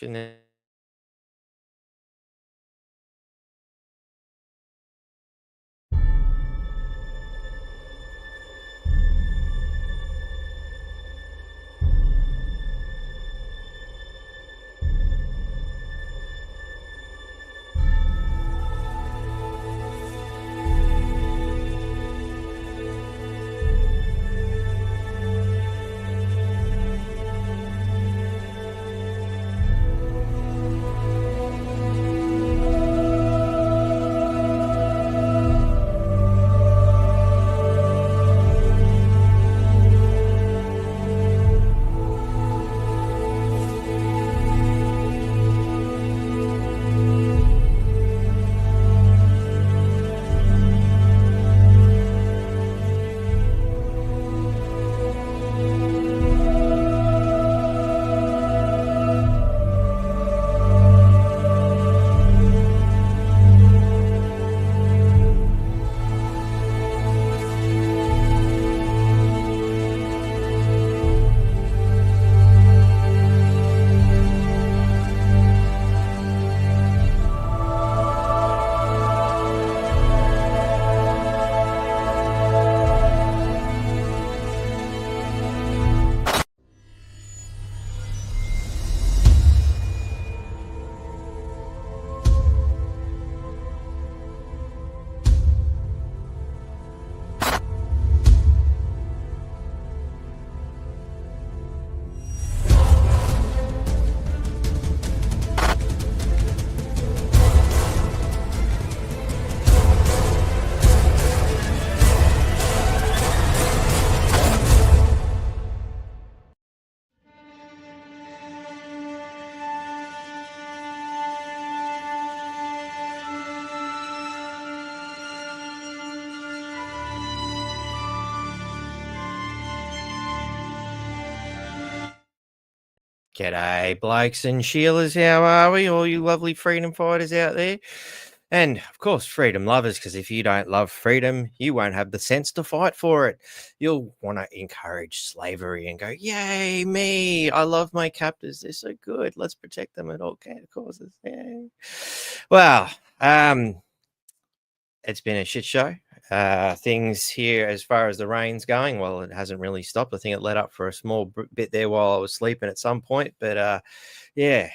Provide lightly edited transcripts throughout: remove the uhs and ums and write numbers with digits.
Shouldn't G'day, blokes and Sheilas. How are we? All you lovely freedom fighters out there. And of course, freedom lovers, because if you don't love freedom, you won't have the sense to fight for it. You'll want to encourage slavery and go, yay, me. I love my captors. They're so good. Let's protect them at all causes. Yay. Well, it's been a shit show. Things here as far as the rain's going, well, it hasn't really stopped. I think it let up for a small bit there while I was sleeping at some point, but yeah,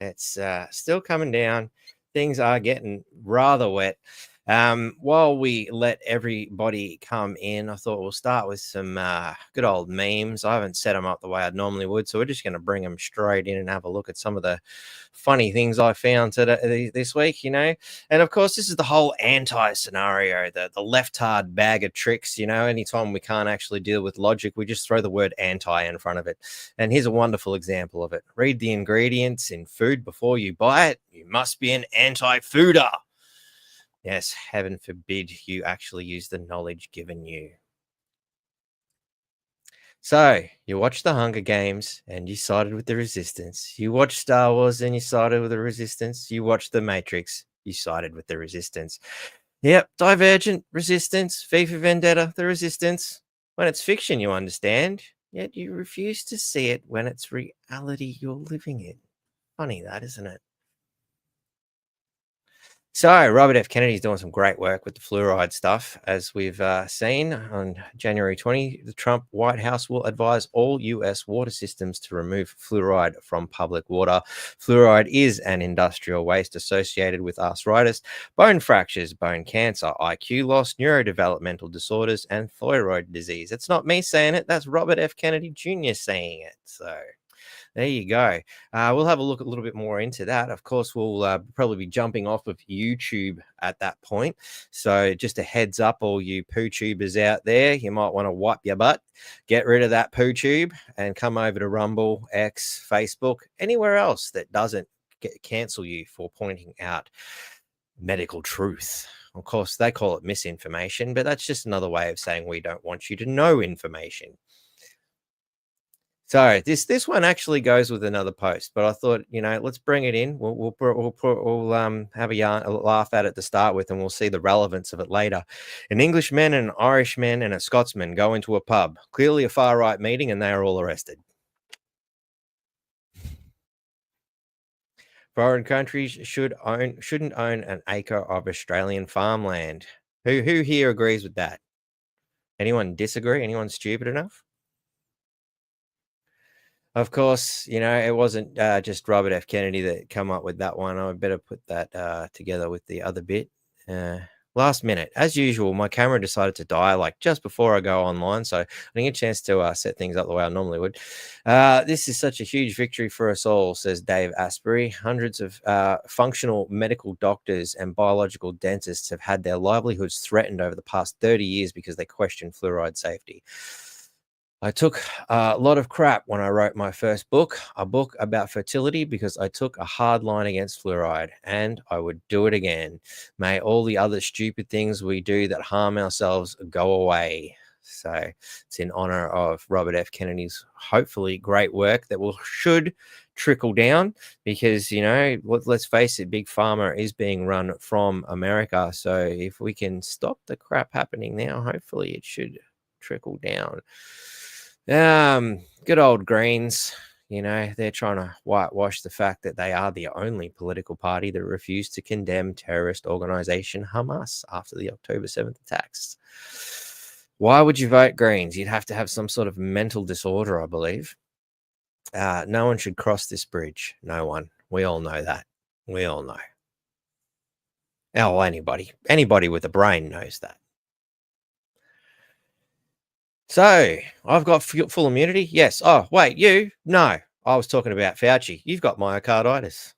it's still coming down. Things are getting rather wet. While we let everybody come in, I thought we'll start with some good old memes. I haven't set them up the way I normally would, so we're just going to bring them straight in and have a look at some of the funny things I found today, this week, And of course, this is the whole anti scenario, the left hard bag of tricks. Anytime we can't actually deal with logic, we just throw the word anti in front of it. And here's a wonderful example of it. Read the ingredients in food before you buy it. You must be an anti-fooder. Yes, heaven forbid you actually use the knowledge given you. So, you watched the Hunger Games and you sided with the Resistance. You watched Star Wars and you sided with the Resistance. You watched The Matrix, you sided with the Resistance. Yep, Divergent, Resistance, V for Vendetta, the Resistance. When it's fiction, you understand, yet you refuse to see it when it's reality you're living in. Funny that, isn't it? So Robert F. Kennedy's doing some great work with the fluoride stuff. As we've seen on January 20, the Trump White House will advise all U.S. water systems to remove fluoride from public water. Fluoride is an industrial waste associated with arthritis, bone fractures, bone cancer, IQ loss, neurodevelopmental disorders, and thyroid disease. It's not me saying it. That's Robert F. Kennedy Jr. saying it. So there you go. We'll have a look a little bit more into that. Of course, we'll probably be jumping off of YouTube at that point. So just a heads up, all you poo tubers out there, you might want to wipe your butt, get rid of that poo tube and come over to Rumble, X, Facebook, anywhere else that doesn't cancel you for pointing out medical truth. Of course, they call it misinformation, but that's just another way of saying we don't want you to know information. So this one actually goes with another post, but I thought, let's bring it in. We'll have a laugh at it to start with, and we'll see the relevance of it later. An Englishman, an Irishman, and a Scotsman go into a pub, clearly a far right meeting, and they are all arrested. Foreign countries shouldn't own an acre of Australian farmland. Who here agrees with that? Anyone disagree? Anyone stupid enough? Of course, it wasn't just Robert F. Kennedy that come up with that one. I better put that together with the other bit. Last minute, as usual, my camera decided to die like just before I go online, so I didn't get a chance to set things up the way I normally would. This is such a huge victory for us all, says Dave Asprey. Hundreds of functional medical doctors and biological dentists have had their livelihoods threatened over the past 30 years because they question fluoride safety. I took a lot of crap when I wrote my first book, a book about fertility, because I took a hard line against fluoride, and I would do it again. May all the other stupid things we do that harm ourselves go away. So it's in honor of Robert F. Kennedy's hopefully great work that should trickle down, because, let's face it, Big Pharma is being run from America. So if we can stop the crap happening now, hopefully it should trickle down. Good old Greens, they're trying to whitewash the fact that they are the only political party that refused to condemn terrorist organization Hamas after the October 7th attacks. Why would you vote Greens? You'd have to have some sort of mental disorder, I believe. No one should cross this bridge. No one. We all know that. We all know. Oh, anybody with a brain knows that. So I've got full immunity. Yes. Oh, wait, you? No, I was talking about Fauci. You've got myocarditis.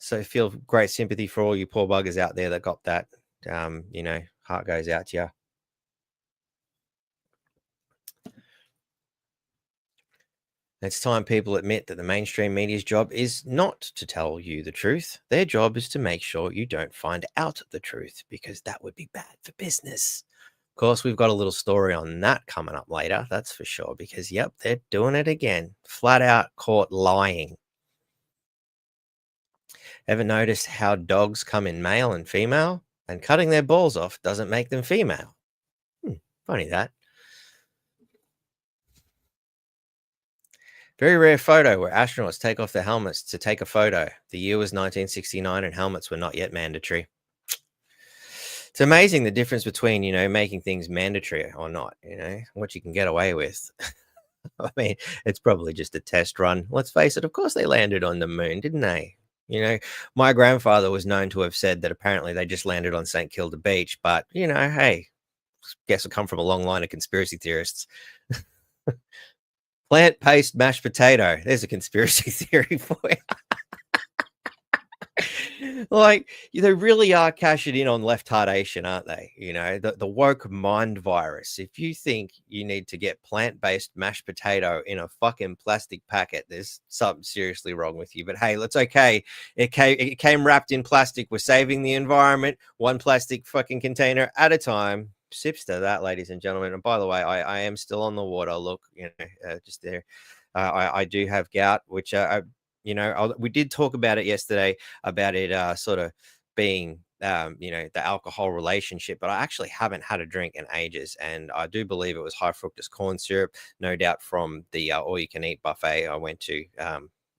So feel great sympathy for all you poor buggers out there that got that. Heart goes out to you. It's time people admit that the mainstream media's job is not to tell you the truth. Their job is to make sure you don't find out the truth, because that would be bad for business. Of course, we've got a little story on that coming up later, that's for sure, because, yep, they're doing it again. Flat out caught lying. Ever noticed how dogs come in male and female? And cutting their balls off doesn't make them female. Funny that. Very rare photo where astronauts take off their helmets to take a photo. The year was 1969 and helmets were not yet mandatory. It's amazing the difference between, making things mandatory or not, what you can get away with. I mean, it's probably just a test run. Let's face it, of course they landed on the moon, didn't they? My grandfather was known to have said that apparently they just landed on St. Kilda Beach, but, hey, guess I come from a long line of conspiracy theorists. Plant-based mashed potato. There's a conspiracy theory for you. Like, they really are cashing in on left-tardation, aren't they? The woke mind virus. If you think you need to get plant-based mashed potato in a fucking plastic packet, there's something seriously wrong with you. But hey, that's okay. It came wrapped in plastic. We're saving the environment, one plastic fucking container at a time. Sips to that, ladies and gentlemen. And by the way, I am still on the water. Look, just there. I do have gout, which we did talk about it yesterday, about it sort of being, the alcohol relationship, but I actually haven't had a drink in ages. And I do believe it was high fructose corn syrup, no doubt from the all-you-can-eat buffet I went to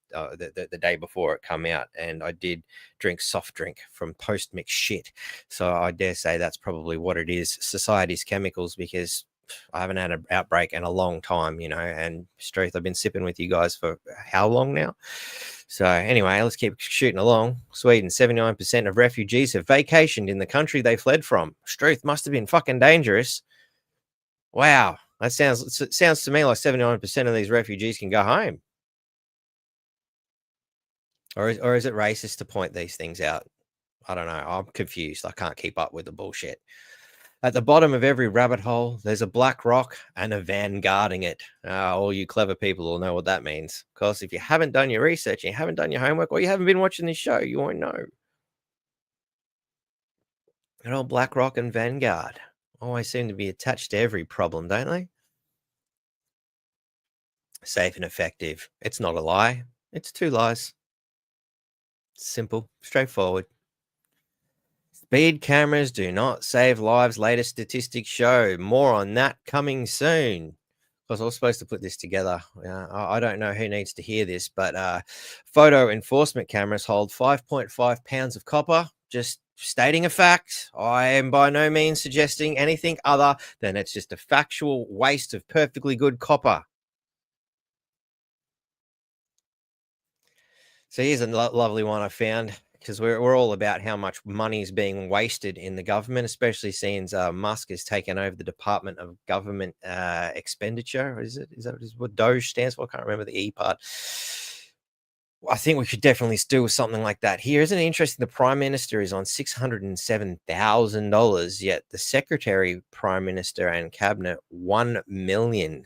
the day before it come out. And I did drink soft drink from post-mix shit. So I dare say that's probably what it is. Society's chemicals, because I haven't had an outbreak in a long time, and Struth, I've been sipping with you guys for how long now? So anyway, let's keep shooting along. Sweden, 79% of refugees have vacationed in the country they fled from. Struth, must have been fucking dangerous. Wow. That sounds to me like 79% of these refugees can go home. Or is it racist to point these things out? I don't know. I'm confused. I can't keep up with the bullshit. At the bottom of every rabbit hole, there's a black rock and a van guarding it. All you clever people will know what that means. Of course, if you haven't done your research and you haven't done your homework, or you haven't been watching this show, you won't know. Good old Black Rock and Vanguard always seem to be attached to every problem, don't they? Safe and effective. It's not a lie. It's two lies. Simple, straightforward. Speed cameras do not save lives, latest statistics show. More on that coming soon. course, I was supposed to put this together. I don't know who needs to hear this, but photo enforcement cameras hold 5.5 pounds of copper. Just stating a fact. I am by no means suggesting anything other than it's just a factual waste of perfectly good copper. So here's a lovely one I found, because we're all about how much money is being wasted in the government, especially since Musk has taken over the Department of Government Expenditure. Is that what Doge stands for? I can't remember the E part. I think we could definitely do something like that here. Isn't it interesting? The Prime Minister is on $607,000, yet the Secretary, Prime Minister, and Cabinet 1 million,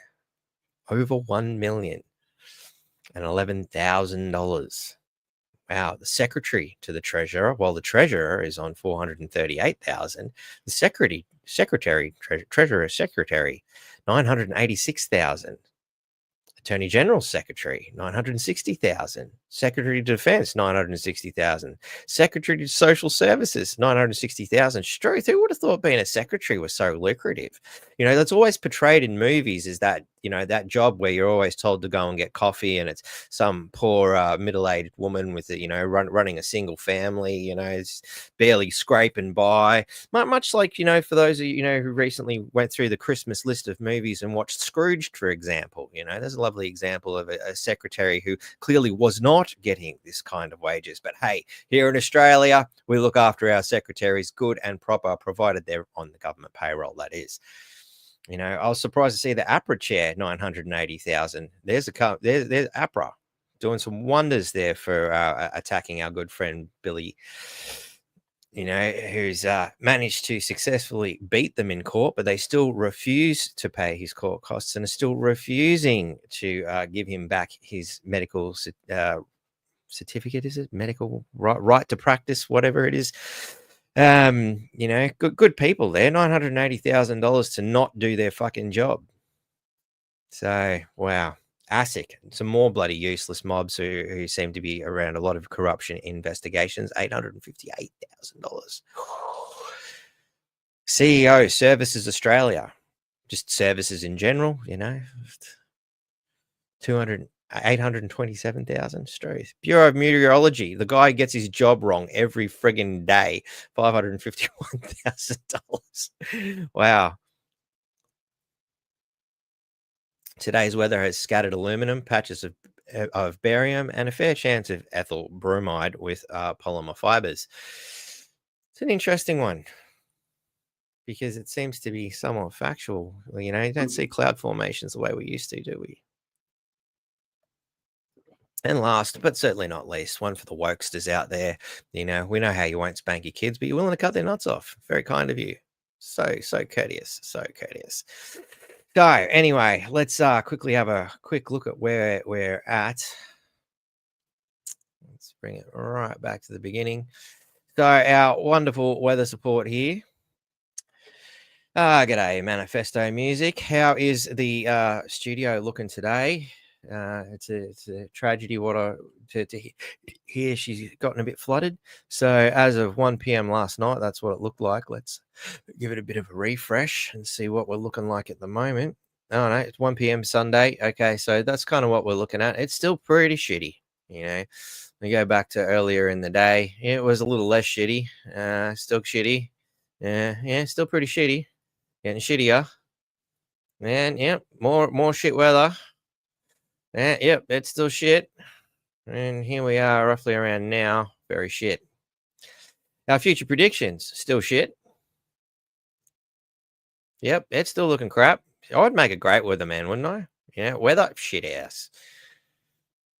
over 1 million and $11,000. Wow, the secretary to the treasurer, while the treasurer is on 438,000, the treasurer secretary 986,000. Attorney General Secretary, 960,000. Secretary of Defense, 960,000. Secretary of Social Services, 960,000. Struth, who would have thought being a secretary was so lucrative? That's always portrayed in movies is that, that job where you're always told to go and get coffee and it's some poor middle-aged woman with, running a single family, it's barely scraping by. Much like, for those of you, who recently went through the Christmas list of movies and watched Scrooged, for example, there's a lovely example of a secretary who clearly was not getting this kind of wages. But hey, here in Australia, we look after our secretaries good and proper, provided they're on the government payroll, that is. I was surprised to see the APRA chair, 980,000. There's APRA doing some wonders there for attacking our good friend Billy, who's managed to successfully beat them in court, but they still refuse to pay his court costs and are still refusing to give him back his medical certificate. Is it medical right to practice, whatever it is? Good people there. $980,000 to not do their fucking job. So wow. ASIC, some more bloody useless mobs who seem to be around a lot of corruption investigations, $858,000. CEO, Services Australia, just services in general, 827,000. Struth. Bureau of Meteorology, the guy gets his job wrong every friggin' day, $551,000. Wow. Today's weather has scattered aluminum, patches of barium, and a fair chance of ethyl bromide with polymer fibers. It's an interesting one because it seems to be somewhat factual. You don't see cloud formations the way we used to, do we? And last, but certainly not least, one for the wokesters out there. We know how you won't spank your kids, but you're willing to cut their nuts off. Very kind of you. So courteous. So courteous. So anyway, let's quickly have a quick look at where we're at. Let's bring it right back to the beginning. So our wonderful weather support here. G'day, Manifesto Music. How is the studio looking today? It's a tragedy to hear she's gotten a bit flooded. So as of 1 p.m. last night, that's what it looked like. Let's give it a bit of a refresh and see what we're looking like at the moment. Oh no, it's 1 p.m. Sunday. Okay, so that's kind of what we're looking at. It's still pretty shitty. We go back to earlier in the day. It was a little less shitty. Still shitty. Yeah, still pretty shitty. Getting shittier. And yep, more shit weather. Yep, it's still shit. And here we are roughly around now. Very shit. Our future predictions, still shit. Yep, it's still looking crap. I'd make a great weatherman, wouldn't I? Weather, shit ass.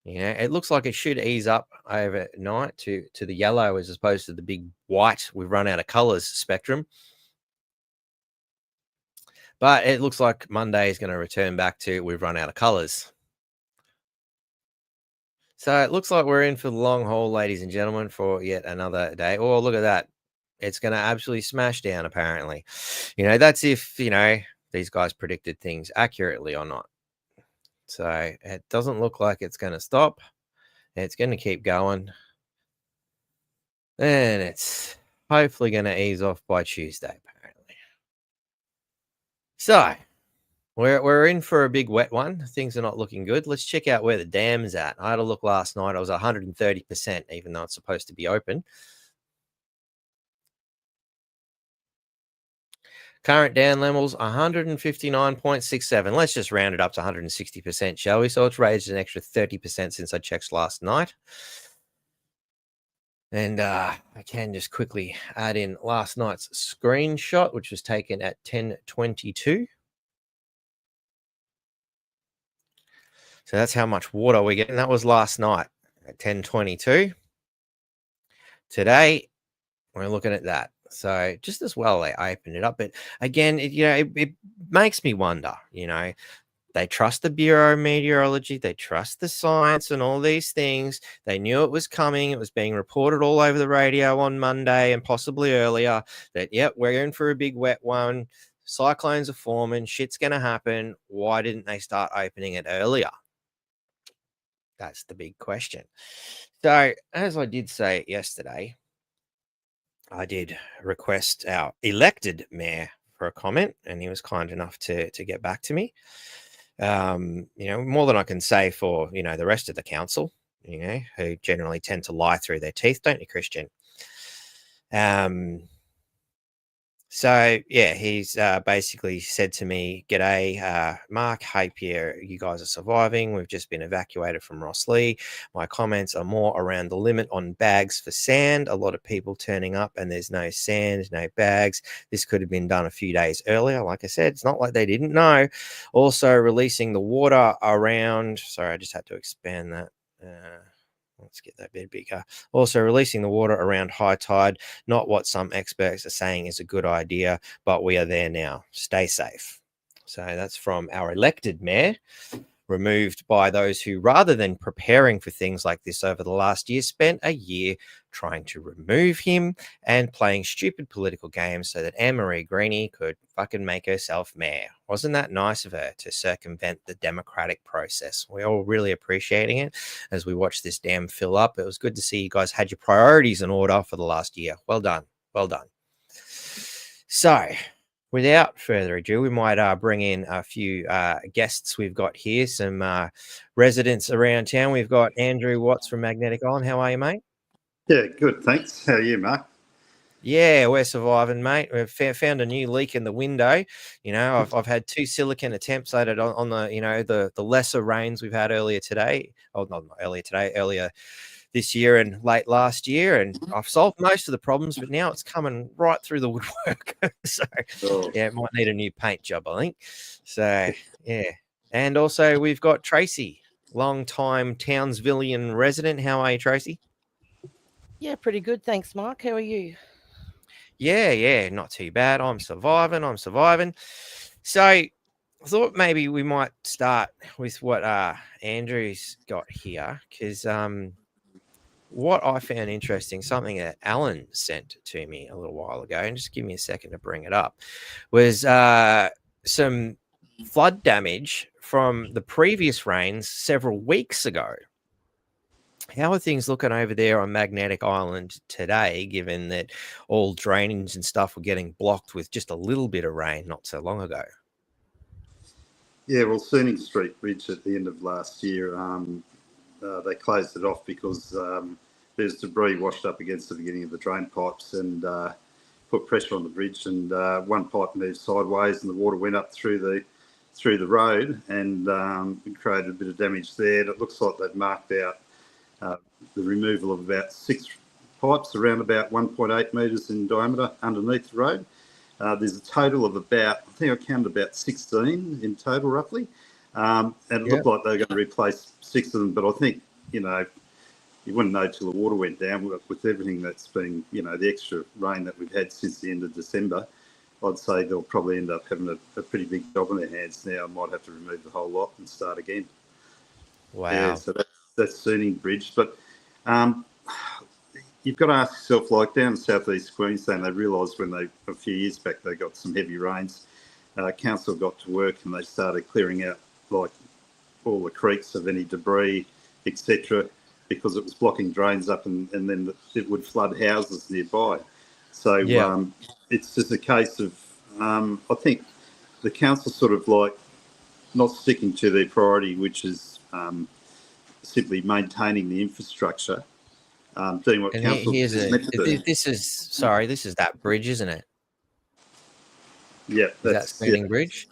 It looks like it should ease up overnight to the yellow as opposed to the big white. We've run out of colors spectrum. But it looks like Monday is going to return back to we've run out of colors. So it looks like we're in for the long haul, ladies and gentlemen, for yet another day. Oh, look at that. It's going to absolutely smash down, apparently. That's if, these guys predicted things accurately or not. So it doesn't look like it's going to stop. It's going to keep going. And it's hopefully going to ease off by Tuesday, apparently. So We're in for a big wet one. Things are not looking good. Let's check out where the dam's at. I had a look last night. I was 130%, even though it's supposed to be open. Current dam levels 159.67. Let's just round it up to 160%, shall we? So it's raised an extra 30% since I checked last night. And I can just quickly add in last night's screenshot, which was taken at 10:22. So that's how much water we're getting. That was last night at 10:22. Today, we're looking at that. So just as well, they opened it up. But again, it makes me wonder, they trust the Bureau of Meteorology. They trust the science and all these things. They knew it was coming. It was being reported all over the radio on Monday and possibly earlier that, yep, we're in for a big wet one. Cyclones are forming. Shit's going to happen. Why didn't they start opening it earlier? That's the big question. So, as I did say yesterday, I did request our elected mayor for a comment, and he was kind enough to get back to me. More than I can say for, the rest of the council, who generally tend to lie through their teeth, don't you, Christian? So, yeah, he's basically said to me, "G'day, Mark, hope you guys are surviving. We've just been evacuated from Rosslea. My comments are more around the limit on bags for sand. A lot of people turning up and there's no sand, no bags. This could have been done a few days earlier. Like I said, it's not like they didn't know. Also, releasing the water around..." Sorry, I just had to expand that. Let's get that bit bigger. Also, releasing the water around high tide, not what some experts are saying is a good idea, but we are there now. Stay safe. So that's from our elected mayor, removed by those who, rather than preparing for things like this over the last year, spent a year trying to remove him and playing stupid political games so that Anne-Marie Greenie could fucking make herself mayor. Wasn't that nice of her to circumvent the democratic process? We're all really appreciating it as we watch this dam fill up. It was good to see you guys had your priorities in order for the last year. Well done. Well done. So, without further ado, we might bring in a few guests we've got here, some residents around town. We've got Andrew Watts from Magnetic Island. How are you, mate? Yeah, good, thanks. How are you, Mark? Yeah, we're surviving, mate. We've found a new leak in the window. I've had 2 silicon attempts at it on the lesser rains we've had earlier today. Oh, not earlier today, earlier this year and late last year, and I've solved most of the problems, but now it's coming right through the woodwork. So, yeah, it might need a new paint job, I think. So, yeah. And also, we've got Tracy, long-time Townsvillian resident. How are you, Tracy? Yeah, pretty good. Thanks, Mark. How are you? Yeah, not too bad. I'm surviving. So, I thought maybe we might start with what Andrew's got here, because what I found interesting, something that Alan sent to me a little while ago, and just give me a second to bring it up, was some flood damage from the previous rains several weeks ago. How are things looking over there on Magnetic Island today, given that all drainage and stuff were getting blocked with just a little bit of rain not so long ago? Yeah, well, Suning Street Bridge at the end of last year, they closed it off because there's debris washed up against the beginning of the drain pipes and put pressure on the bridge, and one pipe moved sideways and the water went up through the road and it created a bit of damage there. And it looks like they've marked out the removal of about 6 pipes around about 1.8 metres in diameter underneath the road. There's a total of about, I think I counted about 16 in total roughly. And it looked like they were going to replace 6 of them, but I think, you wouldn't know till the water went down with everything that's been, the extra rain that we've had since the end of December. I'd say they'll probably end up having a pretty big job on their hands now. I might have to remove the whole lot and start again. Wow. Yeah, so that's Suning Bridge. But you've got to ask yourself, like down in southeast Queensland, they realised when a few years back they got some heavy rains, council got to work and they started clearing out like all the creeks of any debris, etc., because it was blocking drains up and then it would flood houses nearby. So it's just a case of, I think the council sort of like not sticking to their priority, which is simply maintaining the infrastructure, doing what And council here's is meant to do. this is that bridge, isn't it? Yeah, Is that Standing Bridge?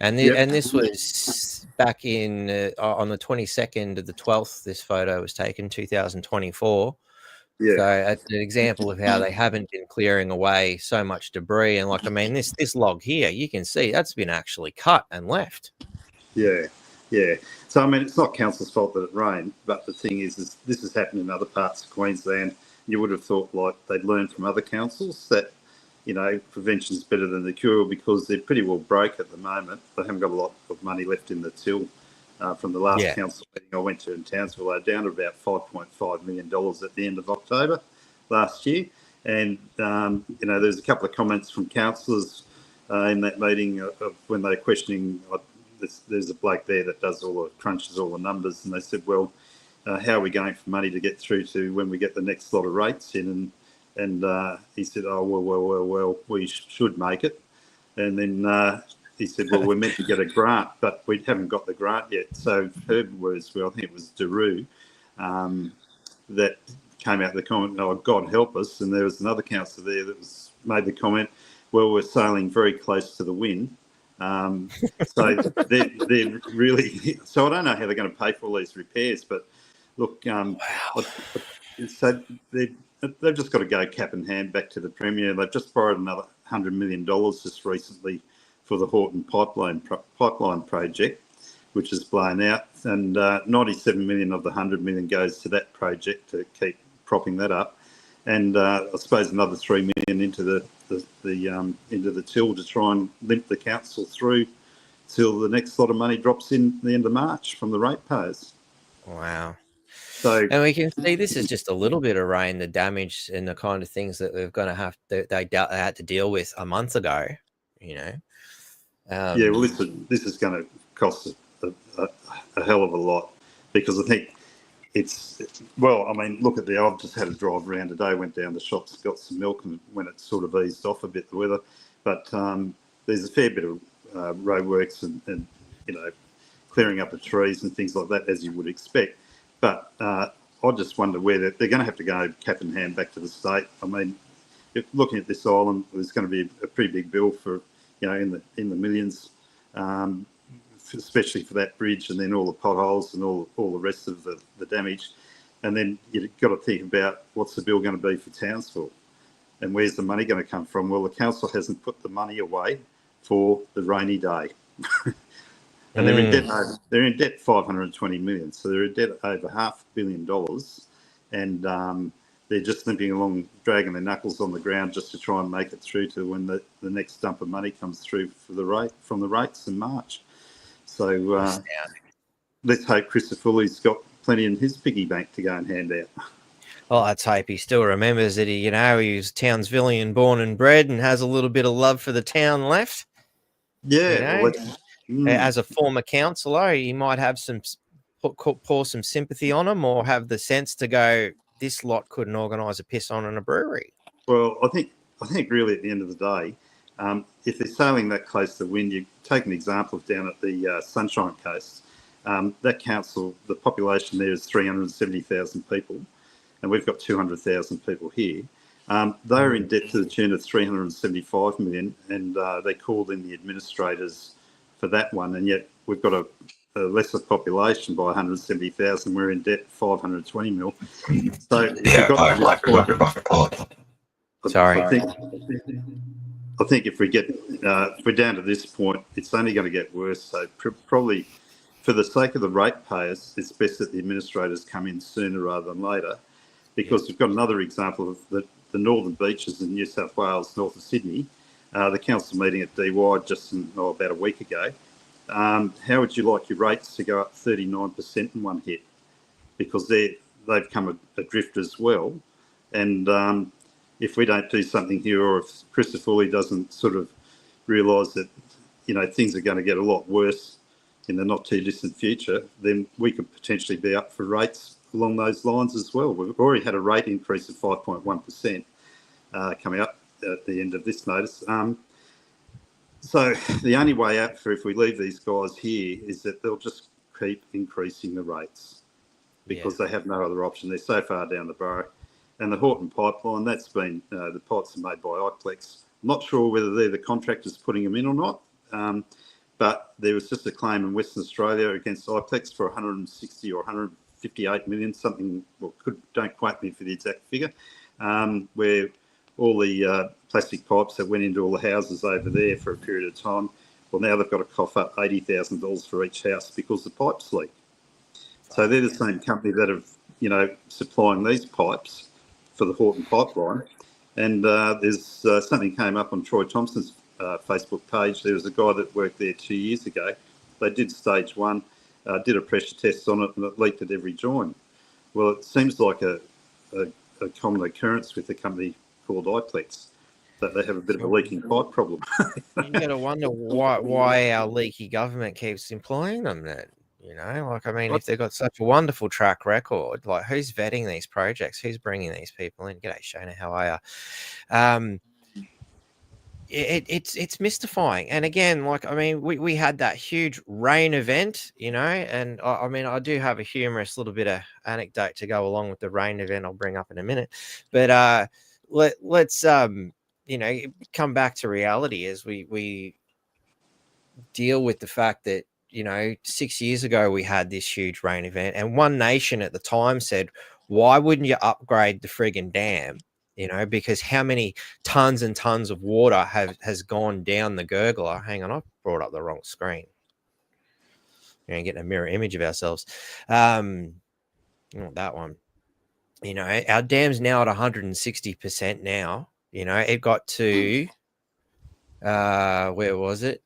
And this was back in on the 22nd of the 12th. This photo was taken, 2024. Yeah. So it's an example of how they haven't been clearing away so much debris. And like, I mean, this log here, you can see that's been actually cut and left. Yeah. So, I mean, it's not council's fault that it rained, but the thing is this has happened in other parts of Queensland. You would have thought like they'd learned from other councils that, you know, prevention is better than the cure, because they're pretty well broke at the moment. They haven't got a lot of money left in the till. From the last council meeting I went to in Townsville, they're down to about $5.5 million at the end of October last year. And, you know, there's a couple of comments from councillors in that meeting of when they're questioning, there's a bloke there that does crunches all the numbers, and they said, well, how are we going for money to get through to when we get the next lot of rates in? And he said, oh, well, we should make it. And then he said, well, we're meant to get a grant, but we haven't got the grant yet. So her words were, I think it was Daru, that came out the comment, oh, God help us. And there was another councillor there that made the comment, well, we're sailing very close to the wind. So they're really, so I don't know how they're going to pay for all these repairs, but look, so they've just got to go cap in hand back to the Premier. They've just borrowed another $100 million just recently for the Horton pipeline project, which is blown out, and 97 million of the 100 million goes to that project to keep propping that up, and I suppose another 3 million into the till to try and limp the council through till the next lot of money drops in the end of March from the ratepayers. Wow. So, and we can see this is just a little bit of rain, the damage and the kind of things that they're going to have they had to deal with a month ago, you know. Yeah, well, this is going to cost a hell of a lot, because I think I mean, look at I've just had a drive around today, went down the shops, got some milk, and when it sort of eased off a bit, the weather, but there's a fair bit of roadworks and, you know, clearing up of trees and things like that, as you would expect. But I just wonder where they're going to have to go cap in hand back to the state. I mean, looking at this island, there's going to be a pretty big bill for, you know, in the millions, especially for that bridge, and then all the potholes and all the rest of the damage. And then you've got to think about what's the bill going to be for Townsville, and where's the money going to come from? Well, the council hasn't put the money away for the rainy day. And they're in debt. They're in debt $520 million, so they're in debt over $500 million, and they're just limping along, dragging their knuckles on the ground just to try and make it through to when the next dump of money comes through from the rates in March. So let's hope Christopher's got plenty in his piggy bank to go and hand out. Well, let's hope he still remembers that he was Townsvillian born and bred and has a little bit of love for the town left. Yeah, you know? As a former councillor, he might have pour some sympathy on him, or have the sense to go, this lot couldn't organise a piss on in a brewery. Well, I think really at the end of the day, if they're sailing that close to the wind, you take an example of down at the Sunshine Coast. That council, the population there is 370,000 people, and we've got 200,000 people here. They're in debt to the tune of 375 million, and they called in the administrators for that one, and yet we've got a lesser population by 170,000. We're in debt 520 mil. So sorry, I think if we're down to this point, it's only going to get worse. So probably, for the sake of the ratepayers, it's best that the administrators come in sooner rather than later, because we've got another example of the northern beaches in New South Wales, north of Sydney. The council meeting at DY just about a week ago. How would you like your rates to go up 39% in one hit? Because they've come adrift as well. And if we don't do something here, or if Christopher doesn't sort of realise that, you know, things are going to get a lot worse in the not too distant future, then we could potentially be up for rates along those lines as well. We've already had a rate increase of 5.1% coming up at the end of this notice. So the only way out for if we leave these guys here is that they'll just keep increasing the rates because they have no other option. They're so far down the borough. And the Horton pipeline, that's been, the pipes are made by Iplex. I'm not sure whether they're the contractors putting them in or not, but there was just a claim in Western Australia against Iplex for 160 or 158 million, something, well, don't quote me for the exact figure, where all the plastic pipes that went into all the houses over there for a period of time, well, now they've got to cough up $80,000 for each house because the pipes leak. So they're the same company that have, supplying these pipes for the Horton pipeline. And there's something came up on Troy Thompson's Facebook page. There was a guy that worked there 2 years ago. They did stage one, did a pressure test on it, and it leaked at every joint. Well, it seems like a common occurrence with a company called Iplex, that they have a bit of a leaking pipe problem. You got to wonder why our leaky government keeps employing them then. If they've got such a wonderful track record, like who's vetting these projects? Who's bringing these people in? G'day, Shona, how are you? It's mystifying. And again, we had that huge rain event, and I do have a humorous little bit of anecdote to go along with the rain event I'll bring up in a minute. But let's come back to reality as we deal with the fact that 6 years ago we had this huge rain event, and One Nation at the time said, why wouldn't you upgrade the friggin' dam? Because how many tons and tons of water has gone down the gurgler? Hang on, I brought up the wrong screen. Getting a mirror image of ourselves. Not that one. Our dam's now at 160% now. It got to where was it?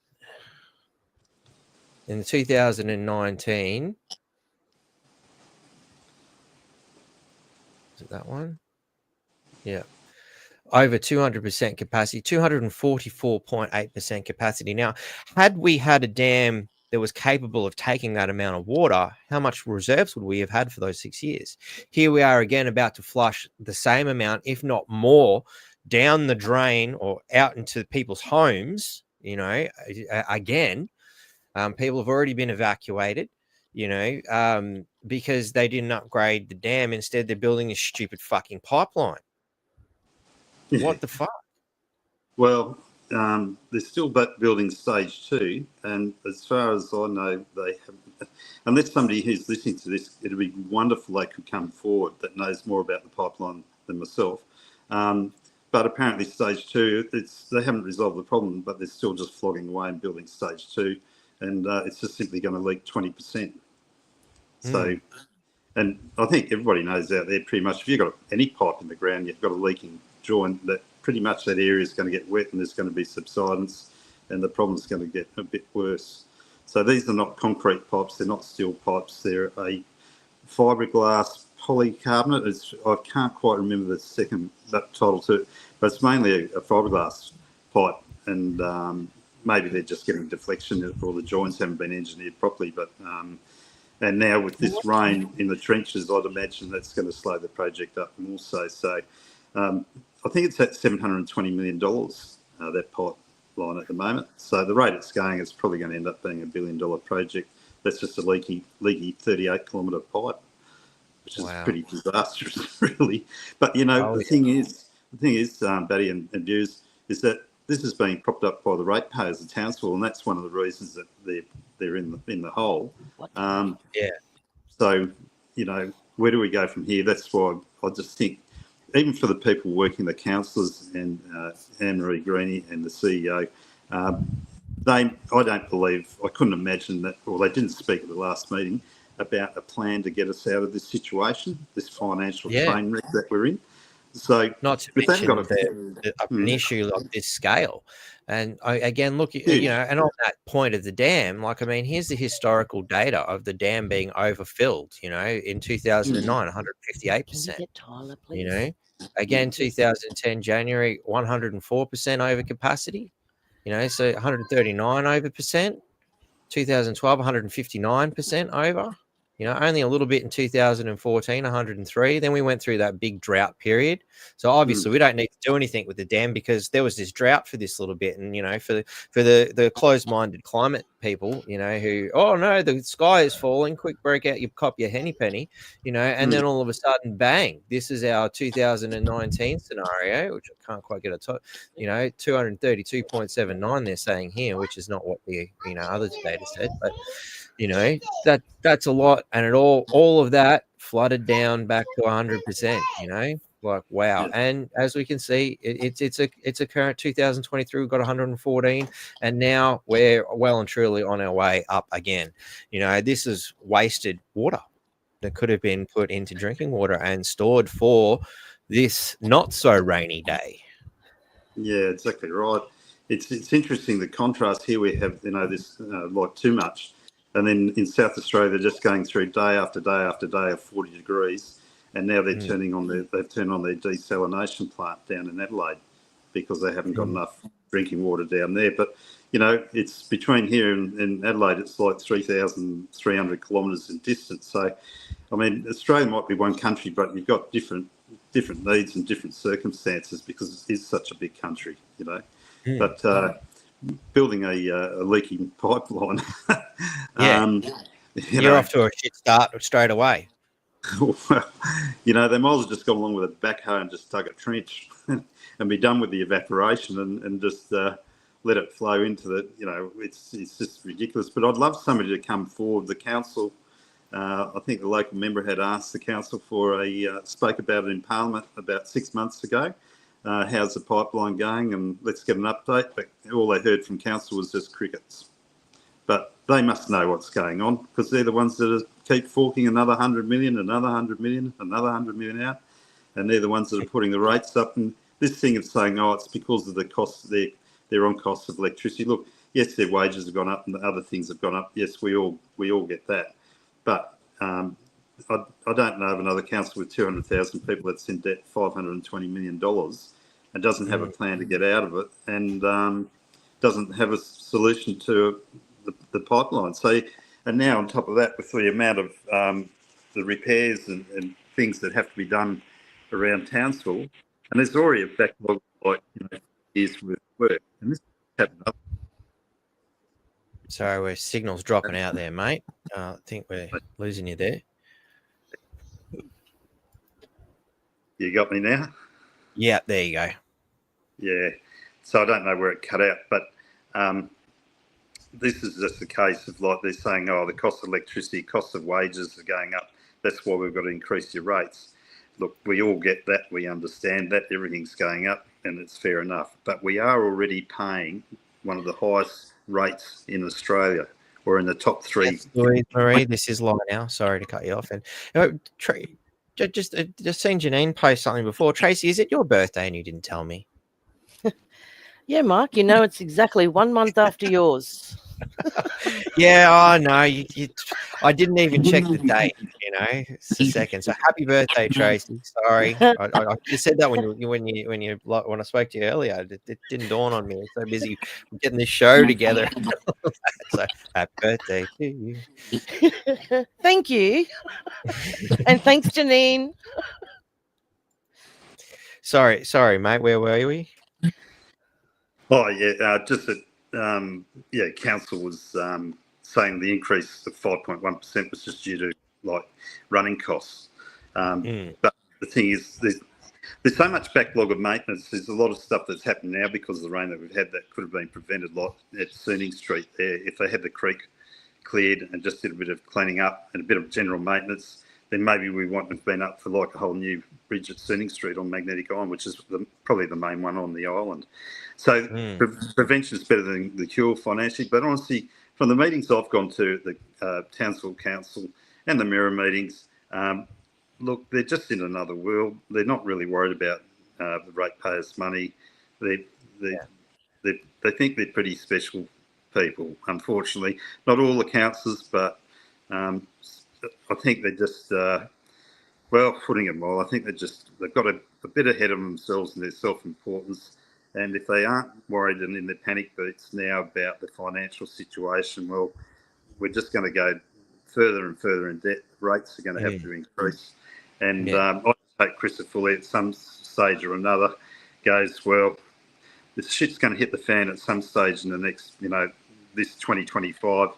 In 2019, is it that one? Yeah. Over 200% capacity, 244.8% capacity. Now, had we had a dam that was capable of taking that amount of water, how much reserves would we have had for those 6 years? Here we are again about to flush the same amount, if not more, down the drain or out into people's homes, again. People have already been evacuated, because they didn't upgrade the dam. Instead, they're building this stupid fucking pipeline. Yeah. What the fuck? Well, they're still building stage 2. And as far as I know, they have, unless somebody who's listening to this, it'd be wonderful they could come forward that knows more about the pipeline than myself. But apparently stage 2, they haven't resolved the problem, but they're still just flogging away and building stage 2. And it's just simply going to leak 20%. So, and I think everybody knows out there pretty much, if you've got any pipe in the ground, you've got a leaking joint, that pretty much that area is going to get wet and there's going to be subsidence and the problem's going to get a bit worse. So these are not concrete pipes, they're not steel pipes, they're a fiberglass polycarbonate. I can't quite remember that title to it, but it's mainly a fiberglass pipe, and maybe they're just getting deflection or the joints haven't been engineered properly. But and now with this rain in the trenches, I'd imagine that's going to slow the project up more so. So I think it's at $720 million, that pipeline at the moment. So the rate it's going, it's probably going to end up being $1 billion project. That's just a leaky 38-kilometre pipe, which is pretty disastrous, really. But, the thing is, Batty and viewers, is that this is being propped up by the ratepayers of Townsville, and that's one of the reasons that they're in the hole. So, where do we go from here? That's why I just think, even for the people working, the councillors and Anne-Marie Greenie and the CEO, I couldn't imagine that, or they didn't speak at the last meeting about a plan to get us out of this situation, this financial train wreck that we're in. So, not to mention an issue of this scale. And again, look, and on that point of the dam, here's the historical data of the dam being overfilled, in 2009, 158%, again, 2010, January, 104% over capacity, so 139 over percent, 2012, 159% over. only a little bit in 2014, 103. Then we went through that big drought period. So obviously we don't need to do anything with the dam because there was this drought for this little bit. And, for the closed-minded climate people, who, oh no, the sky is falling, quick, break out your cop, your henny penny, and then all of a sudden, bang, this is our 2019 scenario, which I can't quite get a top, 232.79 they're saying here, which is not what the, other data said, but that's a lot, and all of that flooded down back to 100%. Like wow. And as we can see, it's a current 2023. We've got 114, and now we're well and truly on our way up again. This is wasted water that could have been put into drinking water and stored for this not so rainy day. Yeah, exactly right. It's interesting the contrast here. We have this like too much. And then in South Australia, they're just going through day after day after day of 40 degrees, and now they've turned on their desalination plant down in Adelaide because they haven't got enough drinking water down there. But it's between here and Adelaide, it's like 3,300 kilometres in distance. So, I mean, Australia might be one country, but you've got different needs and different circumstances because it is such a big country, But building a leaking pipeline. You're off to a shit start straight away. Well, they might as well just go along with a backhoe and just dug a trench and be done with the evaporation and just let it flow into the, it's just ridiculous. But I'd love somebody to come forward. The council, I think the local member had asked the council spoke about it in Parliament about 6 months ago. How's the pipeline going, and let's get an update. But all they heard from council was just crickets. But they must know what's going on because they're the ones that keep forking another 100 million, another 100 million, another 100 million out, and they're the ones that are putting the rates up. And this thing of saying, oh, it's because of the cost, their on costs of electricity. Look, yes, their wages have gone up and the other things have gone up. Yes, we all get that. But I don't know of another council with 200,000 people that's in debt $520 million and doesn't have a plan to get out of it and doesn't have a solution to the pipeline. So, and now on top of that, with the amount of the repairs and things that have to be done around Townsville, and there's already a backlog of years worth of work, and this happened up. Sorry, we're signal's dropping out there, mate. I think we're losing you there. You got me now? Yeah, there you go. Yeah. So I don't know where it cut out, but this is just a case of like they're saying, oh, the cost of electricity, cost of wages are going up. That's why we've got to increase your rates. Look, we all get that. We understand that everything's going up and it's fair enough. But we are already paying one of the highest rates in Australia. We're in the top three. Yes, Marie, this is live now. Sorry to cut you off. And just seen Janine post something before. Tracy, is it your birthday and you didn't tell me? Yeah, Mark, it's exactly 1 month after yours. Yeah, I know. I didn't even check the date. It's a second. So happy birthday, Tracy. Sorry, I just said that when I spoke to you earlier. It didn't dawn on me. I was so busy getting this show together. So happy birthday to you. Thank you, and thanks, Janine. Sorry, mate. Where were we? Oh yeah, just that. Council was saying the increase of 5.1% was just due to like running costs. But the thing is, there's so much backlog of maintenance. There's a lot of stuff that's happened now because of the rain that we've had that could have been prevented. Like at Sooning Street there, if they had the creek cleared and just did a bit of cleaning up and a bit of general maintenance, then maybe we wouldn't have been up for like a whole new bridge at Sooning Street on Magnetic Island, which is probably the main one on the island. So prevention is better than the cure financially. But honestly, from the meetings I've gone to, the Townsville Council and the Mirror meetings, look, they're just in another world. They're not really worried about the ratepayers' money. They think they're pretty special people, unfortunately. Not all the councillors, but I think they're just, putting it well, I think they've got a bit ahead of themselves in their self-importance. And if they aren't worried and in their panic boots now about the financial situation, well, we're just going to go further and further in debt, rates are going to have to increase. And I just hope Christopher Foley at some stage or another goes, well, this shit's going to hit the fan at some stage in the next, this 2025.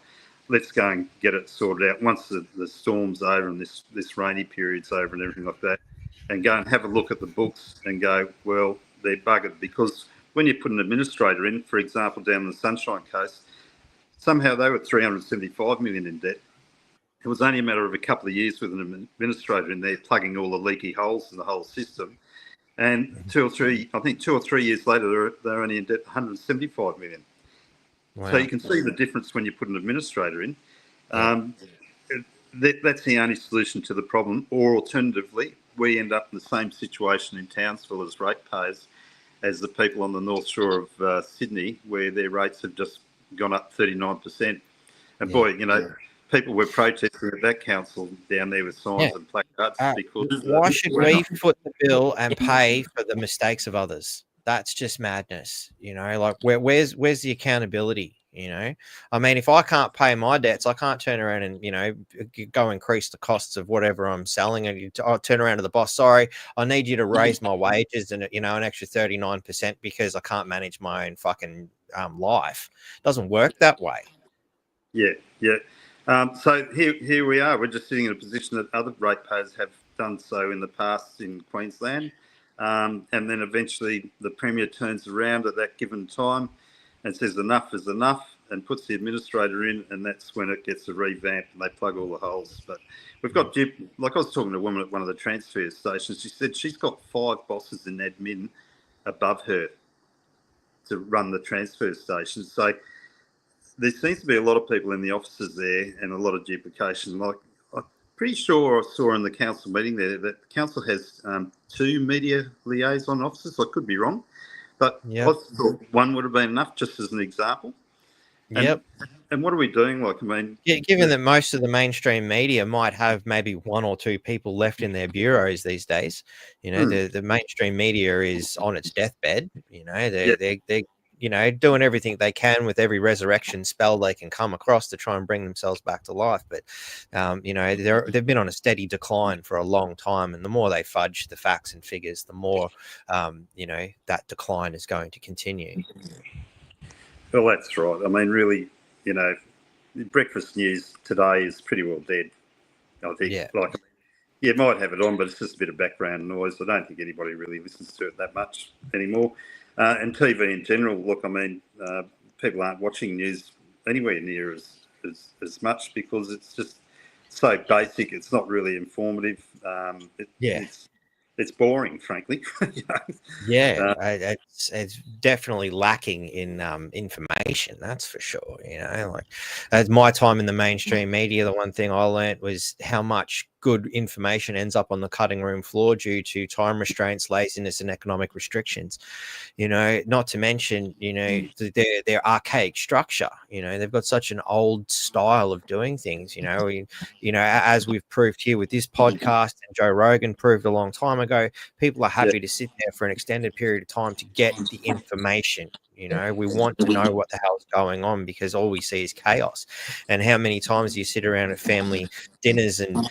Let's go and get it sorted out once the storm's over and this rainy period's over and everything like that, and go and have a look at the books and go, well, they're buggered, because when you put an administrator in, for example, down the Sunshine Coast, somehow they were 375 million in debt. It was only a matter of a couple of years with an administrator in there plugging all the leaky holes in the whole system. And 2 or 3 years later, they're only in debt 175 million. Wow. So you can see the difference when you put an administrator in. That's the only solution to the problem. Or alternatively, we end up in the same situation in Townsville as ratepayers as the people on the North Shore of Sydney, where their rates have just gone up 39%. And boy, people were protesting at that council down there with signs and placards. Because why should we foot the bill and pay for the mistakes of others? That's just madness. Like where's the accountability? I mean, if I can't pay my debts, I can't turn around and go increase the costs of whatever I'm selling, and I'll turn around to the boss. Sorry, I need you to raise my wages and an extra 39% because I can't manage my own fucking life. It doesn't work that way. Yeah. So here we are. We're just sitting in a position that other ratepayers have done so in the past in Queensland. And then eventually the Premier turns around at that given time and says enough is enough and puts the administrator in, and that's when it gets a revamp and they plug all the holes. But we've got, like I was talking to a woman at one of the transfer stations, she said she's got 5 bosses in admin above her to run the transfer station. So there seems to be a lot of people in the offices there and a lot of duplication. Like, I'm pretty sure I saw in the council meeting there that the council has 2 media liaison officers. I could be wrong, but I thought one would have been enough, just as an example. And what are we doing? Like, I mean, given that most of the mainstream media might have maybe 1 or 2 people left in their bureaus these days, the mainstream media is on its deathbed. They're doing everything they can with every resurrection spell they can come across to try and bring themselves back to life. But, they've been on a steady decline for a long time. And the more they fudge the facts and figures, the more, that decline is going to continue. Well, that's right. I mean, really, breakfast news today is pretty well dead. I think, you might have it on, but it's just a bit of background noise. I don't think anybody really listens to it that much anymore. And TV in general, look, I mean, people aren't watching news anywhere near as much because it's just so basic. It's not really informative. It's boring, frankly. It's definitely lacking in information. That's for sure. Like at my time in the mainstream media, the one thing I learned was how much good information ends up on the cutting room floor due to time restraints, laziness, and economic restrictions. Not to mention, their archaic structure. They've got such an old style of doing things. As we've proved here with this podcast, and Joe Rogan proved a long time ago, people are happy to sit there for an extended period of time to get the information. We want to know what the hell's going on because all we see is chaos. And how many times do you sit around at family dinners and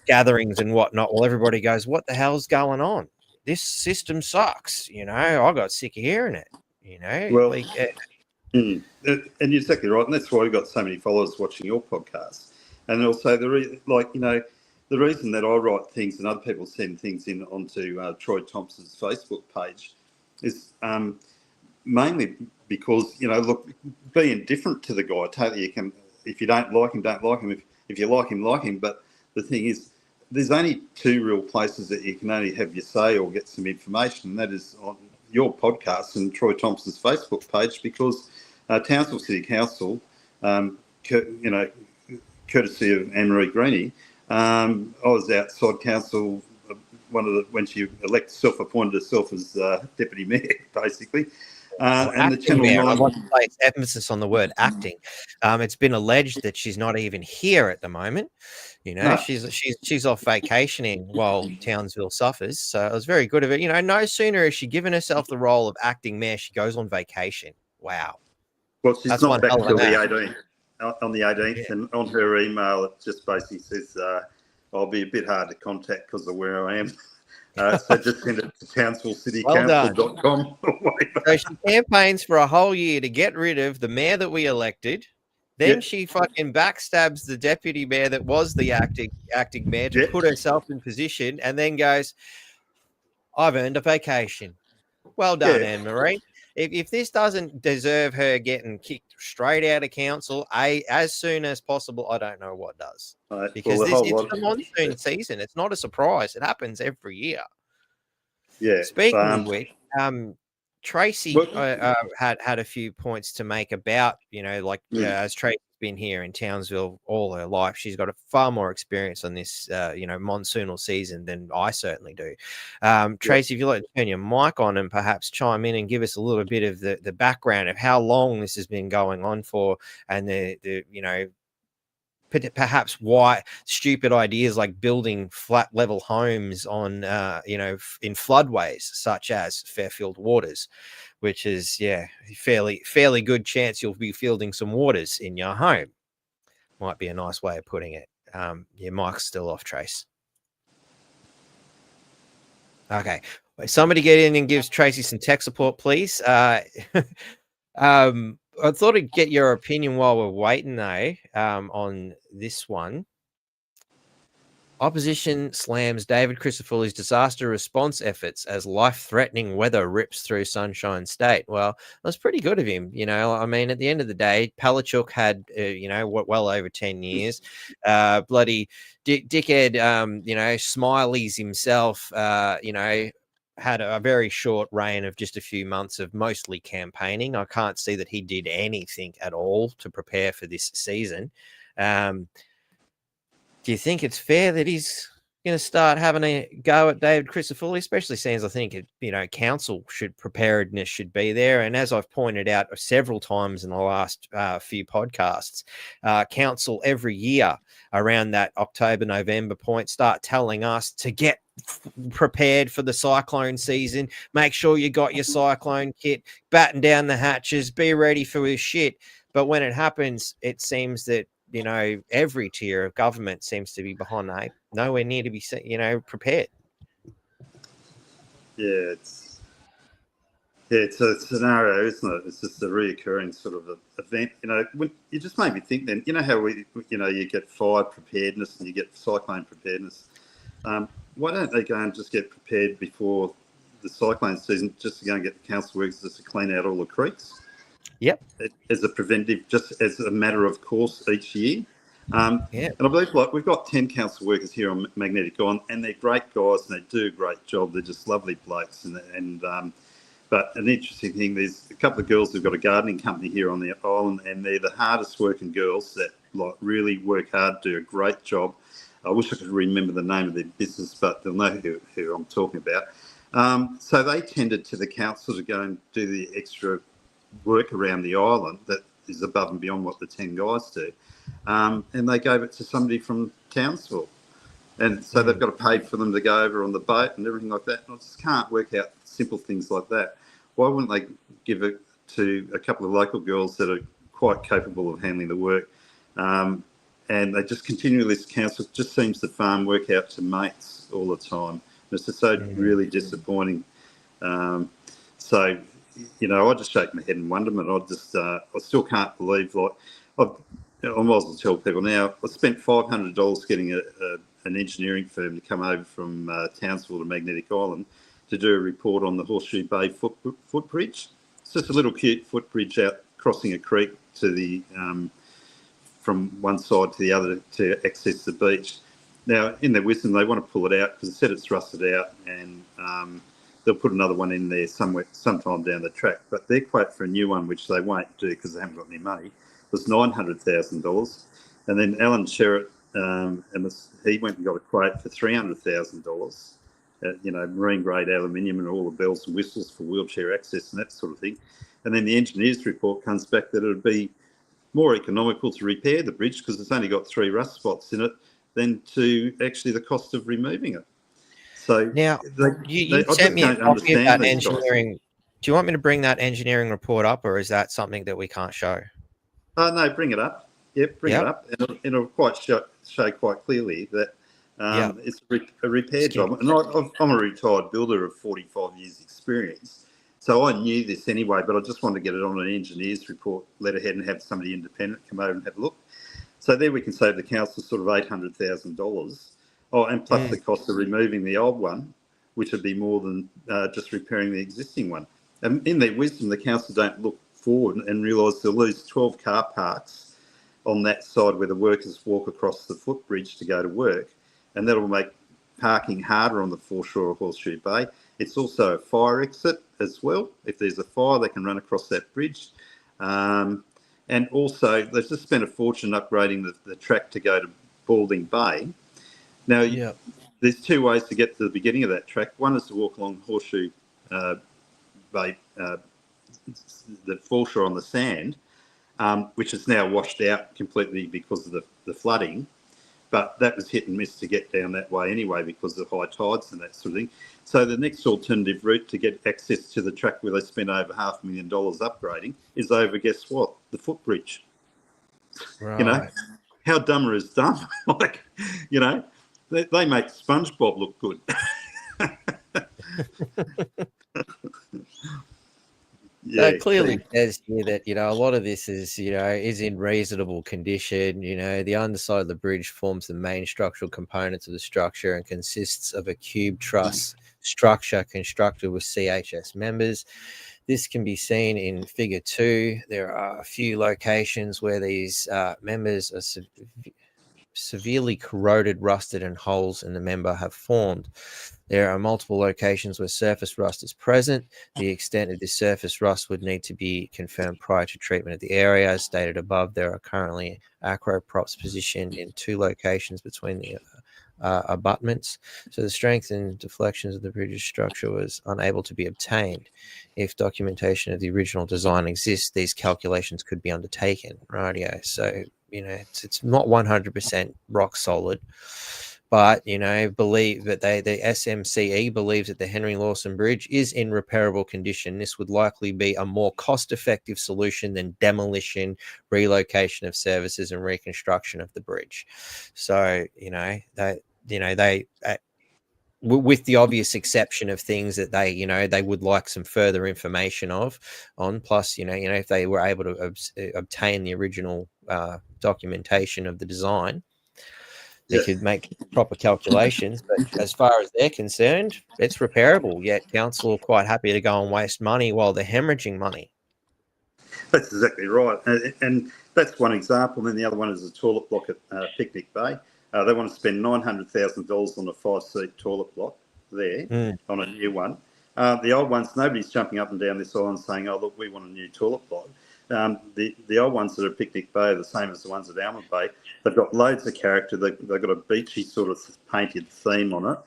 gatherings and whatnot? Well, everybody goes, what the hell's going on? This system sucks. I got sick of hearing it, Well, and you're exactly right. And that's why we've got so many followers watching your podcast. And also the reason that I write things and other people send things in onto Troy Thompson's Facebook page is mainly because, look, be indifferent to the guy. Totally, you can, if you don't like him, don't like him. If you like him. But the thing is, there's only 2 real places that you can only have your say or get some information, and that is on your podcast and Troy Thompson's Facebook page, because Townsville City Council, courtesy of Anne-Marie Greenie, I was outside council when she self-appointed herself as deputy mayor, basically. And the Channel 9. I want to place emphasis on the word acting. It's been alleged that she's not even here at the moment. No. She's off vacationing while Townsville suffers. So it was very good of it. No sooner has she given herself the role of acting mayor, she goes on vacation. Wow. Well, she's not back till the 18th. on the 18th, and on her email it just basically says, "I'll be a bit hard to contact because of where I am." So just send it to townsvillecitycouncil.com or whatever. So she campaigns for a whole year to get rid of the mayor that we elected. Then she fucking backstabs the deputy mayor that was the acting mayor to put herself in position, and then goes, "I've earned a vacation." Well done, Anne-Marie. If this doesn't deserve her getting kicked straight out of council, as soon as possible, I don't know what does. Because it's the monsoon season. It's not a surprise. It happens every year. Yeah. Speaking of which, Tracy had a few points to make about, as Tracy's been here in Townsville all her life, she's got a far more experience on this, monsoonal season than I certainly do. Tracy, if you'd like to turn your mic on and perhaps chime in and give us a little bit of the background of how long this has been going on for, and perhaps why stupid ideas like building flat level homes on in floodways such as Fairfield Waters, which is fairly good chance you'll be fielding some waters in your home. Might be a nice way of putting it. Your mic's still off, Trace. Okay, somebody get in and gives Tracy some tech support, please. I thought I'd get your opinion while we're waiting, though, on this one. Opposition slams David Crisafulli's disaster response efforts as life-threatening weather rips through Sunshine State. Well, that's pretty good of him. I mean, at the end of the day, Palachuk had, well over 10 years. Bloody dickhead, Smiley's himself, had a very short reign of just a few months of mostly campaigning. I can't see that he did anything at all to prepare for this season. Do you think it's fair that he's going to start having a go at David Crisafulli, especially since I think council preparedness should be there. And as I've pointed out several times in the last few podcasts, council every year around that October-November point start telling us to get prepared for the cyclone season. Make sure you got your cyclone kit, batten down the hatches, be ready for this shit. But when it happens, it seems that every tier of government seems to be behind nowhere near to be prepared. It's a scenario, isn't it? It's just a reoccurring sort of event. When you just made me think. Then how you get fire preparedness and you get cyclone preparedness. Why don't they go and just get prepared before the cyclone season, just to go and get the council workers just to clean out all the creeks? Yep. As a preventive, just as a matter of course each year. And I believe we've got 10 council workers here on Magnetic Island, and they're great guys and they do a great job. They're just lovely blokes. But an interesting thing, there's a couple of girls who've got a gardening company here on the island, and they're the hardest working girls that really work hard, do a great job. I wish I could remember the name of their business, but they'll know who I'm talking about. So they tended to the council to go and do the extra work around the island that is above and beyond what the 10 guys do. And they gave it to somebody from Townsville. And so they've got to pay for them to go over on the boat and everything like that. And I just can't work out simple things like that. Why wouldn't they give it to a couple of local girls that are quite capable of handling the work? And they just continually, this council just seems to farm work out to mates all the time. And it's just so really disappointing. I just shake my head in wonderment. I still can't believe, I might as well tell people now, I spent $500 getting an engineering firm to come over from Townsville to Magnetic Island to do a report on the Horseshoe Bay footbridge. It's just a little cute footbridge out crossing a creek to the from one side to the other to access the beach. Now, in their wisdom, they want to pull it out because they said it's rusted out, and they'll put another one in there sometime down the track. But their quote for a new one, which they won't do because they haven't got any money, was $900,000. And then Alan Sherritt, he went and got a quote for $300,000. Marine grade aluminium and all the bells and whistles for wheelchair access and that sort of thing. And then the engineer's report comes back that it would be more economical to repair the bridge because it's only got 3 rust spots in it than to actually the cost of removing it. So now, you sent me a copy of that engineering. Guys. Do you want me to bring that engineering report up, or is that something that we can't show? No, bring it up. Yep, bring it Yep. up, and it'll quite show quite clearly that it's a repair job. And I'm a retired builder of 45 years experience, so I knew this anyway, but I just wanted to get it on an engineer's report letterhead and have somebody independent come over and have a look. So there we can save the council sort of $800,000. Oh, and plus the cost of removing the old one, which would be more than just repairing the existing one. And in their wisdom, the council don't look forward and realise they'll lose 12 car parks on that side where the workers walk across the footbridge to go to work, and that'll make parking harder on the foreshore of Horseshoe Bay. It's also a fire exit as well. If there's a fire, they can run across that bridge. And also, they've just spent a fortune upgrading the track to go to Balding Bay. Now, there's two ways to get to the beginning of that track. One is to walk along Horseshoe Bay, the foreshore on the sand, which is now washed out completely because of the flooding. But that was hit and miss to get down that way anyway because of high tides and that sort of thing. So the next alternative route to get access to the track where they spent over $500,000 upgrading is over, guess what? The footbridge. Right. You know, how dumber is dumb? Like, you know, they make SpongeBob look good. So it clearly says here that, you know, a lot of this is, you know, is in reasonable condition. You know, the underside of the bridge forms the main structural components of the structure and consists of a cube truss structure constructed with CHS members. This can be seen in Figure 2. There are a few locations where these members are severely corroded, rusted, and holes in the member have formed. There are multiple locations where surface rust is present. The extent of this surface rust would need to be confirmed prior to treatment of the area. As stated above, there are currently acro props positioned in 2 locations between the abutments. So the strength and deflections of the bridge's structure was unable to be obtained. If documentation of the original design exists, these calculations could be undertaken. Rightio. So, you know, it's not 100% rock solid. But, you know, believe that the SMCE believes that the Henry Lawson Bridge is in repairable condition. This would likely be a more cost-effective solution than demolition, relocation of services, and reconstruction of the bridge. So, with the obvious exception of things that they would like some further information on. Plus, if they were able to obtain the original documentation of the design, they could make proper calculations. But as far as they're concerned, it's repairable. Yet council are quite happy to go and waste money while they're hemorrhaging money. That's exactly right. And that's one example. And then the other one is a toilet block at Picnic Bay. They want to spend $900,000 on a 5-seat toilet block there on a new one. The old ones, nobody's jumping up and down this island saying, oh, look, we want a new toilet block. The old ones that are at Picnic Bay are the same as the ones at Almond Bay. They've got loads of character. They've got a beachy sort of painted theme on it.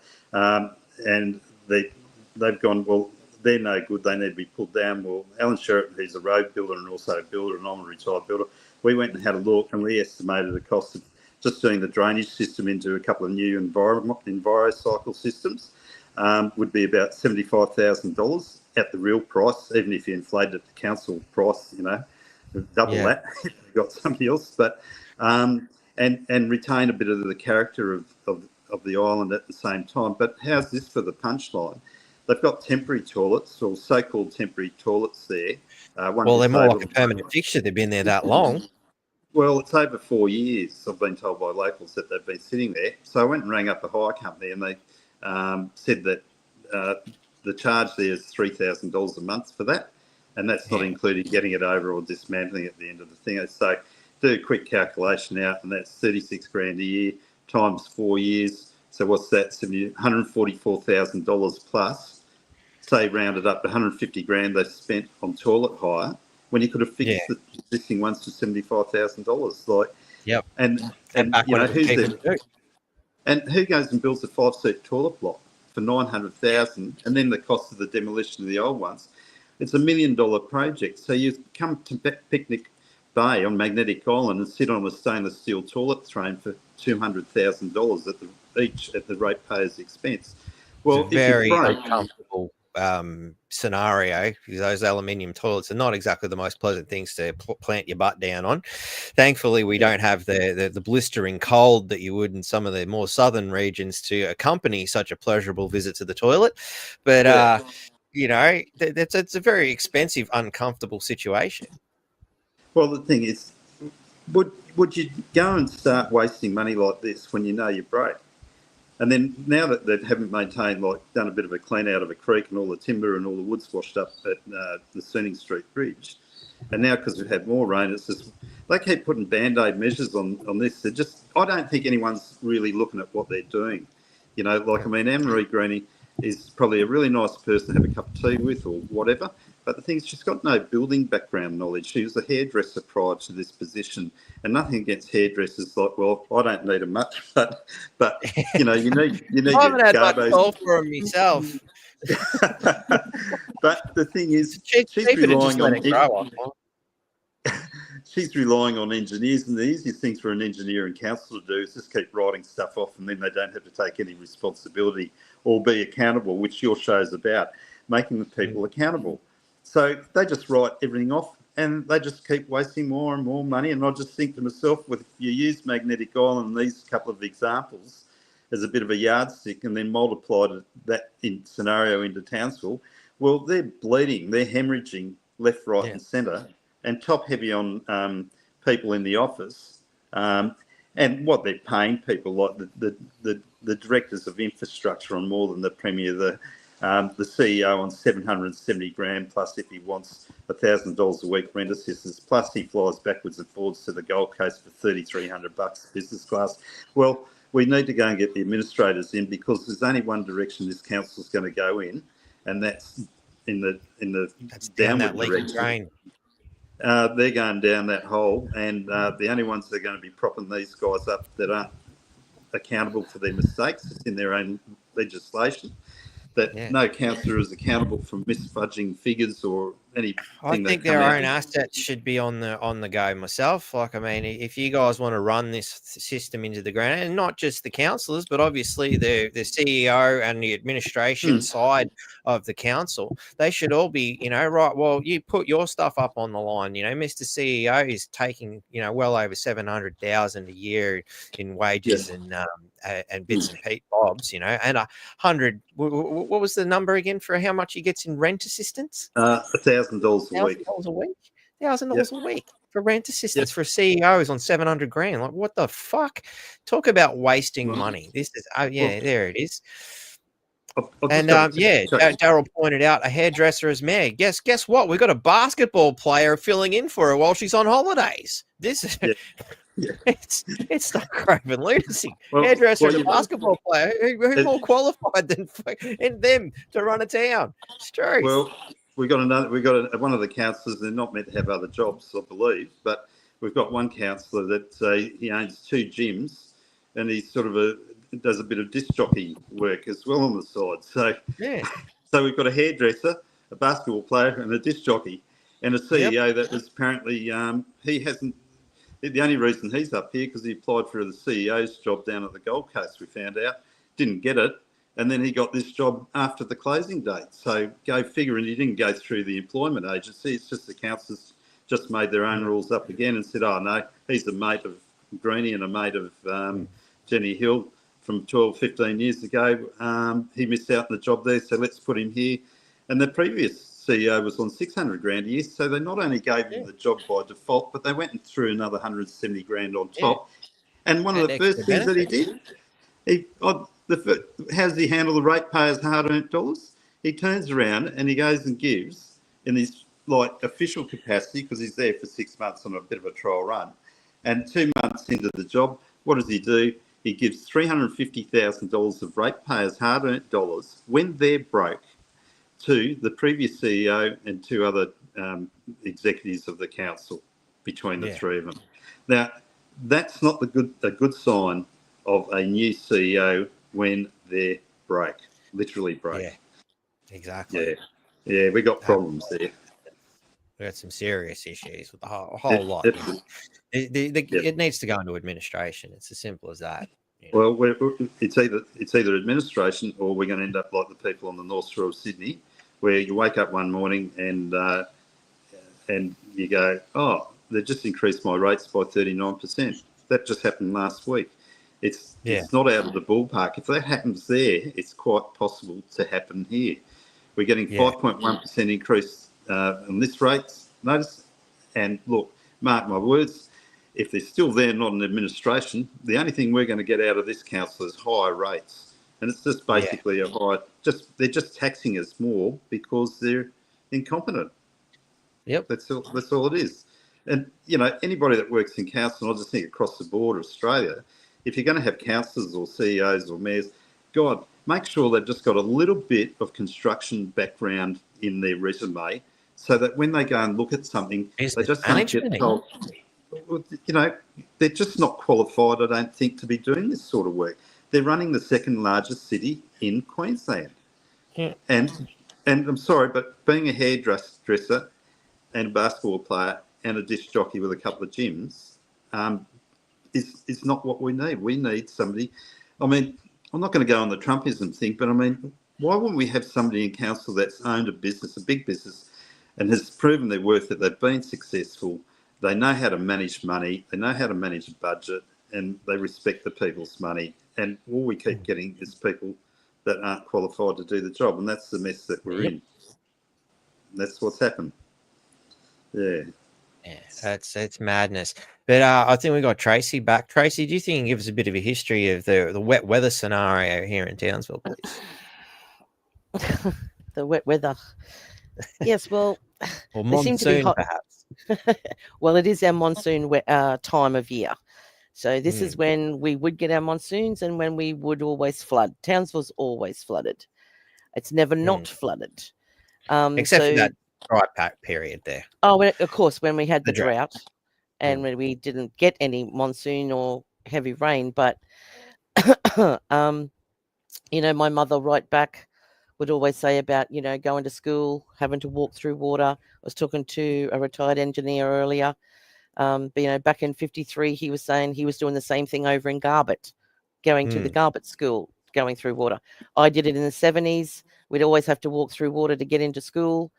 And they've gone, well, they're no good. They need to be pulled down. Well, Alan Sheraton, who's a road builder and also a builder, and I'm a retired builder, we went and had a look and we estimated the cost of just doing the drainage system into a couple of new EnviroCycle systems would be about $75,000 at the real price, even if you inflated it to council price, double that if you've got somebody else. But and retain a bit of the character of the island at the same time. But how's this for the punchline? They've got temporary toilets, or so-called temporary toilets there. They're more like a permanent fixture. They've been there that long. Well, it's over 4 years, I've been told by locals that they've been sitting there. So I went and rang up the hire company and they said that the charge there is $3,000 a month for that. And that's not including getting it over or dismantling at the end of the thing. So do a quick calculation out, and that's $36,000 a year times 4 years. So what's that? $144,000 plus. Say rounded up to $150,000 they spent on toilet hire, when you could have fixed the existing ones for $75,000. And who goes and builds a 5-seat toilet block for $900,000, and then the cost of the demolition of the old ones? It's $1 million project. So you come to Picnic Bay on Magnetic Island and sit on a stainless steel toilet throne for $200,000 each at the ratepayer's expense. Well, it's a very uncomfortable scenario, because those aluminium toilets are not exactly the most pleasant things to plant your butt down on. Thankfully, we don't have the blistering cold that you would in some of the more southern regions to accompany such a pleasurable visit to the toilet. But it's a very expensive, uncomfortable situation. Well, the thing is, would you go and start wasting money like this when you know you're broke? And then now that they haven't maintained, done a bit of a clean out of a creek and all the timber and all the wood's washed up at the Sooning Street Bridge, and now because we've had more rain, it's just they keep putting band-aid measures on this. They're just, I don't think anyone's really looking at what they're doing. Anne-Marie Greenie is probably a really nice person to have a cup of tea with or whatever. But the thing is, she's got no building background knowledge. She was a hairdresser prior to this position, and nothing against hairdressers. Well, I don't need them much, but you need I haven't had much call for them myself. But the thing is, she's relying on engineers, and the easiest thing for an engineer and council to do is just keep writing stuff off, and then they don't have to take any responsibility or be accountable, which your show's about, making the people accountable. So they just write everything off, and they just keep wasting more and more money. And I just think to myself, if you use magnetic oil and these couple of examples as a bit of a yardstick and then multiplied that scenario into Townsville, well, they're bleeding, they're hemorrhaging left, right and centre, and top heavy on people in the office. And what they're paying people, like the directors of infrastructure on more than the Premier, the CEO on $770,000, plus if he wants $1,000 a week rent assistance, plus he flies backwards and forwards to the Gold Coast for $3,300 business class. Well, we need to go and get the administrators in, because there's only one direction this council's going to go in, and that's in the downward direction. They're going down that hole, and the only ones that are going to be propping these guys up that aren't accountable for their mistakes, it's in their own legislation, that no councillor is accountable for misfudging figures or anything. I think their own assets should be on the go myself. If you guys want to run this system into the ground, and not just the councillors, but obviously the CEO and the administration side of the council, they should all be, right, well, you put your stuff up on the line. Mr. CEO is taking, well over $700,000 a year in wages and bits and bobs, and $100. What was the number again for how much he gets in rent assistance? $1,000 a week. $1,000 a week. $1,000 a week for rent assistance for a CEO who's on $700,000. Like, what the fuck? Talk about wasting money. This is there it is. Daryl pointed out a hairdresser as mayor. Guess what? We've got a basketball player filling in for her while she's on holidays. This is it's stark craven lunacy. Hairdresser and a basketball player who more qualified than them to run a town. It's true. Well, we got one of the councillors. They're not meant to have other jobs, I believe, but we've got one councillor that he owns 2 gyms, and he's sort of does a bit of disc jockey work as well on the side. So we've got a hairdresser, a basketball player, and a disc jockey, and a CEO that was apparently he hasn't. The only reason he's up here because he applied for the CEO's job down at the Gold Coast. We found out, didn't get it, and then he got this job after the closing date. So go figure, and he didn't go through the employment agency. It's just the councils just made their own rules up again and said, oh no, he's a mate of Greenie and a mate of Jenny Hill from 12, 15 years ago. He missed out on the job there, so let's put him here. And the previous CEO was on $600,000 a year, so they not only gave him the job by default, but they went and threw another $170,000 on top. And one of the first things that he did, how does he handle the ratepayers' hard-earned dollars? He turns around and he goes and gives, in his official capacity, because he's there for 6 months on a bit of a trial run, and 2 months into the job, what does he do? He gives $350,000 of ratepayers' hard-earned dollars when they're broke to the previous CEO and 2 other executives of the council, between the 3 of them. Now, that's not a good sign of a new CEO when they're broke, literally broke. Yeah, exactly. Yeah, we got problems there. We got some serious issues with the whole lot. It needs to go into administration. It's as simple as that. Well, it's either administration, or we're going to end up like the people on the North Shore of Sydney, where you wake up one morning and you go, oh, they've just increased my rates by 39%. That just happened last week. It's not out of the ballpark. If that happens there, it's quite possible to happen here. We're getting 5.1% increase on this rate, notice. And look, mark my words, if they're still there, not in administration, the only thing we're going to get out of this council is higher rates. And it's just basically they're just taxing us more because they're incompetent. Yep. That's all it is. And, anybody that works in council, and I just think across the board of Australia, if you're going to have councillors or CEOs or mayors, God, make sure they've just got a little bit of construction background in their resume so that when they go and look at something, they just don't get told, they're just not qualified, I don't think, to be doing this sort of work. They're running the second largest city in Queensland. Yeah. And I'm sorry, but being a hairdresser and a basketball player and a disc jockey with a couple of gyms is not what we need. We need somebody. I mean, I'm not going to go on the Trumpism thing, but I mean, why wouldn't we have somebody in council that's owned a business, a big business, and has proven their worth, that they've been successful, they know how to manage money, they know how to manage a budget, and they respect the people's money. And all we keep getting is people that aren't qualified to do the job, and that's the mess that we're in. That's what's happened. Yeah, it's madness. But I think we got Tracy back. Tracy, do you think you can give us a bit of a history of the wet weather scenario here in Townsville, please? The wet weather. Yes, well, or monsoon, perhaps. Well, it is our monsoon time of year. So this is when we would get our monsoons and when we would always flood. Townsville's always flooded. It's never not flooded. Except for that dry pack period there. Oh, of course, when we had the drought and when we didn't get any monsoon or heavy rain. But, my mother right back would always say about, going to school, having to walk through water. I was talking to a retired engineer earlier. But, back in 53, he was saying he was doing the same thing over in Garbett, going to the Garbett school, going through water. I did it in the 70s. We'd always have to walk through water to get into school.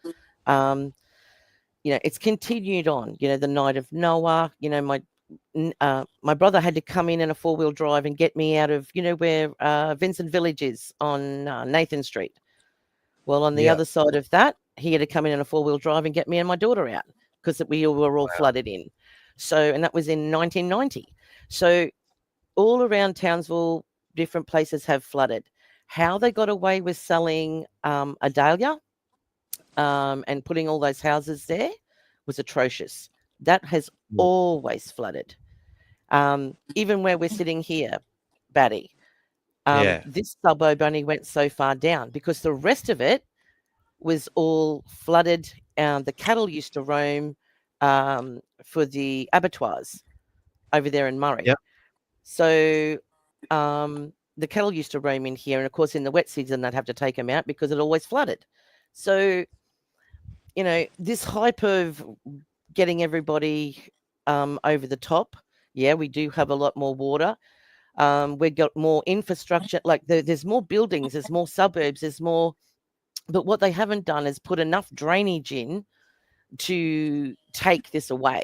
It's continued on, the night of Noah, my brother had to come in a 4-wheel drive and get me out of, where Vincent Village is on Nathan Street. Well, on the other side of that, he had to come in a 4-wheel drive and get me and my daughter out because we were all flooded in. So, and that was in 1990. So all around Townsville, different places have flooded. How they got away with selling a dahlia and putting all those houses there was atrocious. That has always flooded. Even where we're sitting here, Batty, this suburb only went so far down because the rest of it was all flooded. The cattle used to roam for the abattoirs over there in Murray. Yep. So the cattle used to roam in here. And, of course, in the wet season, they'd have to take them out because it always flooded. So, this hype of getting everybody over the top, we do have a lot more water. We've got more infrastructure. Like there's more buildings, there's more suburbs, there's more. But what they haven't done is put enough drainage in to take this away.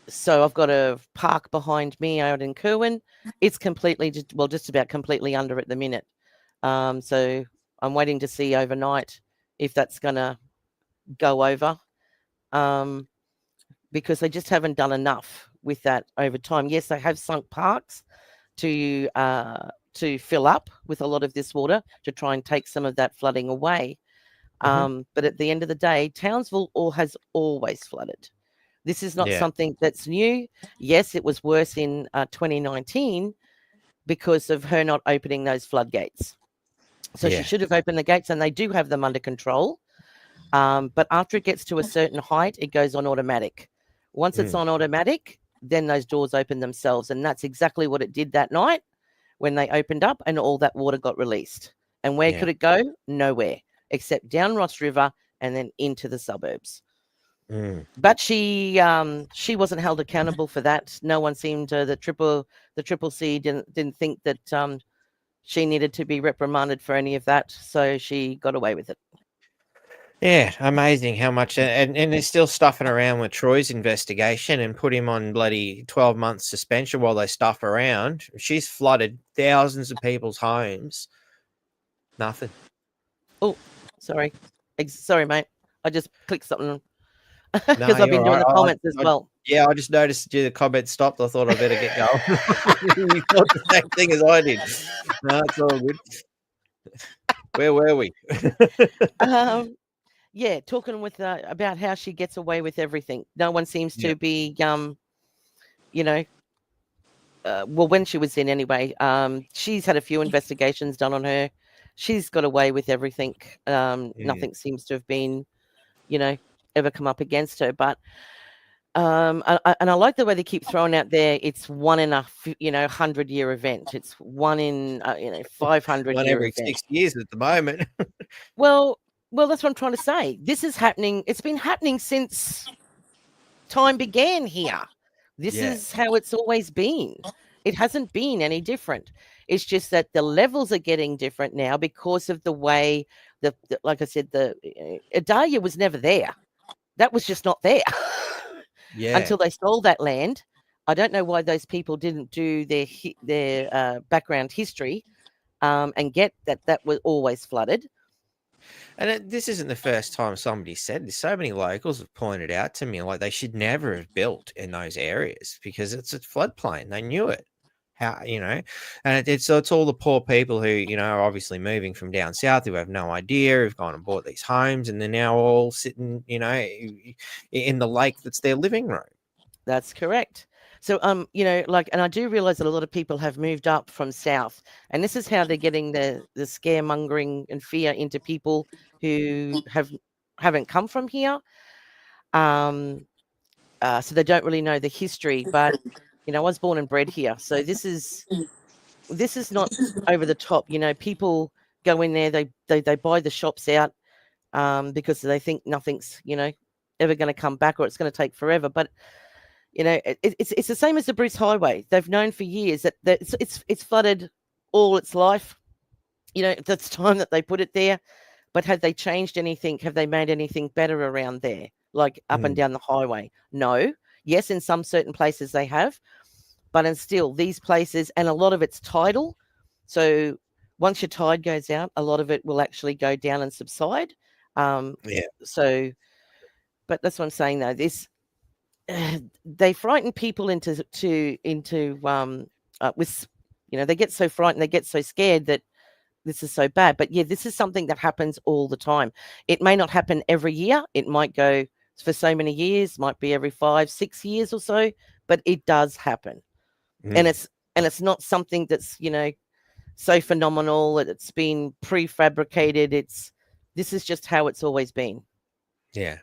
So I've got a park behind me out in Kerwin. It's completely just about completely under at the minute. So I'm waiting to see overnight if that's going to go over because they just haven't done enough with that over time. Yes, they have sunk parks to fill up with a lot of this water to try and take some of that flooding away. But at the end of the day, Townsville has always flooded. This is not something that's new. Yes, it was worse in 2019 because of her not opening those floodgates. So she should have opened the gates, and they do have them under control. But after it gets to a certain height, it goes on automatic. Once it's on automatic, then those doors open themselves. And that's exactly what it did that night when they opened up and all that water got released. And where could it go? Nowhere, except down Ross River and then into the suburbs. But she wasn't held accountable for that. No one seemed the triple C didn't think that she needed to be reprimanded for any of that, so she got away with it. Yeah, amazing how much, and they're still stuffing around with Troy's investigation and put him on bloody 12 months suspension while they stuff around. She's flooded thousands of people's homes. Nothing. Oh, sorry. Sorry, mate. I just clicked something No, because I've been you're doing right. the comments as well. Yeah, I just noticed the comment stopped. I thought I better get going. You thought the same thing as I did. No, it's all good. Where were we? Yeah, talking with about how she gets away with everything. No one seems to be, you know, well, when she was in anyway, she's had a few investigations done on her. She's got away with everything. Nothing seems to have been, ever come up against her. But and I like the way they keep throwing out there. It's one in a 100-year event. It's one in 500 One year every event. 6 years at the moment. Well, that's what I'm trying to say. This is happening. It's been happening since time began here. This is how it's always been. It hasn't been any different. It's just that the levels are getting different now because of the way like I said, the Adalia was never there. That was just not there until they stole that land. I don't know why those people didn't do their background history and get that was always flooded. And this isn't the first time somebody said this. So many locals have pointed out to me like they should never have built in those areas because it's a floodplain. They knew it. How and it's all the poor people who are obviously moving from down south who have no idea, who've gone and bought these homes, and they're now all sitting in the lake that's their living room. That's correct. So and I do realize that a lot of people have moved up from south, and this is how they're getting the scaremongering and fear into people who haven't come from here. So they don't really know the history, but I was born and bred here, so this is not over the top. People go in there, they buy the shops out because they think nothing's ever going to come back, or it's going to take forever. But it's the same as the Bruce Highway. They've known for years that it's flooded all its life. That's time that they put it there. But have they changed anything? Have they made anything better around there, like up and down the highway? No. Yes, in some certain places they have, but in still these places, and a lot of it's tidal. So once your tide goes out, a lot of it will actually go down and subside. So, but that's what I'm saying though. They frighten people into with they get so frightened, they get so scared that this is so bad. But yeah, this is something that happens all the time. It may not happen every year. It might go for so many years, might be every 5-6 years or so, but it does happen. And it's not something that's so phenomenal that it's been prefabricated. This is just how it's always been. Yeah.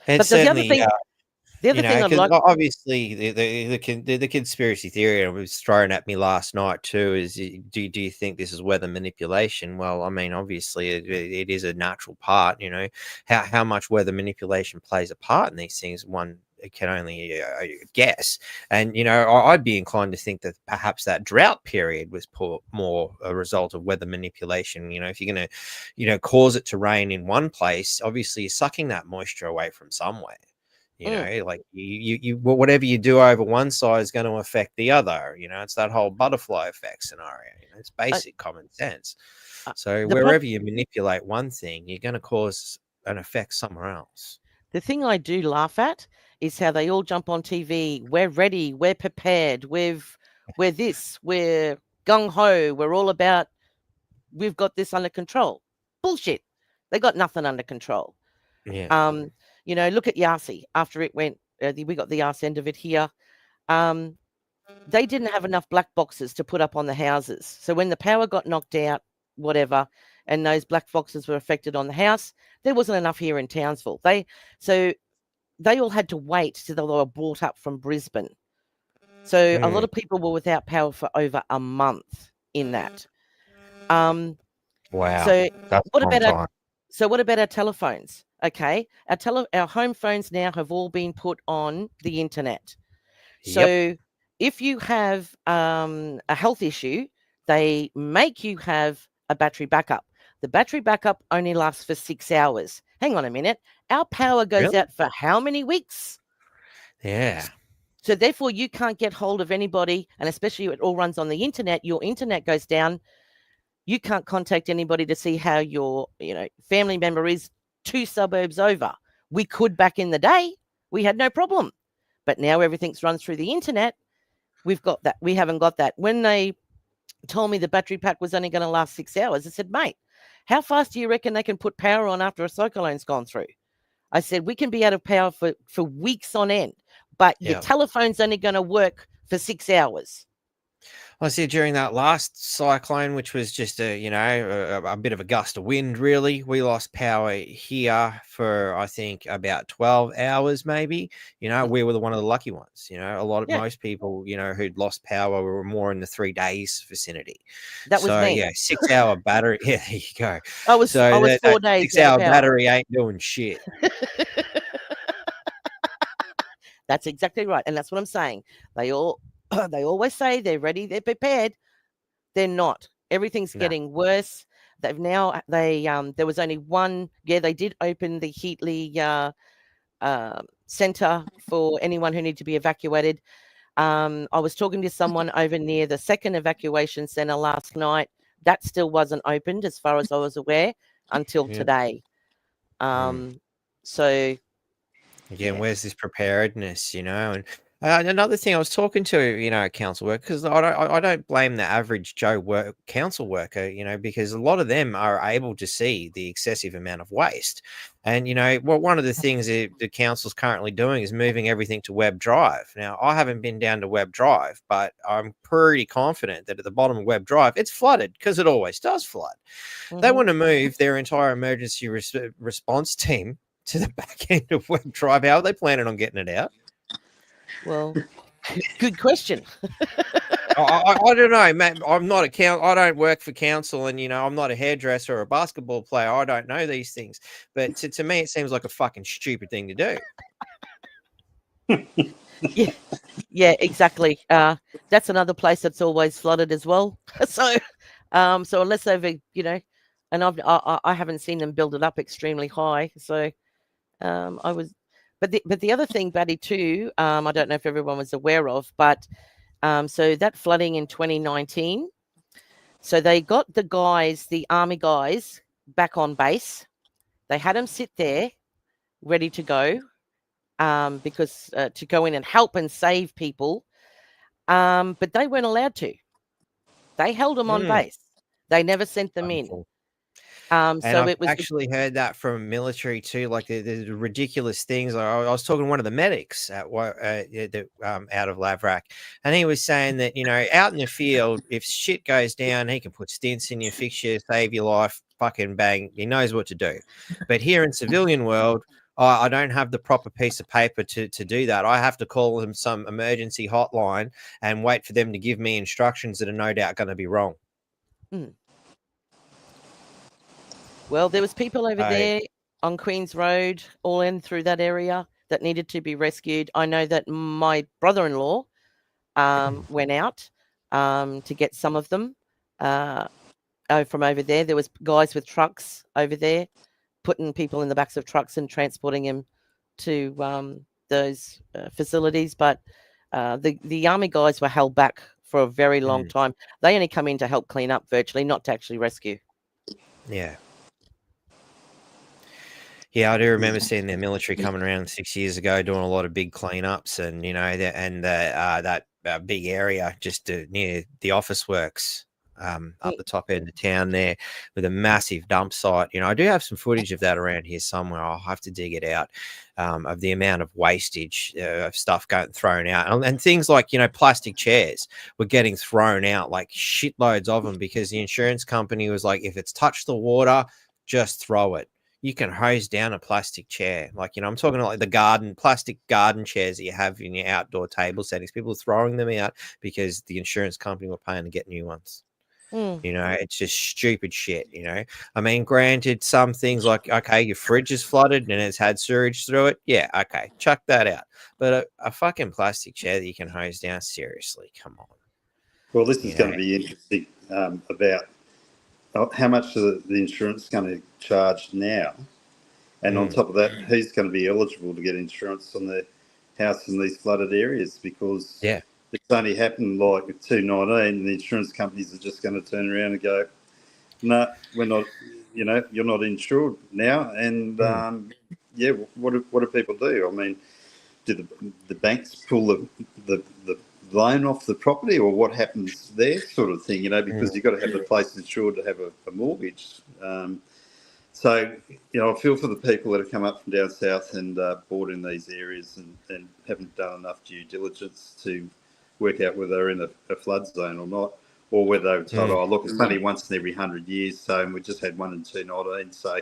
And but the other thing I'd like, obviously the conspiracy theory that was thrown at me last night too is do you think this is weather manipulation? Well, I mean, obviously it is a natural part. How much weather manipulation plays a part in these things, one can only guess. And I'd be inclined to think that perhaps that drought period was more a result of weather manipulation. If you're going to cause it to rain in one place, obviously you're sucking that moisture away from somewhere. Like you whatever you do over one side is going to affect the other. It's that whole butterfly effect scenario. It's basic common sense. So wherever you manipulate one thing, you're going to cause an effect somewhere else. The thing I do laugh at is how they all jump on TV. We're ready. We're prepared. We're this. We're gung ho. We're all about. We've got this under control. Bullshit. They got nothing under control. Yeah. Look at Yasi. After it went, we got the arse end of it here. They didn't have enough black boxes to put up on the houses. So when the power got knocked out, whatever, and those black boxes were affected on the house, there wasn't enough here in Townsville. They all had to wait till they were brought up from Brisbane. So a lot of people were without power for over a month in that. Wow. So that's what about our telephones? Okay, our home phones now have all been put on the internet. So if you have a health issue, they make you have a battery backup. The battery backup only lasts for 6 hours. Hang on a minute. Our power goes Really? out for how many weeks? Yeah. So therefore, you can't get hold of anybody, and especially it all runs on the internet. Your internet goes down. You can't contact anybody to see how your family member is 2 suburbs over. We could back in the day. We had no problem. But now everything's run through the internet. We've got that. We haven't got that. When they told me the battery pack was only going to last 6 hours, I said, mate, how fast do you reckon they can put power on after a cyclone's gone through? I said, we can be out of power for weeks on end, but your Yeah. telephone's only going to work for 6 hours. I see during that last cyclone, which was just a bit of a gust of wind, really, we lost power here for, I think, about 12 hours, maybe. We were one of the lucky ones. Most people, who'd lost power were more in the 3 days vicinity. That was me. Yeah, 6-hour battery. Yeah, there you go. I was So 4 that days out 6-hour of power. battery ain't doing shit. That's exactly right. And that's what I'm saying. They always say they're ready, they're prepared. They're not. Everything's getting worse. There was only one. Yeah, they did open the Heatley center for anyone who needed to be evacuated. I was talking to someone over near the second evacuation center last night. That still wasn't opened, as far as I was aware, until today. So again, where's this preparedness, and another thing, I was talking to council work, because I don't blame the average Joe council worker, because a lot of them are able to see the excessive amount of waste. And one of the things that the council's currently doing is moving everything to Web Drive. Now, I haven't been down to Web Drive, but I'm pretty confident that at the bottom of Web Drive it's flooded, because it always does flood. They want to move their entire emergency response team to the back end of Web Drive. How are they planning on getting it out? Well, good question. I don't know, man. I'm not I don't work for council, and I'm not a hairdresser or a basketball player. I don't know these things, but to me, it seems like a fucking stupid thing to do. Yeah, exactly. That's another place that's always flooded as well. So unless they've, and I haven't seen them build it up extremely high. So but the other thing, Batty, too, I don't know if everyone was aware of, but so that flooding in 2019, so they got the army guys back on base. They had them sit there ready to go because to go in and help and save people. But they weren't allowed to. They held them on base. They never sent them in. And I've actually heard that from military too, like the ridiculous things. I was talking to one of the medics at out of Laverack, and he was saying that out in the field, if shit goes down, he can put stints in you, fix you, save your life, fucking bang. He knows what to do. But here in civilian world, I don't have the proper piece of paper to do that. I have to call them some emergency hotline and wait for them to give me instructions that are no doubt going to be wrong. Well, there was people over there on Queen's Road, all in through that area, that needed to be rescued. I know that my brother-in-law went out to get some of them from over there. There was guys with trucks over there, putting people in the backs of trucks and transporting them to those facilities. But the army guys were held back for a very long time. They only come in to help clean up virtually, not to actually rescue. Yeah. Yeah, I do remember seeing the military coming around 6 years ago, doing a lot of big cleanups, and that big area just near the office works up the top end of town there, with a massive dump site. I do have some footage of that around here somewhere. I'll have to dig it out, of the amount of wastage of stuff getting thrown out, and things like plastic chairs were getting thrown out, like shitloads of them, because the insurance company was like, if it's touched the water, just throw it. You can hose down a plastic chair. Like, I'm talking like the plastic garden chairs that you have in your outdoor table settings. People are throwing them out because the insurance company were paying to get new ones. Mm. You know, it's just stupid shit, you know. I mean, granted, some things like, okay, your fridge is flooded and it's had sewage through it. Yeah, okay, chuck that out. But a fucking plastic chair that you can hose down, seriously, come on. Well, this is You going know, to be interesting about how much the insurance is going to charge now. And on top of that, who's going to be eligible to get insurance on their house in these flooded areas? Because yeah. it's only happened like with 219, the insurance companies are just going to turn around and go, no, we're not, you know, you're not insured now. And yeah, what do people do? I mean, do the banks pull the loan off the property, or what happens there, sort of thing? You know, because you've got to have the place insured to have a mortgage. So, you know, I feel for the people that have come up from down south and bought in these areas and haven't done enough due diligence to work out whether they're in a flood zone or not, or whether they were told, oh, look, it's only once in every 100 years, so we just had one in 219, so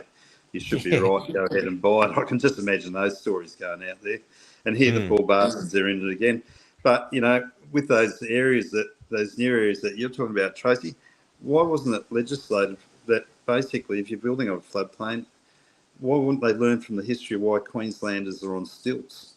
you should be right, go ahead and buy it. I can just imagine those stories going out there. And here the poor bastards, they're in it again. But, you know, with those areas, those new areas that you're talking about, Tracy, why wasn't it legislated that basically if you're building on a floodplain, why wouldn't they learn from the history of why Queenslanders are on stilts?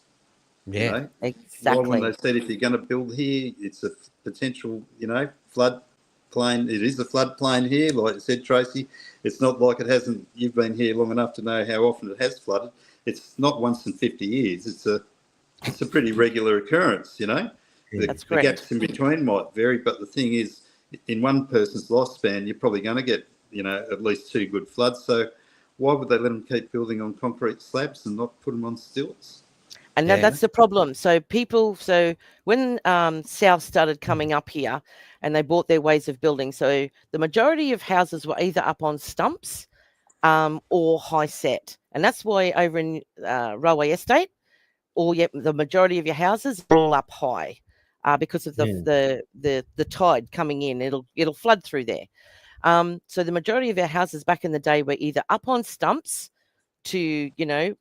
Yeah. You know? Exactly. Why wouldn't they said if you're going to build here, it's a potential, you know, floodplain. It is a floodplain here, like you said, Tracy. It's not like it hasn't. You've been here long enough to know how often it has flooded. It's not once in 50 years. It's a pretty regular occurrence, you know. That's The correct. gaps in between might vary, but the thing is, in one person's lifespan, you're probably going to get, you know, at least 2 good floods. So why would they let them keep building on concrete slabs and not put them on stilts? And that's the problem. So when South started coming up here and they bought their ways of building, so the majority of houses were either up on stumps or high set. And that's why over in Railway Estate, the majority of your houses are all up high because of the tide coming in. It'll flood through there. So the majority of our houses back in the day were either up on stumps to, you know,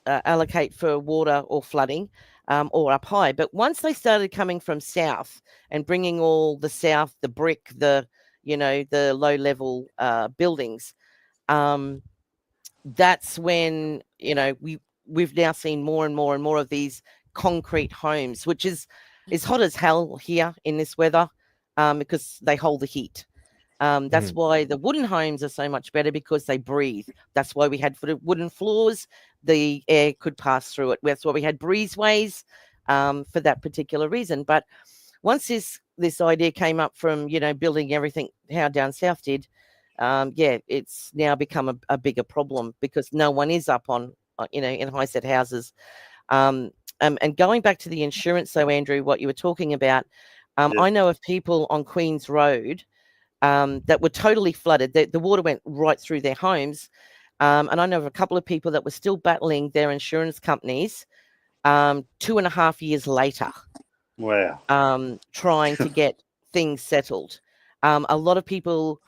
allocate for water or flooding, or up high. But once they started coming from south and bringing all the brick, the low level buildings, that's when, you know, we've now seen more and more of these concrete homes, which is hot as hell here in this weather, because they hold the heat. That's why the wooden homes are so much better, because they breathe. That's why we had wooden floors. The air could pass through it. That's why we had breezeways, for that particular reason. But once this idea came up from, you know, building everything how down south did, it's now become a bigger problem because no one is up on, you know, in high set houses. And going back to the insurance, though, Andrew, what you were talking about, I know of people on Queen's Road that were totally flooded. The water went right through their homes. And I know of a couple of people that were still battling their insurance companies 2.5 years later. Wow. Trying to get things settled. A lot of people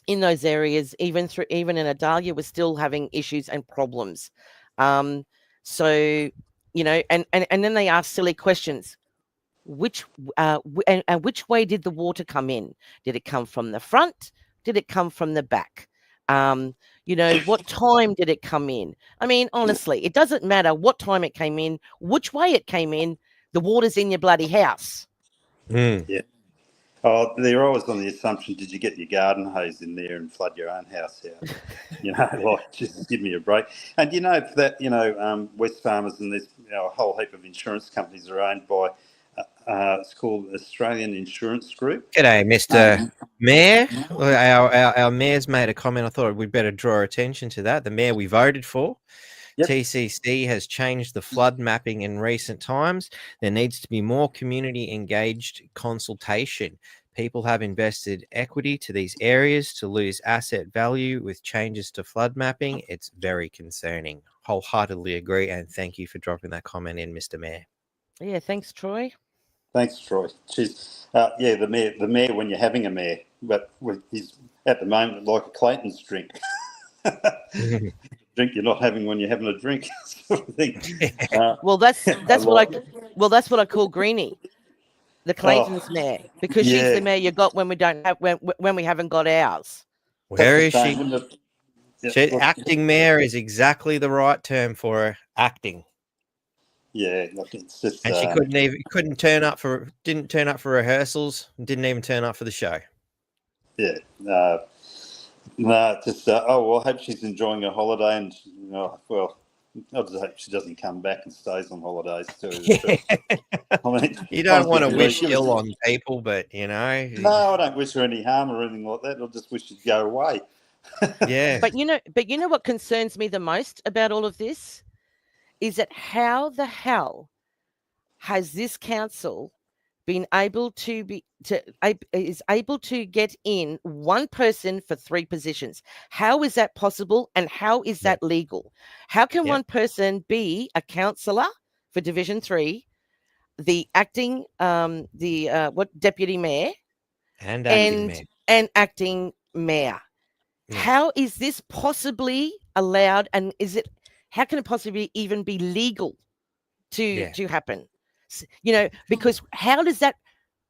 in those areas, even in Adalia, were still having issues and problems. So, you know, and then they ask silly questions. Which way did the water come in? Did it come from the front? Did it come from the back? You know, what time did it come in? I mean, honestly, it doesn't matter what time it came in, which way it came in. The water's in your bloody house. Yeah. Oh, they're always on the assumption, did you get your garden hose in there and flood your own house out? You know, like, just give me a break. And, you know, that, you know, Wesfarmers and there's, you know, a whole heap of insurance companies are owned by, it's called Australian Insurance Group. G'day, Mr. Mayor. Our mayor's made a comment. I thought we'd better draw attention to that. The mayor we voted for. Yep. TCC has changed the flood mapping in recent times. There needs to be more community engaged consultation. People have invested equity to these areas to lose asset value with changes to flood mapping. It's very concerning. Wholeheartedly agree, and thank you for dropping that comment in, Mr. Mayor. Yeah, thanks, Troy. Thanks, Troy. She's the mayor when you're having a mayor, but he's at the moment like a Clayton's drink. Drink you're not having when you're having a drink, sort of thing. Well, that's what I call Greenie. The Clayton's mayor, because she's the yeah, mayor you got when we don't have when we haven't got ours. that's Where the is same, she? wouldn't it? Yeah, look, Acting mayor is exactly the right term for her. Acting. yeah, look, it's just And she didn't turn up for rehearsals, didn't even turn up for the show. yeah, no, just oh well, I hope she's enjoying her holiday, and well, I just hope she doesn't come back and stays on holidays too. I mean, You don't want to honestly, wish give us ill on people, but no, I don't wish her any harm or anything like that. I just wish she'd go away. yeah, But you know what concerns me the most about all of this is that how the hell has this council been able to is able to get in one person for 3 positions? How is that possible, and how is Yeah. that legal? How can Yeah. one person be a councillor for Division 3, the acting deputy mayor, and acting mayor. and acting mayor? Yeah. How is this possibly allowed, and how can it possibly even be legal to happen? Because how does that?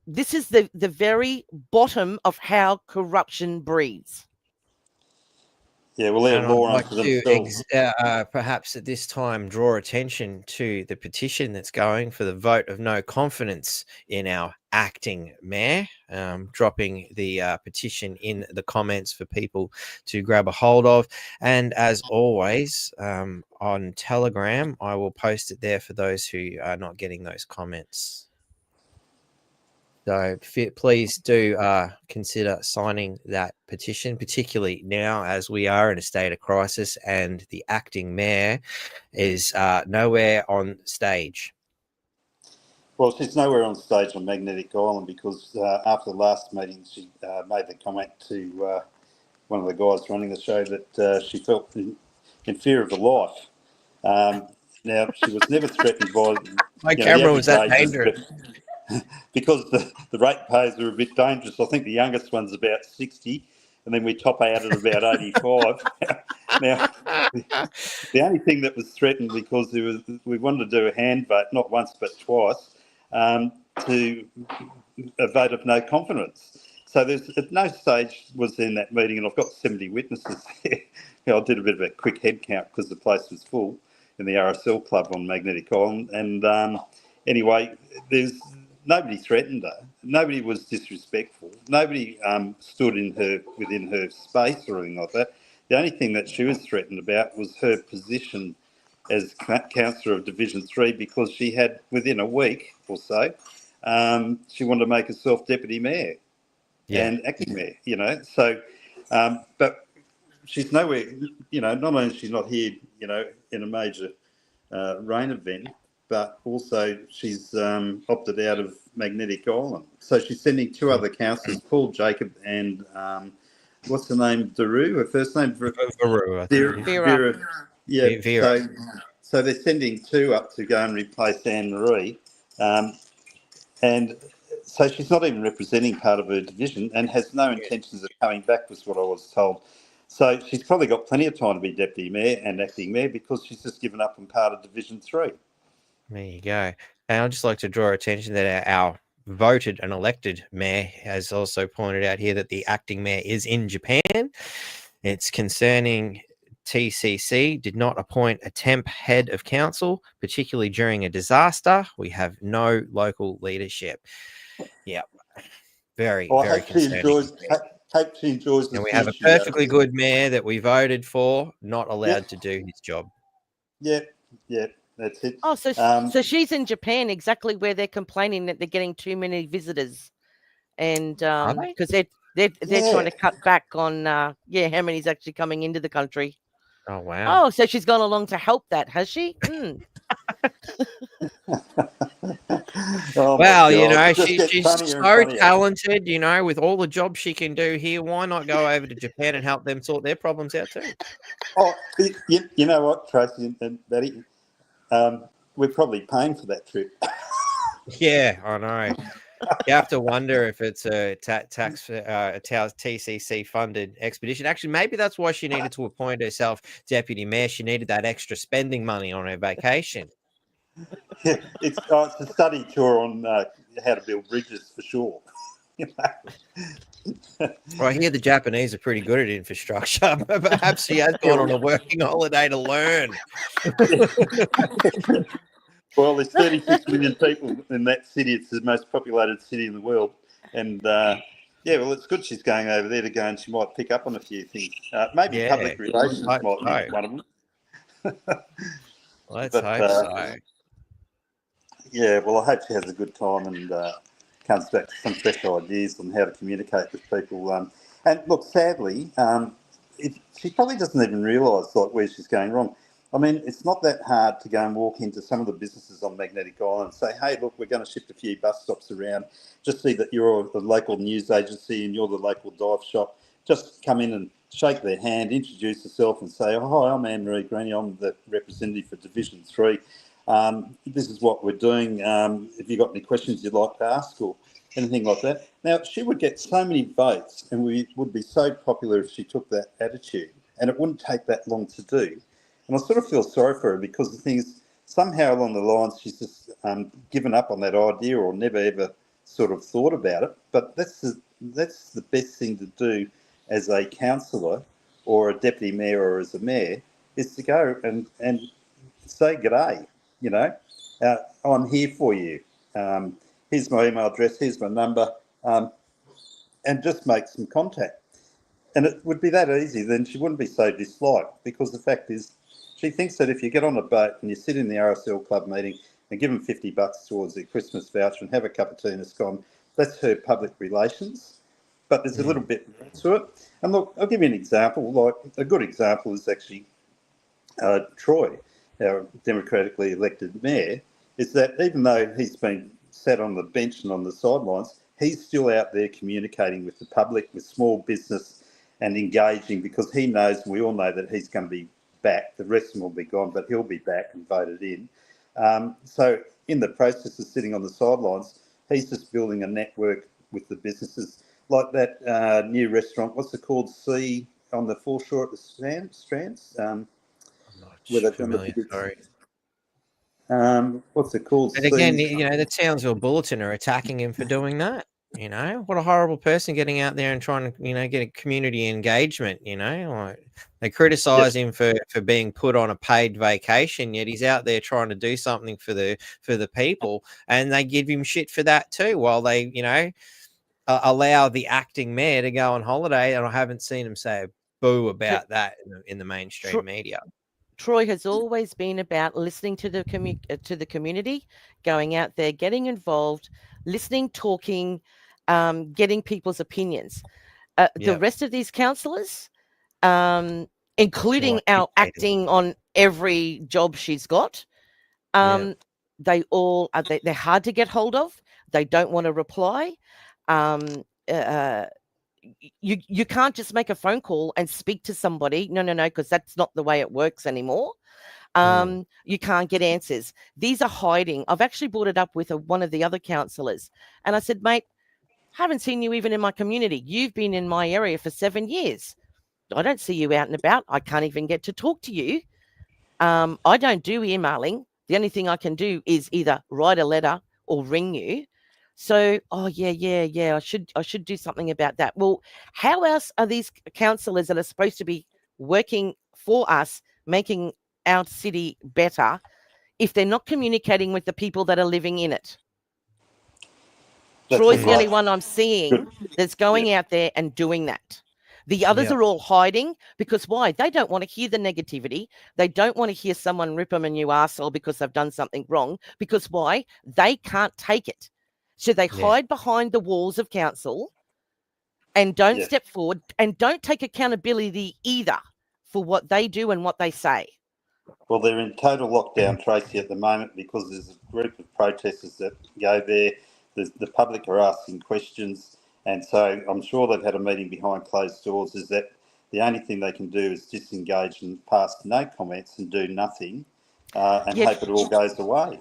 This is the very bottom of how corruption breeds. Yeah, well, they're And I'd law like unto to themselves. perhaps at this time draw attention to the petition that's going for the vote of no confidence in our acting mayor, dropping the petition in the comments for people to grab a hold of. And as always, on Telegram, I will post it there for those who are not getting those comments. So please do consider signing that petition, particularly now as we are in a state of crisis and the acting mayor is nowhere on stage. Well, she's nowhere on stage on Magnetic Island because after the last meeting, she made the comment to one of the guys running the show that she felt in fear of her life. Now, she was never threatened by My the camera was that average age dangerous. because the ratepayers are a bit dangerous. I think the youngest one's about 60, and then we top out at about 85. Now, the only thing that was threatened because we wanted to do a hand vote, not once but twice, to a vote of no confidence. So there's at no stage was in that meeting, and I've got 70 witnesses there. I did a bit of a quick head count because the place was full in the RSL club on Magnetic Island. And anyway, there's nobody threatened her. Nobody was disrespectful. Nobody stood within her space or anything like that. The only thing that she was threatened about was her position as councillor of Division 3 because she had, within a week or so, she wanted to make herself deputy mayor and acting mayor, So, but she's nowhere, not only is she not here, in a major rain event, but also she's opted out of Magnetic Island. So she's sending 2 other councillors, Paul Jacob and what's her name, Daru, her first name? Vera. Yeah, Vera. so they're sending 2 up to go and replace Anne-Marie. And so she's not even representing part of her division and has no intentions of coming back, was what I was told. So she's probably got plenty of time to be deputy mayor and acting mayor because she's just given up on part of Division 3. There you go. And I'd just like to draw attention that our voted and elected mayor has also pointed out here that the acting mayor is in Japan. It's concerning TCC did not appoint a temp head of council, particularly during a disaster. We have no local leadership. Yeah, very concerning. Hope she enjoys the and we have a future, perfectly good mayor that we voted for, not allowed to do his job. Yeah, that's it. Oh, so she's in Japan, exactly where they're complaining that they're getting too many visitors, and because they're trying to cut back on how many's actually coming into the country. Oh wow! Oh, so she's gone along to help that, has she? Well, she's so talented. With all the jobs she can do here, why not go over to Japan and help them sort their problems out too? Oh, you know what, Tracy and Betty? We're probably paying for that trip. Yeah, I know. You have to wonder if it's a TCC funded expedition. Actually, maybe that's why she needed to appoint herself deputy mayor. She needed that extra spending money on her vacation. Yeah, it's a study tour on how to build bridges for sure. Well, I hear the Japanese are pretty good at infrastructure, but perhaps she has gone on a working holiday to learn. Well, there's 36 million people in that city. It's the most populated city in the world. And well, it's good she's going over there to go, and she might pick up on a few things. Maybe Yeah, public relations might be so. one of them. Let's hope so. Yeah, well, I hope she has a good time and comes back to some fresh ideas on how to communicate with people. And look, sadly, she probably doesn't even realise where she's going wrong. I mean, it's not that hard to go and walk into some of the businesses on Magnetic Island and say, hey, look, we're going to shift a few bus stops around. Just see that you're the local news agency and you're the local dive shop. Just come in and shake their hand, introduce yourself and say, oh, hi, I'm Anne-Marie Greeny. I'm the representative for Division 3. This is what we're doing. If you've got any questions you'd like to ask or anything like that. Now, she would get so many votes and we would be so popular if she took that attitude, and it wouldn't take that long to do. And I sort of feel sorry for her because the thing is, somehow along the lines, she's just given up on that idea or never ever sort of thought about it. But that's the best thing to do as a councillor or a deputy mayor or as a mayor, is to go and say g'day. You know, I'm here for you. Here's my email address, here's my number, and just make some contact. And it would be that easy, then she wouldn't be so disliked, because the fact is, she thinks that if you get on a boat and you sit in the RSL club meeting and give them $50 towards their Christmas voucher and have a cup of tea and a scone, that's her public relations. But there's a little bit more to it. And look, I'll give you an example. Like, a good example is actually Troy, our democratically elected mayor, is that even though he's been sat on the bench and on the sidelines, he's still out there communicating with the public, with small business, and engaging, because he knows, we all know, that he's going to be back. The rest of them will be gone, but he'll be back and voted in. So in the process of sitting on the sidelines, he's just building a network with the businesses, like that new restaurant. What's it called? Sea on the foreshore at the Strands. I'm not familiar, sorry. What's it called? But again, the Townsville Bulletin are attacking him for doing that. What a horrible person, getting out there and trying to, get a community engagement. Like, they criticise him for being put on a paid vacation, yet he's out there trying to do something for the people, and they give him shit for that too, while they, allow the acting mayor to go on holiday. And I haven't seen him say a boo about that in the mainstream media. Troy has always been about listening to the community, going out there, getting involved, listening, talking, getting people's opinions. The rest of these councillors, including our acting on every job she's got, they all they're hard to get hold of. They don't want to reply. You can't just make a phone call and speak to somebody. No, because that's not the way it works anymore. You can't get answers. These are hiding. I've actually brought it up with one of the other councillors, and I said, mate, haven't seen you even in my community. You've been in my area for 7 years. I don't see you out and about. I can't even get to talk to you. I don't do emailing. The only thing I can do is either write a letter or ring you. So, I should do something about that. Well, how else are these councillors that are supposed to be working for us, making our city better, if they're not communicating with the people that are living in it? Troy's the only one I'm seeing that's going out there and doing that. The others are all hiding, because why? They don't want to hear the negativity. They don't want to hear someone rip them a new arsehole because they've done something wrong. Because why? They can't take it. So they hide behind the walls of council and don't step forward and don't take accountability either for what they do and what they say. Well, they're in total lockdown, Tracy, at the moment, because there's a group of protesters that go there. The public are asking questions. And so I'm sure they've had a meeting behind closed doors, is that the only thing they can do is disengage and pass no comments and do nothing and hope it all goes away.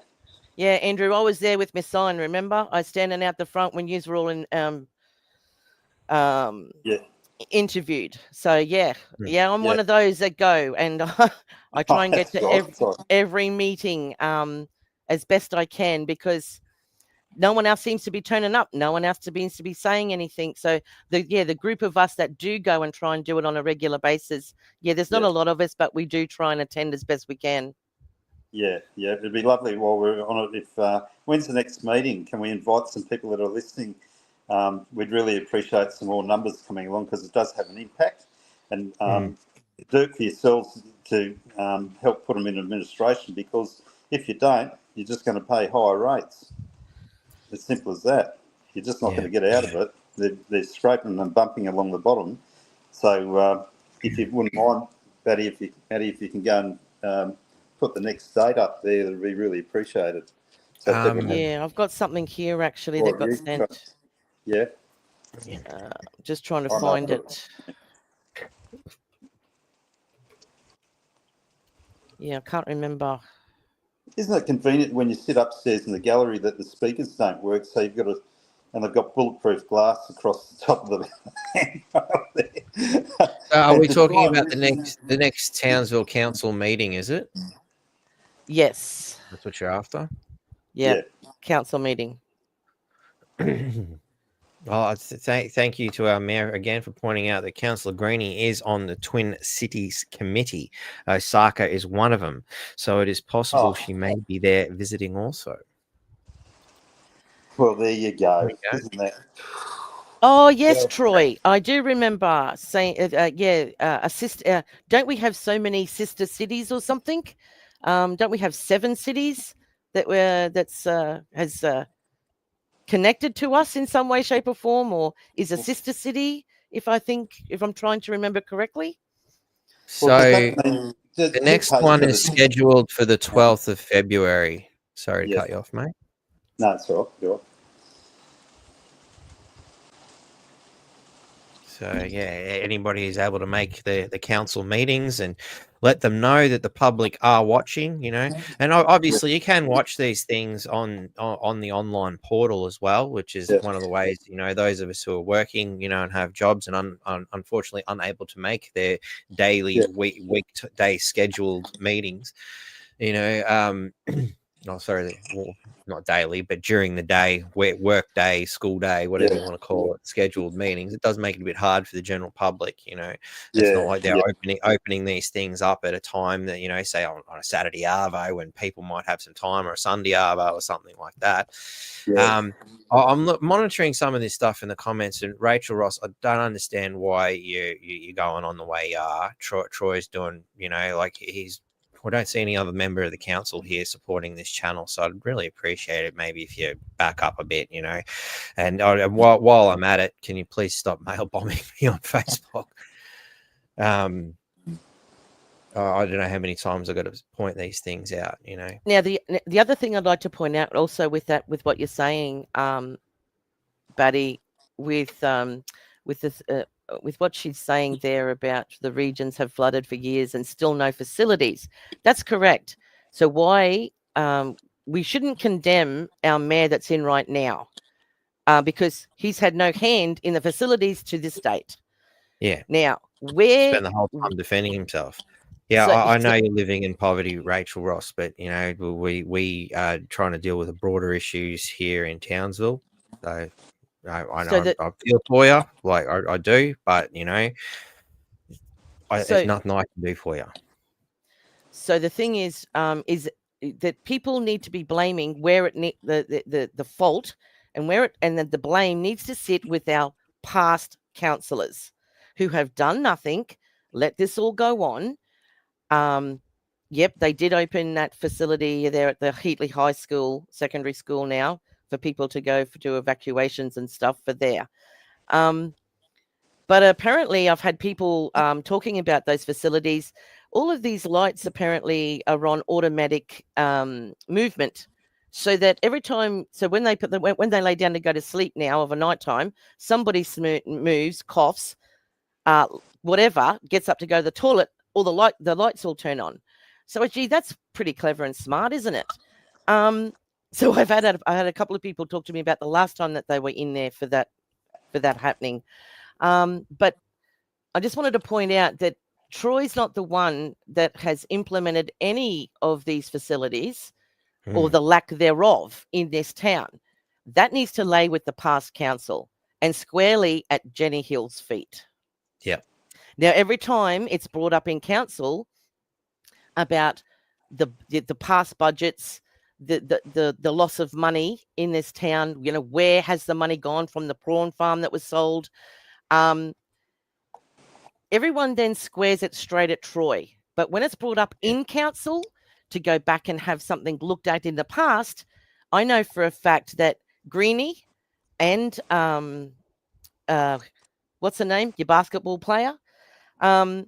Yeah, Andrew, I was there with my sign, remember? I was standing out the front when you were all interviewed. So, I'm one of those that go, and I try and get to every meeting as best I can, because no one else seems to be turning up. No one else seems to be saying anything. So the group of us that do go and try and do it on a regular basis, there's not a lot of us, but we do try and attend as best we can. Yeah, it'd be lovely while we're on it. If when's the next meeting? Can we invite some people that are listening? We'd really appreciate some more numbers coming along, because it does have an impact. And do it for yourselves to help put them in administration, because if you don't, you're just going to pay higher rates. As simple as that. You're just not going to get out of it. They're scraping and bumping along the bottom. So if you wouldn't mind, Batty, if you can go and put the next date up there, that'd be really appreciated. So I've got something here actually that got sent. Yeah. Just trying to find it. Yeah, I can't remember. Isn't it convenient when you sit upstairs in the gallery that the speakers don't work? So you've got to, and they've got bulletproof glass across the top of the. Are we talking about the next Townsville Council meeting? Is it? Yes. That's what you're after. Yeah. Council meeting. Well, thank you to our mayor again for pointing out that Councillor Greenie is on the Twin Cities Committee. Osaka is one of them, so it is possible she may be there visiting also. Well, there you go. Isn't that? Oh yes, Troy. I do remember saying, don't we have so many sister cities or something? Don't we have 7 cities that has connected to us in some way, shape, or form, or is a sister city? If I'm trying to remember correctly. So the next one is scheduled for the 12th of February. Sorry to cut you off, mate. No, it's all right. So anybody who's able to make the council meetings and let them know that the public are watching, and obviously you can watch these things on the online portal as well, which is one of the ways, those of us who are working, and have jobs and unfortunately unable to make their daily weekday scheduled meetings, not daily, but during the day, work day, school day, whatever you want to call it, scheduled meetings. It does make it a bit hard for the general public. It's not like they're opening these things up at a time that, say on a Saturday arvo when people might have some time, or a Sunday arvo or something like that. I'm monitoring some of this stuff in the comments, and Rachel Ross, I don't understand why you're going on the way you are. Troy's doing, we don't see any other member of the council here supporting this channel, so I'd really appreciate it maybe if you back up a bit, and while I'm at it, can you please stop mail bombing me on Facebook? I don't know how many times I've got to point these things out, Now the other thing I'd like to point out also with what you're saying, Buddy, with this with what she's saying there about the regions have flooded for years and still no facilities. That's correct. So why we shouldn't condemn our mayor that's in right now, because he's had no hand in the facilities to this date. Yeah. Now, where spend the whole time defending himself. Yeah, so, I know you're living in poverty, Rachel Ross, but we are trying to deal with the broader issues here in Townsville. So I know I feel for you, like I do, but there's nothing I can do for you. So the thing is that people need to be blaming where the fault and that the blame needs to sit with our past councillors who have done nothing. Let this all go on. Yep, they did open that facility there at the Heatley High School, secondary school now, for people to go do evacuations and stuff for there. But apparently I've had people talking about those facilities. All of these lights apparently are on automatic movement, so that every time, so when they when they lay down to go to sleep now of a nighttime, somebody moves, coughs, whatever, gets up to go to the toilet, all the lights all turn on. So gee, that's pretty clever and smart, isn't it? So I had a couple of people talk to me about the last time that they were in there for that happening. But I just wanted to point out that Troy's not the one that has implemented any of these facilities. or the lack thereof in this town. That needs to lay with the past council and squarely at Jenny Hill's feet. Yep. Now, every time it's brought up in council about the past budgets, the loss of money in this town, you know, where has the money gone from the prawn farm that was sold? Everyone then squares it straight at Troy. But when it's brought up in council to go back and have something looked at in the past, I know for a fact that Greenie and what's her name? Your basketball player? That's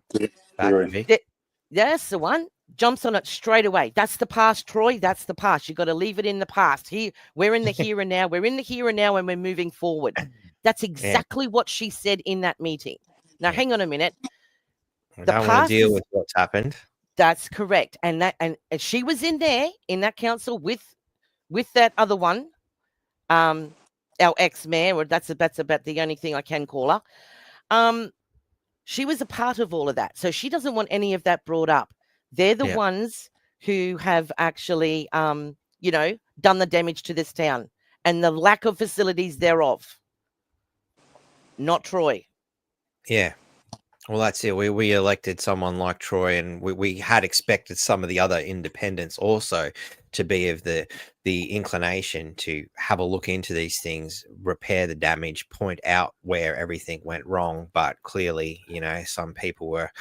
the one. Jumps on it straight away. That's the past, Troy. That's the past. You got to leave it in the past. Here, we're in the here and now. We're in the here and now, and we're moving forward. That's exactly what she said in that meeting. Now, hang on a minute. I don't want to deal with what's happened. That's correct. And she was in there in that council with that other one, our ex-mayor, or that's about the only thing I can call her. She was a part of all of that. So she doesn't want any of that brought up. They're the ones who have actually, done the damage to this town and the lack of facilities thereof. Not Troy. Yeah. Well, that's it. We elected someone like Troy, and we had expected some of the other independents also to be of the inclination to have a look into these things, repair the damage, point out where everything went wrong. But clearly, some people were,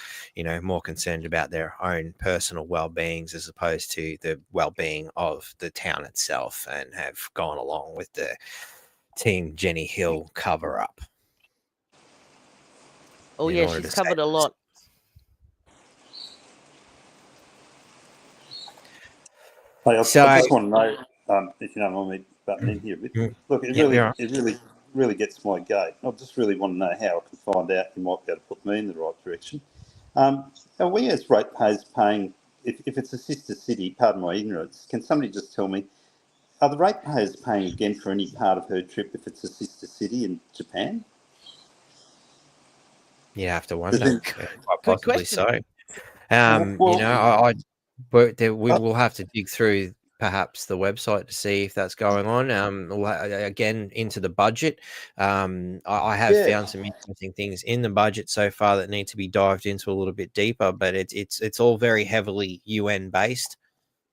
more concerned about their own personal well-beings as opposed to the well-being of the town itself, and have gone along with the Team Jenny Hill cover-up. Oh, yeah, she's covered a lot. Hey, I just want to know, if you don't mind me butting in here a bit. Look, it really gets my goat. I just really want to know how I can find out you might be able to put me in the right direction. Are we as ratepayers paying, if it's a sister city, pardon my ignorance, can somebody just tell me, are the ratepayers paying again for any part of her trip if it's a sister city in Japan? You have to wonder. Quite possibly so. We will have to dig through perhaps the website to see if that's going on. Again, into the budget. I have found some interesting things in the budget so far that need to be dived into a little bit deeper, but it's all very heavily UN based.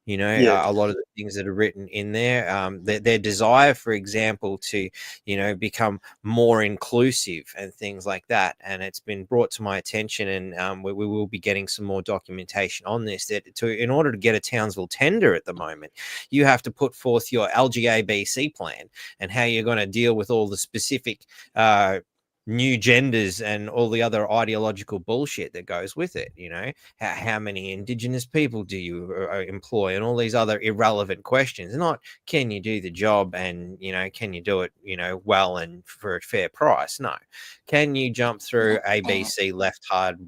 A lot of the things that are written in there, their desire, for example, to, become more inclusive and things like that. And it's been brought to my attention, and we will be getting some more documentation on this, that in order to get a Townsville tender at the moment, you have to put forth your LGABC plan and how you're going to deal with all the specific new genders and all the other ideological bullshit that goes with it. How many Indigenous people do you employ, and all these other irrelevant questions. Not can you do the job, and can you do it well and for a fair price. No, can you jump through ABC left hard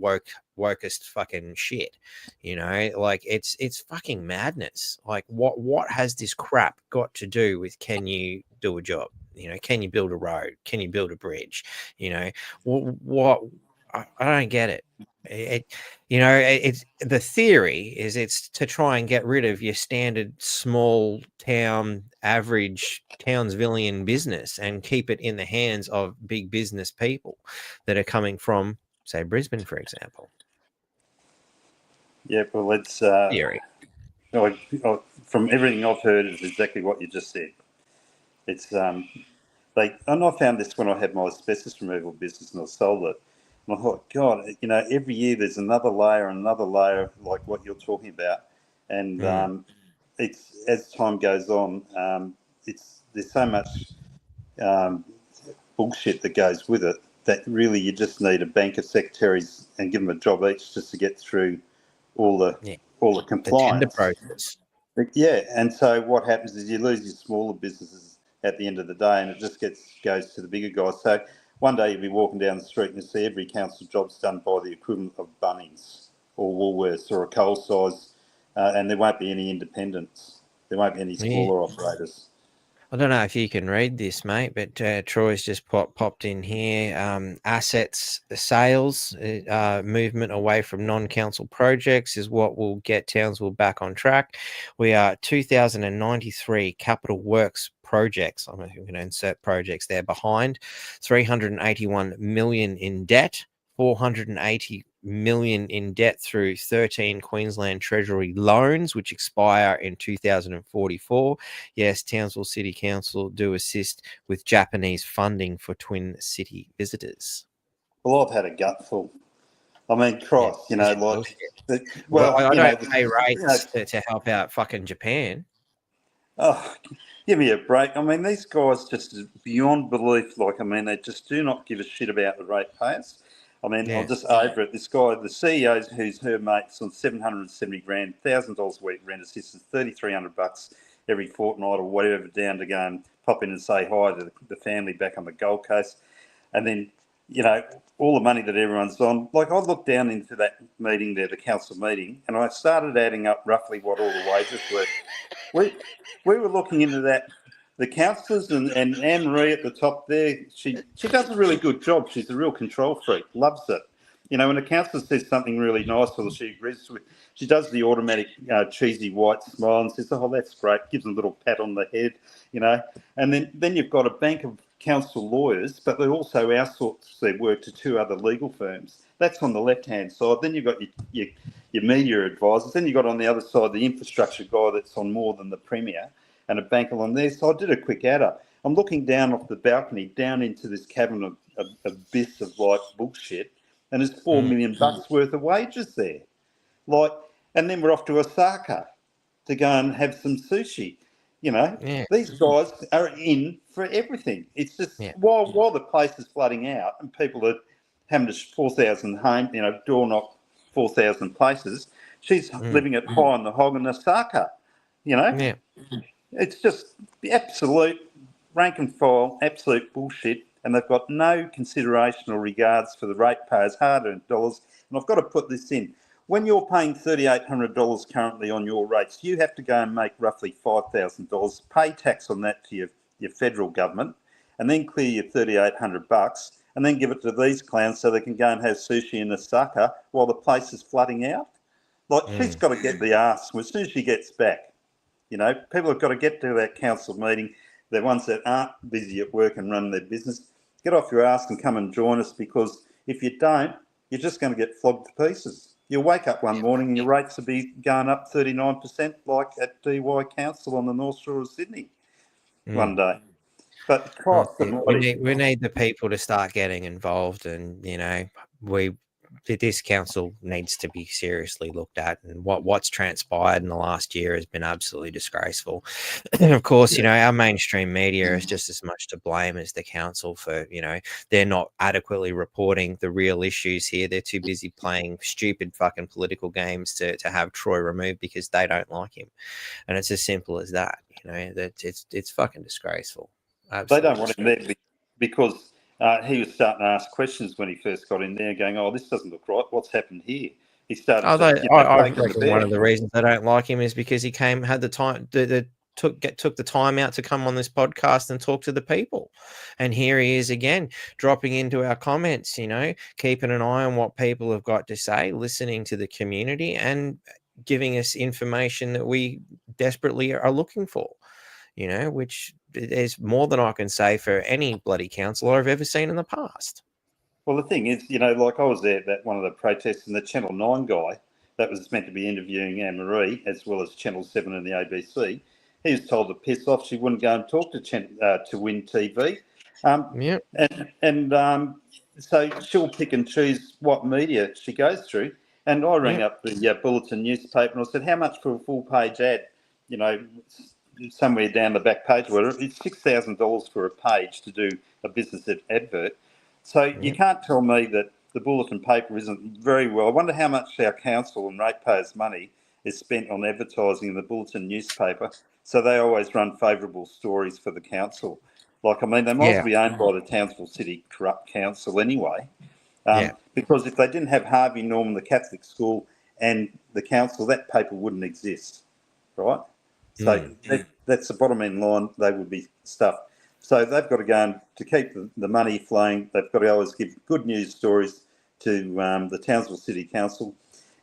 wokest fucking shit? It's fucking madness. Like what has this crap got to do with can you do a job? Can you build a road? Can you build a bridge? What I don't get it. It's the theory is it's to try and get rid of your standard small town, average Townsvillian business and keep it in the hands of big business people that are coming from, say, Brisbane, for example. Yeah, well, it's theory. From everything I've heard, is exactly what you just said. It's and I found this when I had my asbestos removal business and I sold it. And I thought, God, every year there's another layer like what you're talking about. And it's as time goes on, there's so much bullshit that goes with it that really you just need a bank of secretaries and give them a job each just to get through all the compliance. The tender process. Yeah, and so what happens is you lose your smaller businesses at the end of the day, and it just goes to the bigger guys. So one day you'll be walking down the street and you see every council job's done by the equivalent of Bunnings or Woolworths or a coal size, and there won't be any independents. There won't be any smaller operators. I don't know if you can read this, mate, but Troy's just popped in here. Assets sales movement away from non-council projects is what will get Townsville back on track. We are 2,093 capital works projects. I'm going to insert projects there behind. 381 million in debt. 480 million in debt through 13 Queensland Treasury loans, which expire in 2044. Yes, Townsville City Council do assist with Japanese funding for Twin City visitors. Well, I've had a gutful. I mean, Christ, Yeah, I don't pay rates to help out fucking Japan. Oh, give me a break. I mean, these guys just beyond belief. Like, I mean, they just do not give a shit about the ratepayers. I mean, I'm just over it. This guy, the CEO, who's her mate's on 770 grand, $1,000 a week rent assistance, $3,300 every fortnight or whatever, down to go and pop in and say hi to the family back on the Gold Coast. And then, you know, all the money that everyone's on. Like, I looked down into that meeting there, the council meeting, and I started adding up roughly what all the wages were. We were looking into that. The councillors and Anne-Marie at the top there, she does a really good job. She's a real control freak, loves it. You know, when a councillor says something really nice or she agrees with, she does the automatic cheesy white smile and says, oh, that's great, gives them a little pat on the head, you know. And then you've got a bank of council lawyers, but they also outsource their work to two other legal firms. That's on the left-hand side. Then you've got your media advisors. Then you've got on the other side the infrastructure guy that's on more than the Premier, and a banker on there. So I did a quick add up. I'm looking down off the balcony, down into this cavern of abyss of like bullshit, and there's $4 million worth of wages there. Like, and then we're off to Osaka to go and have some sushi. You know, these guys are in for everything. It's just while the place is flooding out and people are having to 4,000 home, you know, door knock 4,000 places, she's living at high on the hog in Osaka. You know. Yeah. It's just absolute rank and file, absolute bullshit, and they've got no consideration or regards for the ratepayers' hard-earned dollars. And I've got to put this in. When you're paying $3,800 currently on your rates, you have to go and make roughly $5,000, pay tax on that to your federal government, and then clear your $3,800, and then give it to these clowns so they can go and have sushi in Osaka while the place is flooding out. Like, she's got to get the arse as soon as she gets back. You know, people have got to get to that council meeting. The ones that aren't busy at work and running their business, get off your ass and come and join us, because if you don't, you're just going to get flogged to pieces. You'll wake up one morning and your rates will be going up 39% like at DY Council on the North Shore of Sydney one day. But we need the people to start getting involved, and, you know, this council needs to be seriously looked at, and what's transpired in the last year has been absolutely disgraceful. And of course, you know, our mainstream media is just as much to blame as the council for, you know, they're not adequately reporting the real issues here. They're too busy playing stupid fucking political games to have Troy removed because they don't like him. And it's as simple as that. You know, that it's fucking disgraceful. Absolutely. They don't want him there because he was starting to ask questions when he first got in there, going, "Oh, this doesn't look right. What's happened here?" He started. I reckon one of the reasons they don't like him is because he had the time, took the time out to come on this podcast and talk to the people. And here he is again, dropping into our comments. You know, keeping an eye on what people have got to say, listening to the community, and giving us information that we desperately are looking for. You know, which is more than I can say for any bloody councillor I've ever seen in the past. Well, the thing is, you know, like I was there at one of the protests, and the Channel 9 guy that was meant to be interviewing Anne-Marie, as well as Channel 7 and the ABC, he was told to piss off. She wouldn't go and talk to Win TV. So she'll pick and choose what media she goes through. And I rang up the Bulletin newspaper and I said, how much for a full-page ad? You know, somewhere down the back page, whatever. It's $6,000 for a page to do a business advert. So you can't tell me that the Bulletin paper isn't very well. I wonder how much our council and ratepayers' money is spent on advertising in the Bulletin newspaper, so they always run favourable stories for the council. Like, I mean, they might be owned by the Townsville City Corrupt Council anyway, because if they didn't have Harvey Norman, the Catholic school, and the council, that paper wouldn't exist, right? So that's the bottom end line. They would be stuffed. So they've got to go and to keep the money flowing. They've got to always give good news stories to the Townsville City Council.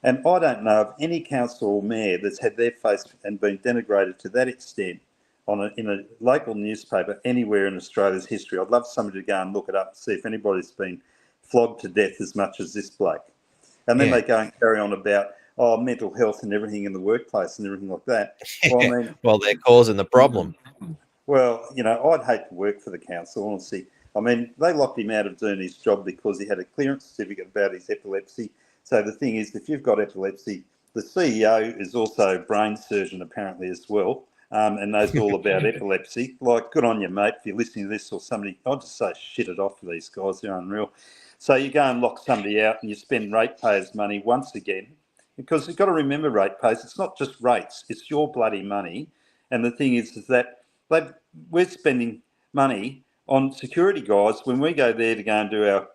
And I don't know of any council or mayor that's had their face and been denigrated to that extent in a local newspaper anywhere in Australia's history. I'd love somebody to go and look it up and see if anybody's been flogged to death as much as this bloke. And then they go and carry on about mental health and everything in the workplace and everything like that. Well, I mean, well, they're causing the problem. Well, I'd hate to work for the council, honestly. I mean, they locked him out of doing his job because he had a clearance certificate about his epilepsy. So the thing is, if you've got epilepsy, the CEO is also a brain surgeon apparently as well, and knows all about epilepsy. Like, good on you, mate, if you're listening to this or somebody. I'll just say shit it off for these guys. They're unreal. So you go and lock somebody out and you spend ratepayers' money once again, because you've got to remember, ratepayers, it's not just rates, it's your bloody money. And the thing is that we're spending money on security guys when we go there to go and do our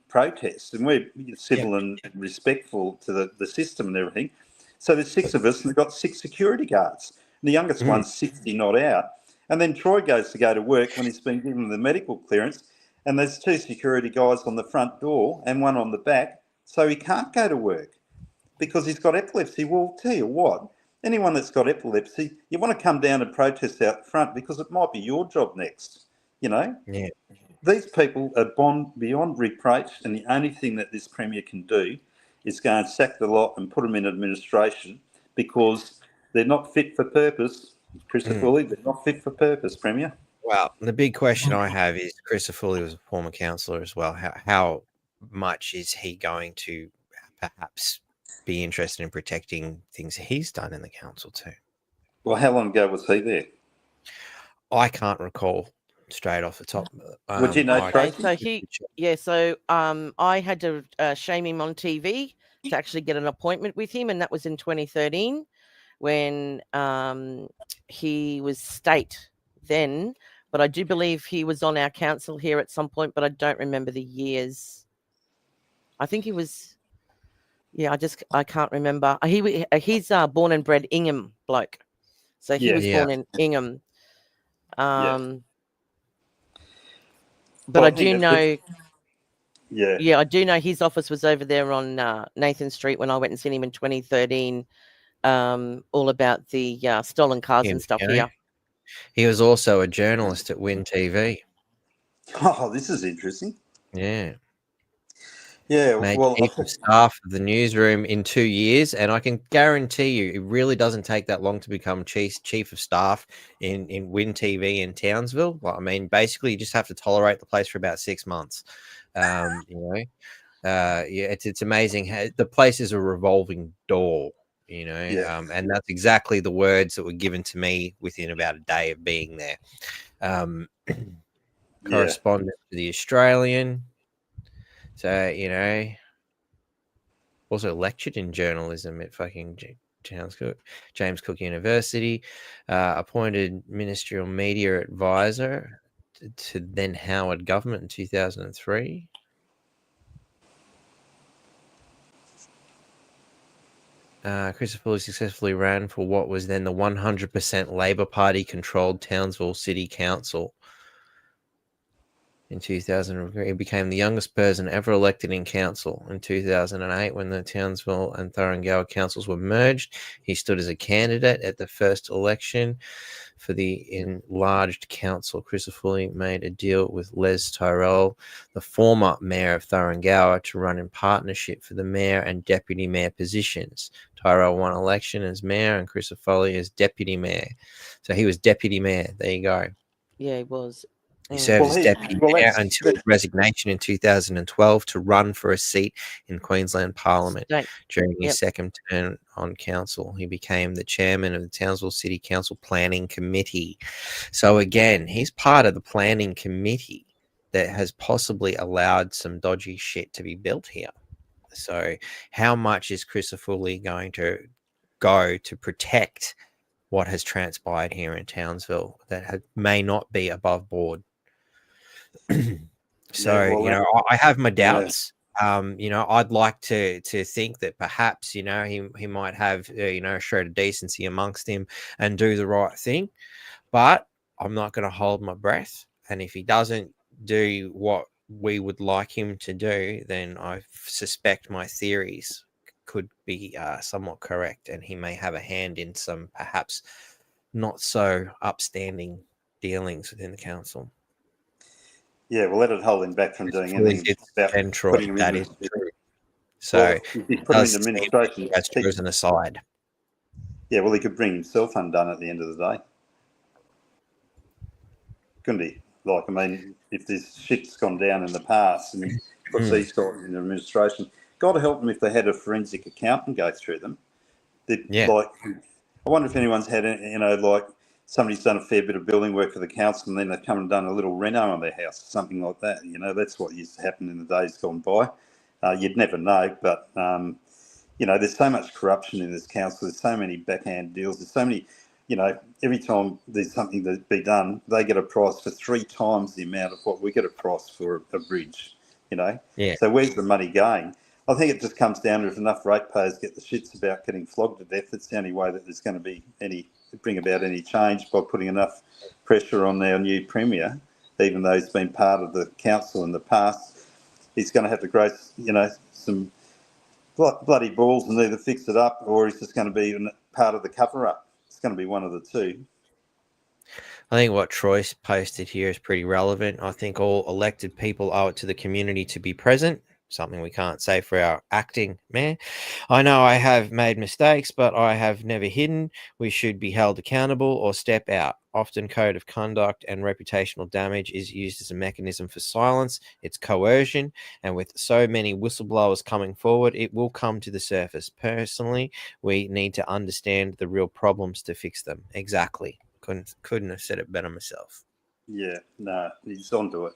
protests, and we're civil and respectful to the system and everything. So there's 6 of us and they've got 6 security guards. And the youngest one's 60 not out. And then Troy goes to go to work when he's been given the medical clearance, and there's 2 security guys on the front door and 1 on the back, so he can't go to work because he's got epilepsy. Well, tell you what, anyone that's got epilepsy, you want to come down and protest out front because it might be your job next, Yeah. These people are beyond reproach, and the only thing that this Premier can do is go and sack the lot and put them in administration because they're not fit for purpose. Christopher Woolley, they're not fit for purpose, Premier. Well, the big question I have is Christopher Woolley was a former councillor as well. How much is he going to perhaps be interested in protecting things he's done in the council too? Well, how long ago was he there? I can't recall straight off the top. Would you know, Tracy? So I had to shame him on TV to actually get an appointment with him, and that was in 2013 when he was state then. But I do believe he was on our council here at some point, but I don't remember the years. I think he was, I can't remember. He's born and bred Ingham bloke. So he was born in Ingham. But I do know, I do know his office was over there on Nathan Street when I went and seen him in 2013, all about the stolen cars and stuff here. He was also a journalist at Win TV. Oh, this is interesting. Yeah. Yeah, made well, chief of staff of the newsroom in 2 years, and I can guarantee you, it really doesn't take that long to become chief of staff in Win TV in Townsville. Well, I mean, basically, you just have to tolerate the place for about 6 months. It's amazing how the place is a revolving door. And that's exactly the words that were given to me within about a day of being there. Correspondent to the Australian. So, also lectured in journalism at fucking James Cook University, appointed ministerial media advisor to then Howard government in 2003. Christopher Woolley successfully ran for what was then the 100% Labor Party controlled Townsville City Council. In 2003, he became the youngest person ever elected in council. In 2008, when the Townsville and Thuringowa councils were merged, he stood as a candidate at the first election for the enlarged council. Christopher Woolley made a deal with Les Tyrrell, the former mayor of Thuringowa, to run in partnership for the mayor and deputy mayor positions. Tyrrell won election as mayor and Christopher Woolley as deputy mayor. So he was deputy mayor. There you go. Yeah, he was. He served as deputy mayor until his resignation in 2012 to run for a seat in Queensland Parliament. During his second term on council, he became the chairman of the Townsville City Council Planning Committee. So again, he's part of the planning committee that has possibly allowed some dodgy shit to be built here. So how much is Christopher Woolley going to go to protect what has transpired here in Townsville that may not be above board? I have my doubts. I'd like to think that perhaps he might have a shred of decency amongst him and do the right thing. but I'm not going to hold my breath. And if he doesn't do what we would like him to do, then I suspect my theories could be somewhat correct, and he may have a hand in some perhaps not so upstanding dealings within the council. Yeah, well, that'd hold him back from doing anything about putting him that in. is true. So if he put him into administration. That's true as an aside. Yeah, well, he could bring himself undone at the end of the day, couldn't he? Like, I mean, if this shit's gone down in the past and he puts these guys in administration, God help them if they had a forensic accountant go through them. Like, I wonder if anyone's had, like somebody's done a fair bit of building work for the council and then they've come and done a little reno on their house or something like that. That's what used to happen in the days gone by. You'd never know, but, there's so much corruption in this council. There's so many backhand deals. There's so many, every time there's something to be done, they get a price for 3 times the amount of what we get a price for a bridge, Yeah. So where's the money going? I think it just comes down to if enough ratepayers get the shits about getting flogged to death, it's the only way that there's going to be bring about any change, by putting enough pressure on our new Premier, even though he's been part of the council in the past. He's going to have to grow, some bloody balls and either fix it up, or he's just going to be part of the cover-up. It's going to be one of the two. I think what Troy's posted here is pretty relevant. I think all elected people owe it to the community to be present, something we can't say for our acting mayor. I know I have made mistakes, but I have never hidden. We should be held accountable or step out. Often code of conduct and reputational damage is used as a mechanism for silence. It's coercion, and with so many whistleblowers coming forward, it will come to the surface. Personally, we need to understand the real problems to fix them. Exactly. Couldn't have said it better myself. Yeah, no, he's onto it.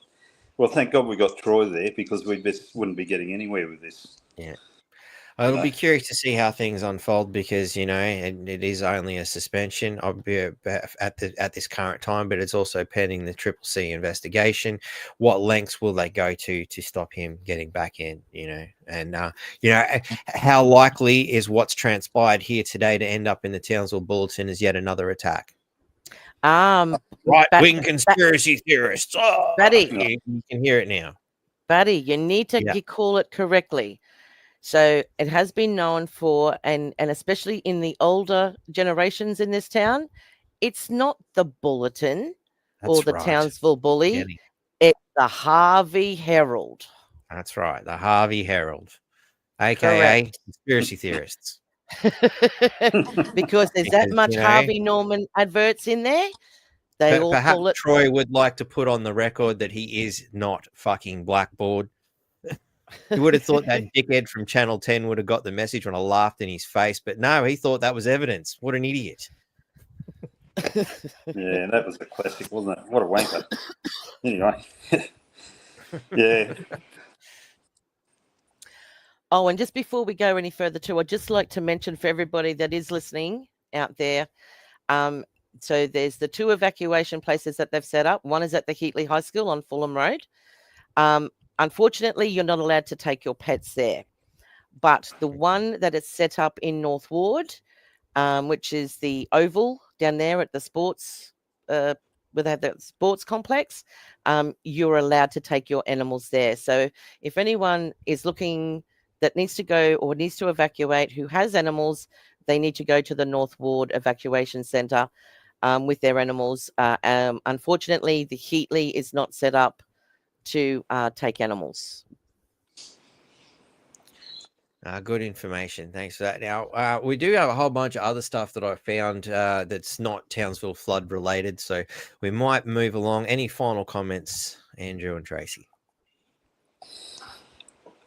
Well, thank God we got Troy there, because we wouldn't be getting anywhere with this. Yeah. It'll be curious to see how things unfold, because, it is only a suspension at this current time, but it's also pending the CCC investigation. What lengths will they go to stop him getting back in, and, how likely is what's transpired here today to end up in the Townsville Bulletin as yet another attack? Right-wing conspiracy theorists. Oh, Batty, you can hear it now. Batty, you need to call it correctly. So it has been known for, and especially in the older generations in this town, it's not the Bulletin or the Townsville Bully. It's the Harvey Herald. That's right, the Harvey Herald, aka conspiracy theorists. Because there's that much Harvey Norman adverts in there. They all perhaps call it. Troy would like to put on the record that he is not fucking blackboard. He would have thought that dickhead from Channel 10 would have got the message when I laughed in his face, but no, he thought that was evidence. What an idiot. Yeah, that was a classic, wasn't it? What a wanker. Anyway. Yeah. Oh, and just before we go any further too, I'd just like to mention for everybody that is listening out there, so there's the 2 evacuation places that they've set up. One is at the Heatley High School on Fulham Road. Unfortunately, you're not allowed to take your pets there. But the one that is set up in North Ward, which is the Oval down there at the sports, where they have the sports complex, you're allowed to take your animals there. So if anyone is looking that needs to go or needs to evacuate who has animals, they need to go to the North Ward Evacuation Centre with their animals. Unfortunately, the Heatley is not set up to take animals. Good information. Thanks for that. Now, we do have a whole bunch of other stuff that I found that's not Townsville flood related, so we might move along. Any final comments, Andrew and Tracy?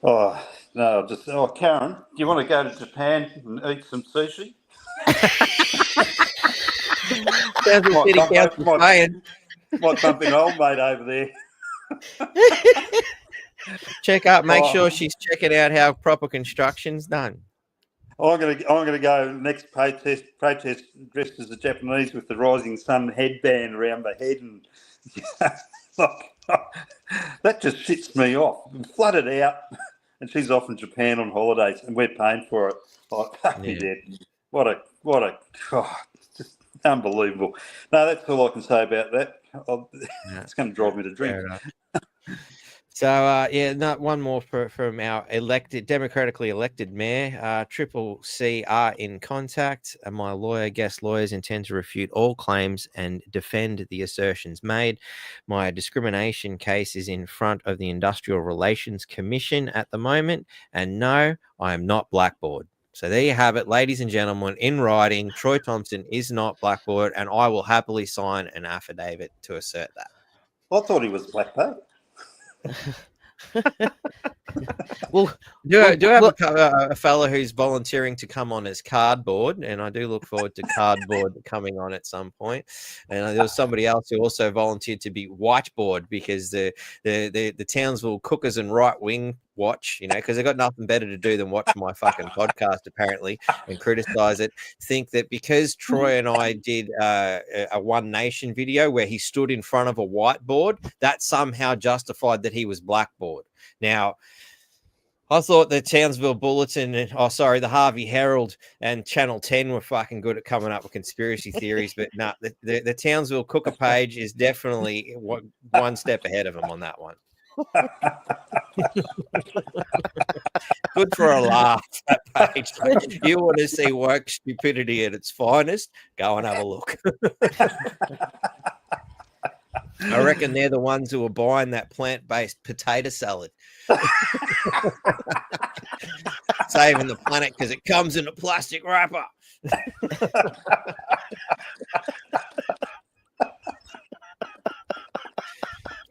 Oh, no, Karen, do you want to go to Japan and eat some sushi? Might bump an old mate over there. Make sure she's checking out how proper construction's done. I'm gonna go next protest dressed as a Japanese with the rising sun headband around the head, and that just shits me off. I'm flooded out, and she's off in Japan on holidays, and we're paying for it. What a Unbelievable. No, that's all I can say about that. It's going to drive me to drink. Fair enough. So, not one more from our democratically elected mayor. Triple C are in contact. My guest lawyers intend to refute all claims and defend the assertions made. My discrimination case is in front of the Industrial Relations Commission at the moment. And no, I am not blackboard. So there you have it, ladies and gentlemen, in writing, Troy Thompson is not blackboard, and I will happily sign an affidavit to assert that. I thought he was black bait. Do have a fellow who's volunteering to come on as cardboard, and I do look forward to cardboard coming on at some point. And there was somebody else who also volunteered to be whiteboard because the Townsville Cookers and Right Wing watch, because they've got nothing better to do than watch my fucking podcast apparently and criticize it. Think that because Troy and I did a One Nation video where he stood in front of a whiteboard, that somehow justified that he was blackboard. Now, I thought the Townsville Bulletin, the Harvey Herald and Channel 10 were fucking good at coming up with conspiracy theories, but no, the Townsville Cooker page is definitely one step ahead of them on that one. Good for a laugh, that page. You want to see woke stupidity at its finest? Go and have a look. I reckon they're the ones who are buying that plant-based potato salad. Saving the planet because it comes in a plastic wrapper.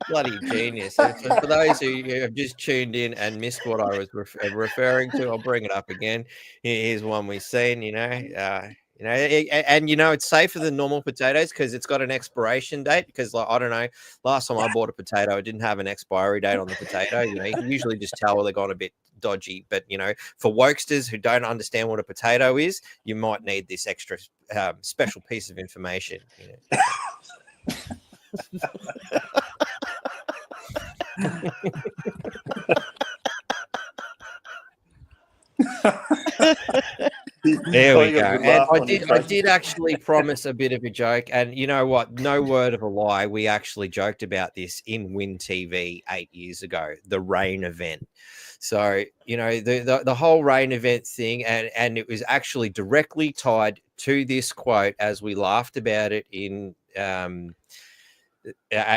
Bloody genius. For those who have just tuned in and missed what I was referring to, I'll bring it up again. Here's one we've seen, it's safer than normal potatoes because it's got an expiration date. Because, I don't know, last time I bought a potato, it didn't have an expiry date on the potato. You can usually just tell where they've gone a bit dodgy. But, for wokesters who don't understand what a potato is, you might need this extra special piece of information. There we go. And I did actually promise a bit of a joke. And you know what? No word of a lie. We actually joked about this in Win TV 8 years ago, the rain event. So, the whole rain event thing, and it was actually directly tied to this quote as we laughed about it in at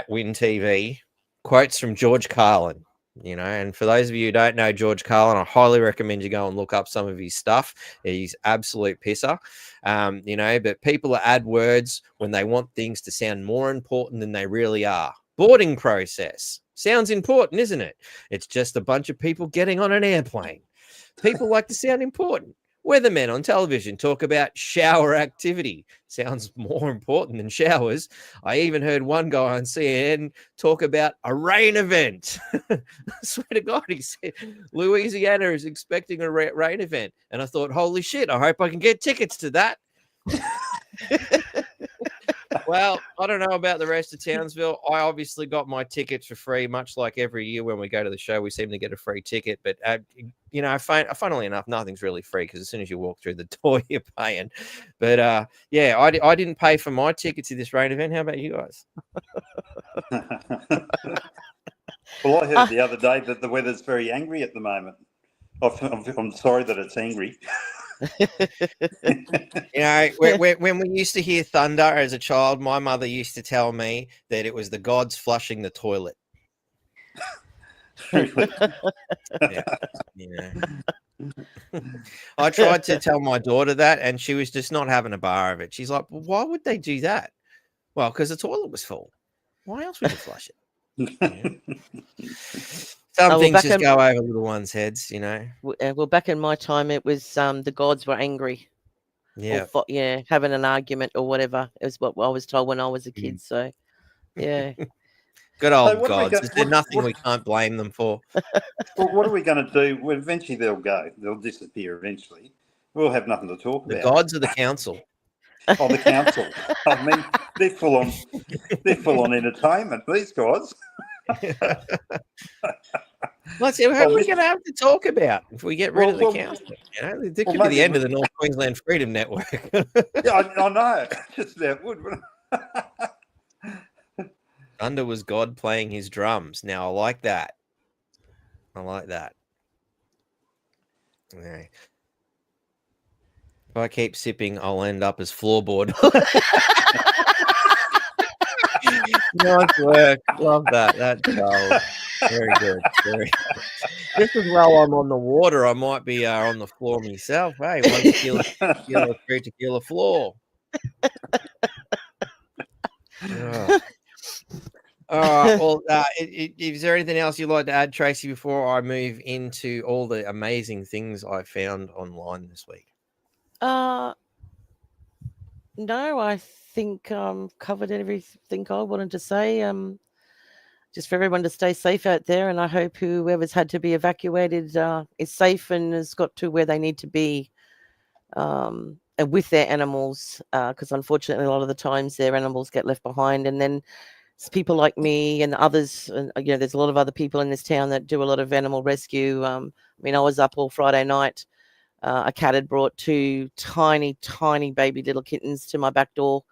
Win TV. Quotes from George Carlin. And for those of you who don't know George Carlin, I highly recommend you go and look up some of his stuff. He's absolute pisser, but people add words when they want things to sound more important than they really are. Boarding process sounds important, isn't it? It's just a bunch of people getting on an airplane. People like to sound important. Weathermen on television talk about shower activity. Sounds more important than showers. I even heard one guy on CNN talk about a rain event. I swear to God, he said Louisiana is expecting a rain event. And I thought, holy shit, I hope I can get tickets to that. Well, I don't know about the rest of Townsville. I obviously got my tickets for free, much like every year when we go to the show, we seem to get a free ticket. But, funnily enough, nothing's really free because as soon as you walk through the door, you're paying. But, I didn't pay for my ticket to this rain event. How about you guys? Well, I heard the other day that the weather's very angry at the moment. I'm sorry that it's angry. When we used to hear thunder as a child, my mother used to tell me that it was the gods flushing the toilet. I tried to tell my daughter that, and she was just not having a bar of it. She's like, well, why would they do that? Well, because the toilet was full. Why else would you flush it? Some things just go over little ones' heads, Well, back in my time, it was the gods were angry. Yeah. Having an argument or whatever. It was what I was told when I was a kid. So, yeah. Good old gods. Is there nothing we can't blame them for? Well, what are we going to do? Well, eventually they'll go. They'll disappear eventually. We'll have nothing to talk about. The gods or the council? Oh, the council. I mean, they're full on entertainment, these guys. Let's see, what are we going to have to talk about if we get rid of the council? You know, it could be the end of the North Queensland Freedom Network. Yeah, I know. Just about would. Thunder was God playing his drums. Now, I like that. I like that. Yeah. If I keep sipping, I'll end up as floorboard. Nice work. Love that. That's gold. Very good. Very good. Just as well I'm on the water, I might be on the floor myself. Hey, 1 tequila, 3 tequila floor. Oh. All right. Well, is there anything else you'd like to add, Tracy, before I move into all the amazing things I found online this week? No, I think covered everything I wanted to say. Just for everyone to stay safe out there, and I hope whoever's had to be evacuated is safe and has got to where they need to be and with their animals, because unfortunately a lot of the times their animals get left behind, and then it's people like me and others, and there's a lot of other people in this town that do a lot of animal rescue. I mean, I was up all Friday night. A cat had brought 2 tiny baby little kittens to my back door.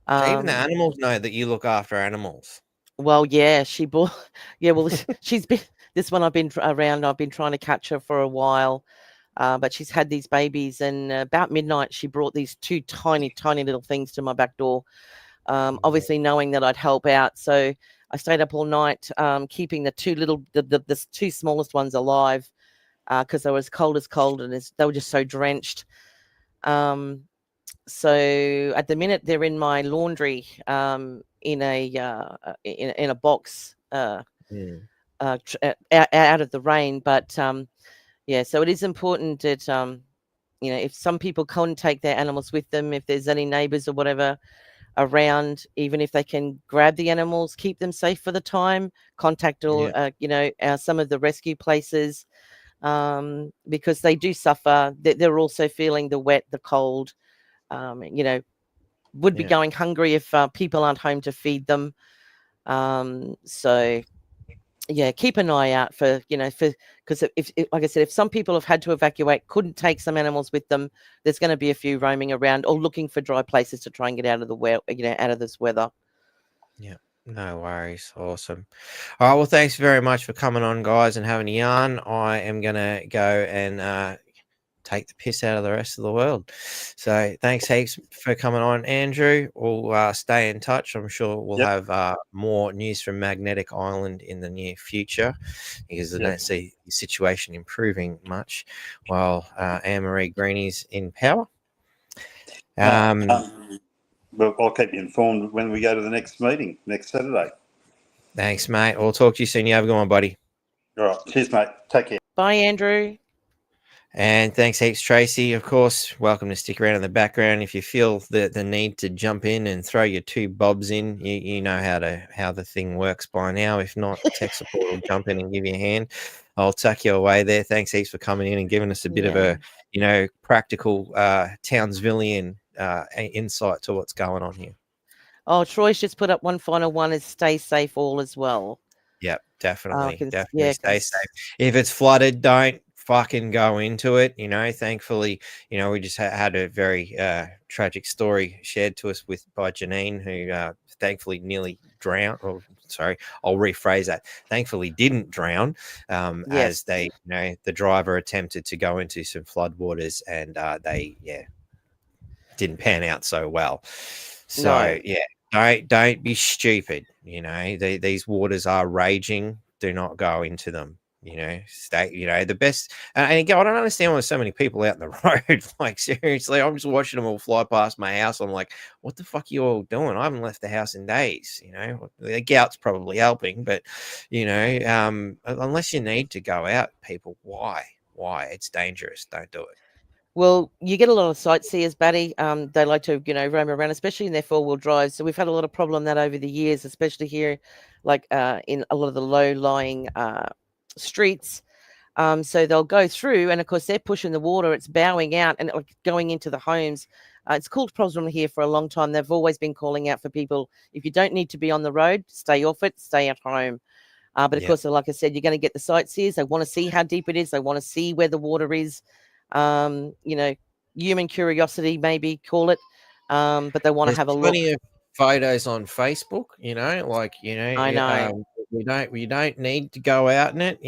So even the animals know that you look after animals. Well, yeah, she bought. Yeah, well, she's been this one. I've been around. I've been trying to catch her for a while, but she's had these babies, and about midnight, she brought these 2 tiny little things to my back door. Obviously, knowing that I'd help out, so I stayed up all night, keeping the 2 smallest ones alive, because they were as cold, and they were just so drenched. So at the minute, they're in my laundry, in a box, out of the rain. But yeah, so it is important that if some people can't take their animals with them, if there's any neighbours or whatever around, even if they can grab the animals, keep them safe for the time, contact all some of the rescue places, because they do suffer. They're also feeling the wet, the cold. Would be going hungry if people aren't home to feed them. So yeah, keep an eye out for because if like I said, if some people have had to evacuate, couldn't take some animals with them, there's going to be a few roaming around or looking for dry places to try and get out of out of this weather. Yeah, no worries. Awesome. All right, well, thanks very much for coming on, guys, and having a yarn. I am gonna go and take the piss out of the rest of the world. So thanks heaps for coming on, Andrew. We'll stay in touch. I'm sure we'll have more news from Magnetic Island in the near future, because I don't see the situation improving much while Anne-Marie Greeny's in power. Well, I'll keep you informed when we go to the next meeting next Saturday. Thanks, mate. We'll talk to you soon. You have a good one, buddy. All right. Cheers, mate. Take care. Bye, Andrew. And thanks heaps, Tracy. Of course, welcome to stick around in the background. If you feel the need to jump in and throw your 2 bobs in, you know how the thing works by now. If not, tech support will jump in and give you a hand. I'll tuck you away there. Thanks heaps for coming in and giving us a bit of a practical Townsvillian insight to what's going on here. Oh, Troy's just put up one final one: is stay safe all as well. Yep, definitely. Stay safe. If it's flooded, don't fucking go into it. Thankfully, we just had a very tragic story shared to us by Janine, who thankfully nearly drowned. Or sorry, I'll rephrase that. Thankfully didn't drown, as they, the driver attempted to go into some floodwaters, and they didn't pan out so well. So don't be stupid. These waters are raging. Do not go into them. Stay, the best. And again, I don't understand why there's so many people out in the road. Like, seriously, I'm just watching them all fly past my house. I'm like, what the fuck are you all doing? I haven't left the house in days. The gout's probably helping, but, unless you need to go out, people, why? It's dangerous. Don't do it. Well, you get a lot of sightseers, Batty. They like to, roam around, especially in their 4-wheel drives. So we've had a lot of problem that over the years, especially here, like in a lot of the low-lying streets. So they'll go through, and of course they're pushing the water. It's bowing out and going into the homes. It's caused problem here for a long time. They've always been calling out for people: if you don't need to be on the road, stay off it, stay at home. But of Yep. course, like I said, you're going to get the sightseers. They want to see how deep it is. They want to see where the water is. Human curiosity, maybe call it. But they want to There's have a look. plenty of photos on Facebook, I know. we don't need to go out in it,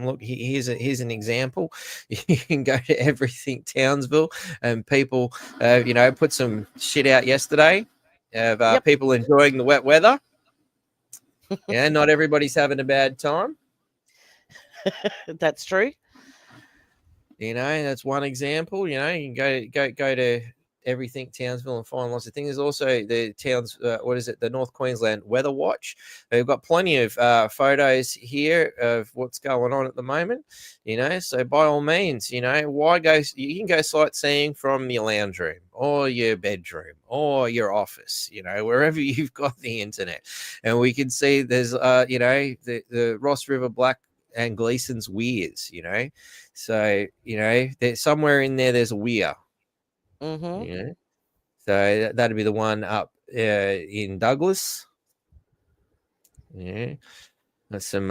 look, here's an example. You can go to Everything Townsville, and people, put some shit out yesterday of Yep. people enjoying the wet weather. Yeah, not everybody's having a bad time. That's true. That's one example. You can go to Everything Townsville and find lots of things. There's also the towns, the North Queensland Weather Watch. They've got plenty of photos here of what's going on at the moment. So by all means, why go? You can go sightseeing from your lounge room or your bedroom or your office. Wherever you've got the internet, and we can see there's the Ross River Black and Gleason's weirs. So there's somewhere in there. There's a weir. Mm-hmm. So that'd be the one up in Douglas. Yeah, that's some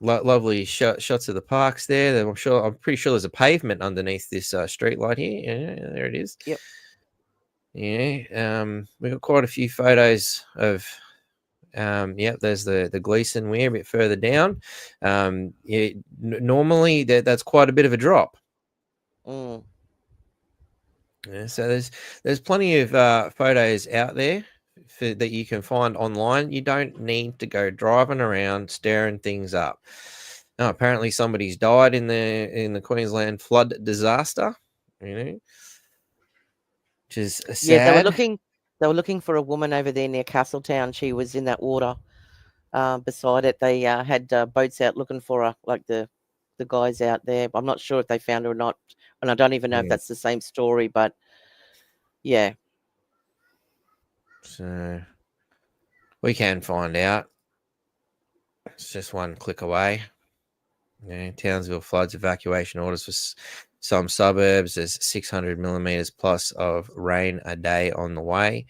lovely shots of the parks there. I'm pretty sure there's a pavement underneath this street light here. Yeah, there it is. Yep. Yeah. We've got quite a few photos of. There's the Gleason weir a bit further down. Normally that's quite a bit of a drop. Mm. Yeah, so there's plenty of photos out there that you can find online. You don't need to go driving around staring things up. Now, apparently somebody's died in the Queensland flood disaster. Which is sad. Yeah, they were looking for a woman over there near Castletown. She was in that water. Beside it, they had boats out looking for her, like the guys out there. I'm not sure if they found her or not, and I don't even know if that's the same story. But yeah, so we can find out. It's just one click away. Townsville floods evacuation orders for some suburbs. There's 600 millimeters plus of rain a day on the way.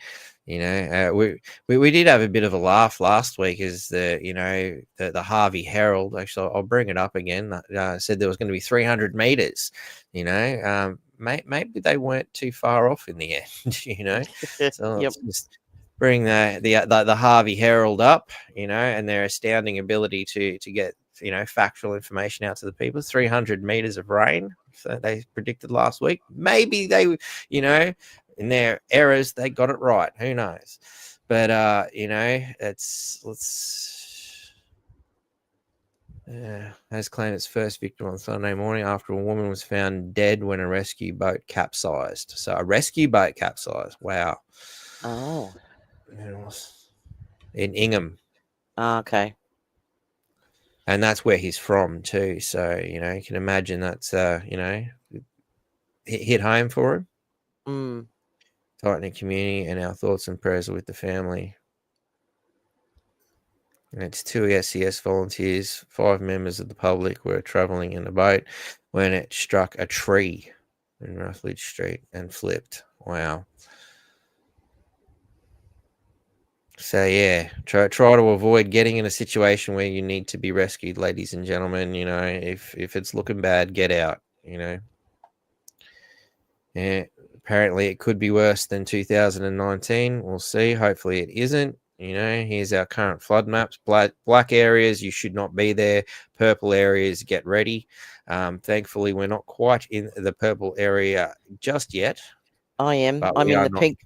We did have a bit of a laugh last week as the Harvey Herald, actually I'll bring it up again, said there was going to be 300 meters. Maybe they weren't too far off in the end. So yep. let's just bring the Harvey Herald up, and their astounding ability to get factual information out to the people. 300 meters of rain, so they predicted last week. Maybe they, in their errors, they got it right. Who knows? But has claimed its first victim on Sunday morning after a woman was found dead when a rescue boat capsized. So a rescue boat capsized. Wow. Oh. In Ingham. Okay. And that's where he's from too. So, you can imagine that's, hit home for him. Mm. Tightening community, and our thoughts and prayers are with the family. And it's 2 SES volunteers, 5 members of the public were travelling in a boat when it struck a tree in Rutledge Street and flipped. Wow. So yeah, try to avoid getting in a situation where you need to be rescued, ladies and gentlemen. If it's looking bad, get out. Yeah, apparently it could be worse than 2019. We'll see. Hopefully it isn't. Here's our current flood maps. Black areas, you should not be there. Purple areas, get ready. Thankfully, we're not quite in the purple area just yet. I am. I'm in the pink.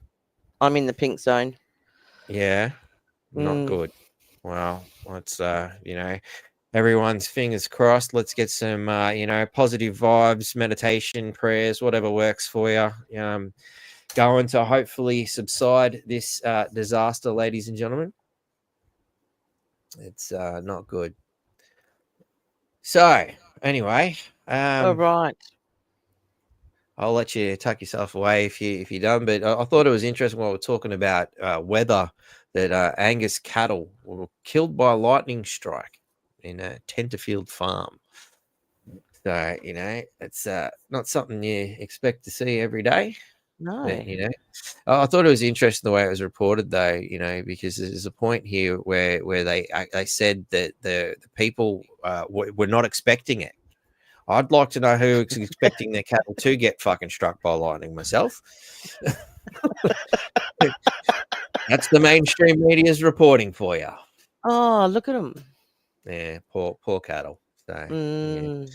I'm in the pink zone. Yeah, not good. Well, let's everyone's fingers crossed. Let's get some positive vibes, meditation, prayers, whatever works for you. Going to hopefully subside this disaster, ladies and gentlemen. It's not good. So anyway, All right. I'll let you tuck yourself away if you're done. But I thought it was interesting while we're talking about weather that Angus cattle were killed by a lightning strike in a Tenterfield farm. So it's not something you expect to see every day. No. But, I thought it was interesting the way it was reported, though, because there's a point here where they said that the people were not expecting it. I'd like to know who is expecting their cattle to get fucking struck by lightning myself. That's the mainstream media's reporting for you. Oh, look at them. Yeah, poor cattle. So Mm.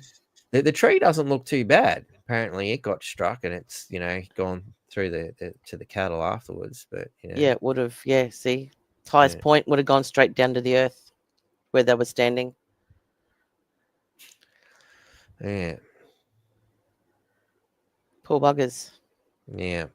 the tree doesn't look too bad. Apparently, it got struck and it's gone through to the cattle afterwards. But Yeah, it would have. Yeah, see, highest point would have gone straight down to the earth where they were standing. Yeah. Poor buggers. Yeah.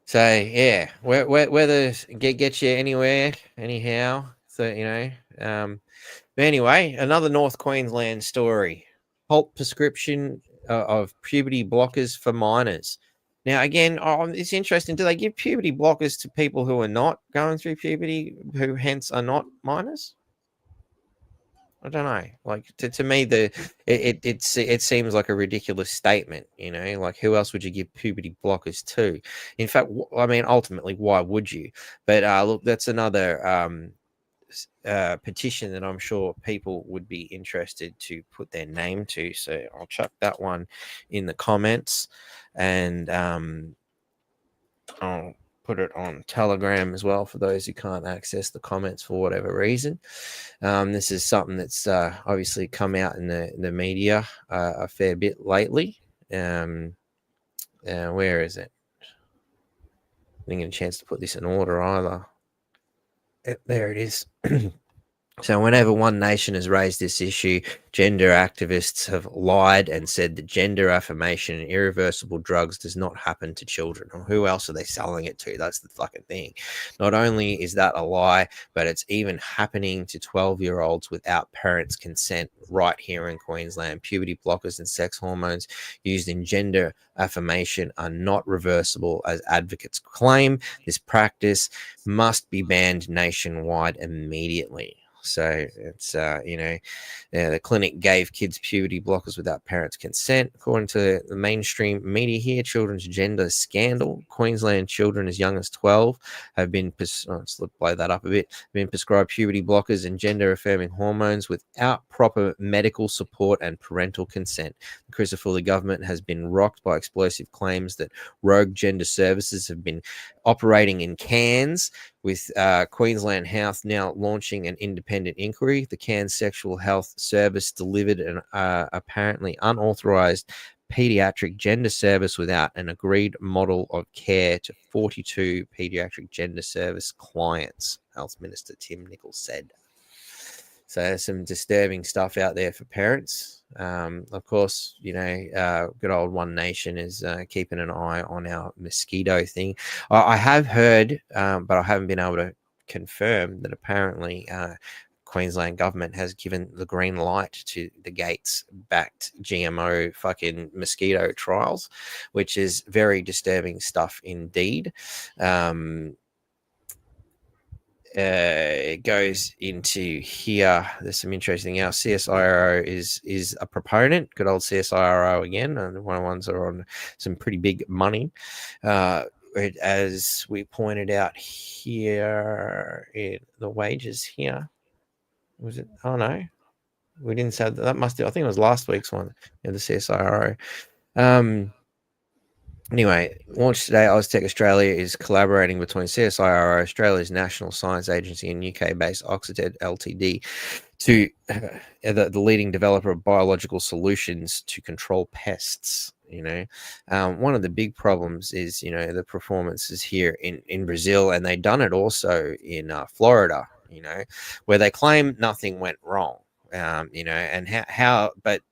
So yeah, whether get you anywhere anyhow. So but anyway, another North Queensland story: halt prescription of puberty blockers for minors. Now again, it's interesting. Do they give puberty blockers to people who are not going through puberty, who hence are not minors? I don't know. Like to me, it seems like a ridiculous statement. Like who else would you give puberty blockers to? In fact, I mean, ultimately, why would you? But look, that's another petition that I'm sure people would be interested to put their name to. So I'll chuck that one in the comments, and I'll put it on Telegram as well for those who can't access the comments for whatever reason. This is something that's obviously come out in the media a fair bit lately. Where is it? I didn't get a chance to put this in order either. There it is. So whenever One Nation has raised this issue, gender activists have lied and said that gender affirmation and irreversible drugs does not happen to children. Or who else are they selling it to? That's the fucking thing. Not only is that a lie, but it's even happening to 12-year-olds without parents' consent right here in Queensland. Puberty blockers and sex hormones used in gender affirmation are not reversible, as advocates claim. This practice must be banned nationwide immediately. So it's, the clinic gave kids puberty blockers without parents' consent. According to the mainstream media here, children's gender scandal. Queensland children as young as 12 have been, let's blow that up a bit, been prescribed puberty blockers and gender-affirming hormones without proper medical support and parental consent. The Chrysler government has been rocked by explosive claims that rogue gender services have been operating in Cairns, with Queensland Health now launching an independent inquiry. The Cairns Sexual Health Service delivered an apparently unauthorised paediatric gender service without an agreed model of care to 42 paediatric gender service clients, Health Minister Tim Nichols said. So there's some disturbing stuff out there for parents. Of course, good old One Nation is keeping an eye on our mosquito thing. I have heard, but I haven't been able to confirm that apparently Queensland government has given the green light to the Gates-backed GMO fucking mosquito trials, which is very disturbing stuff indeed. It goes into here. There's some interesting else. CSIRO is a proponent. Good old CSIRO again. And one of the ones that are on some pretty big money. As we pointed out here in the wages here. Was it? Oh no. We didn't say that. I think it was last week's one in the CSIRO. Anyway, launched today, Oztech Australia is collaborating between CSIRO, Australia's National Science Agency, and UK-based Oxford Ltd to the leading developer of biological solutions to control pests. One of the big problems is, the performances here in Brazil, and they've done it also in Florida, where they claim nothing went wrong, and how, but,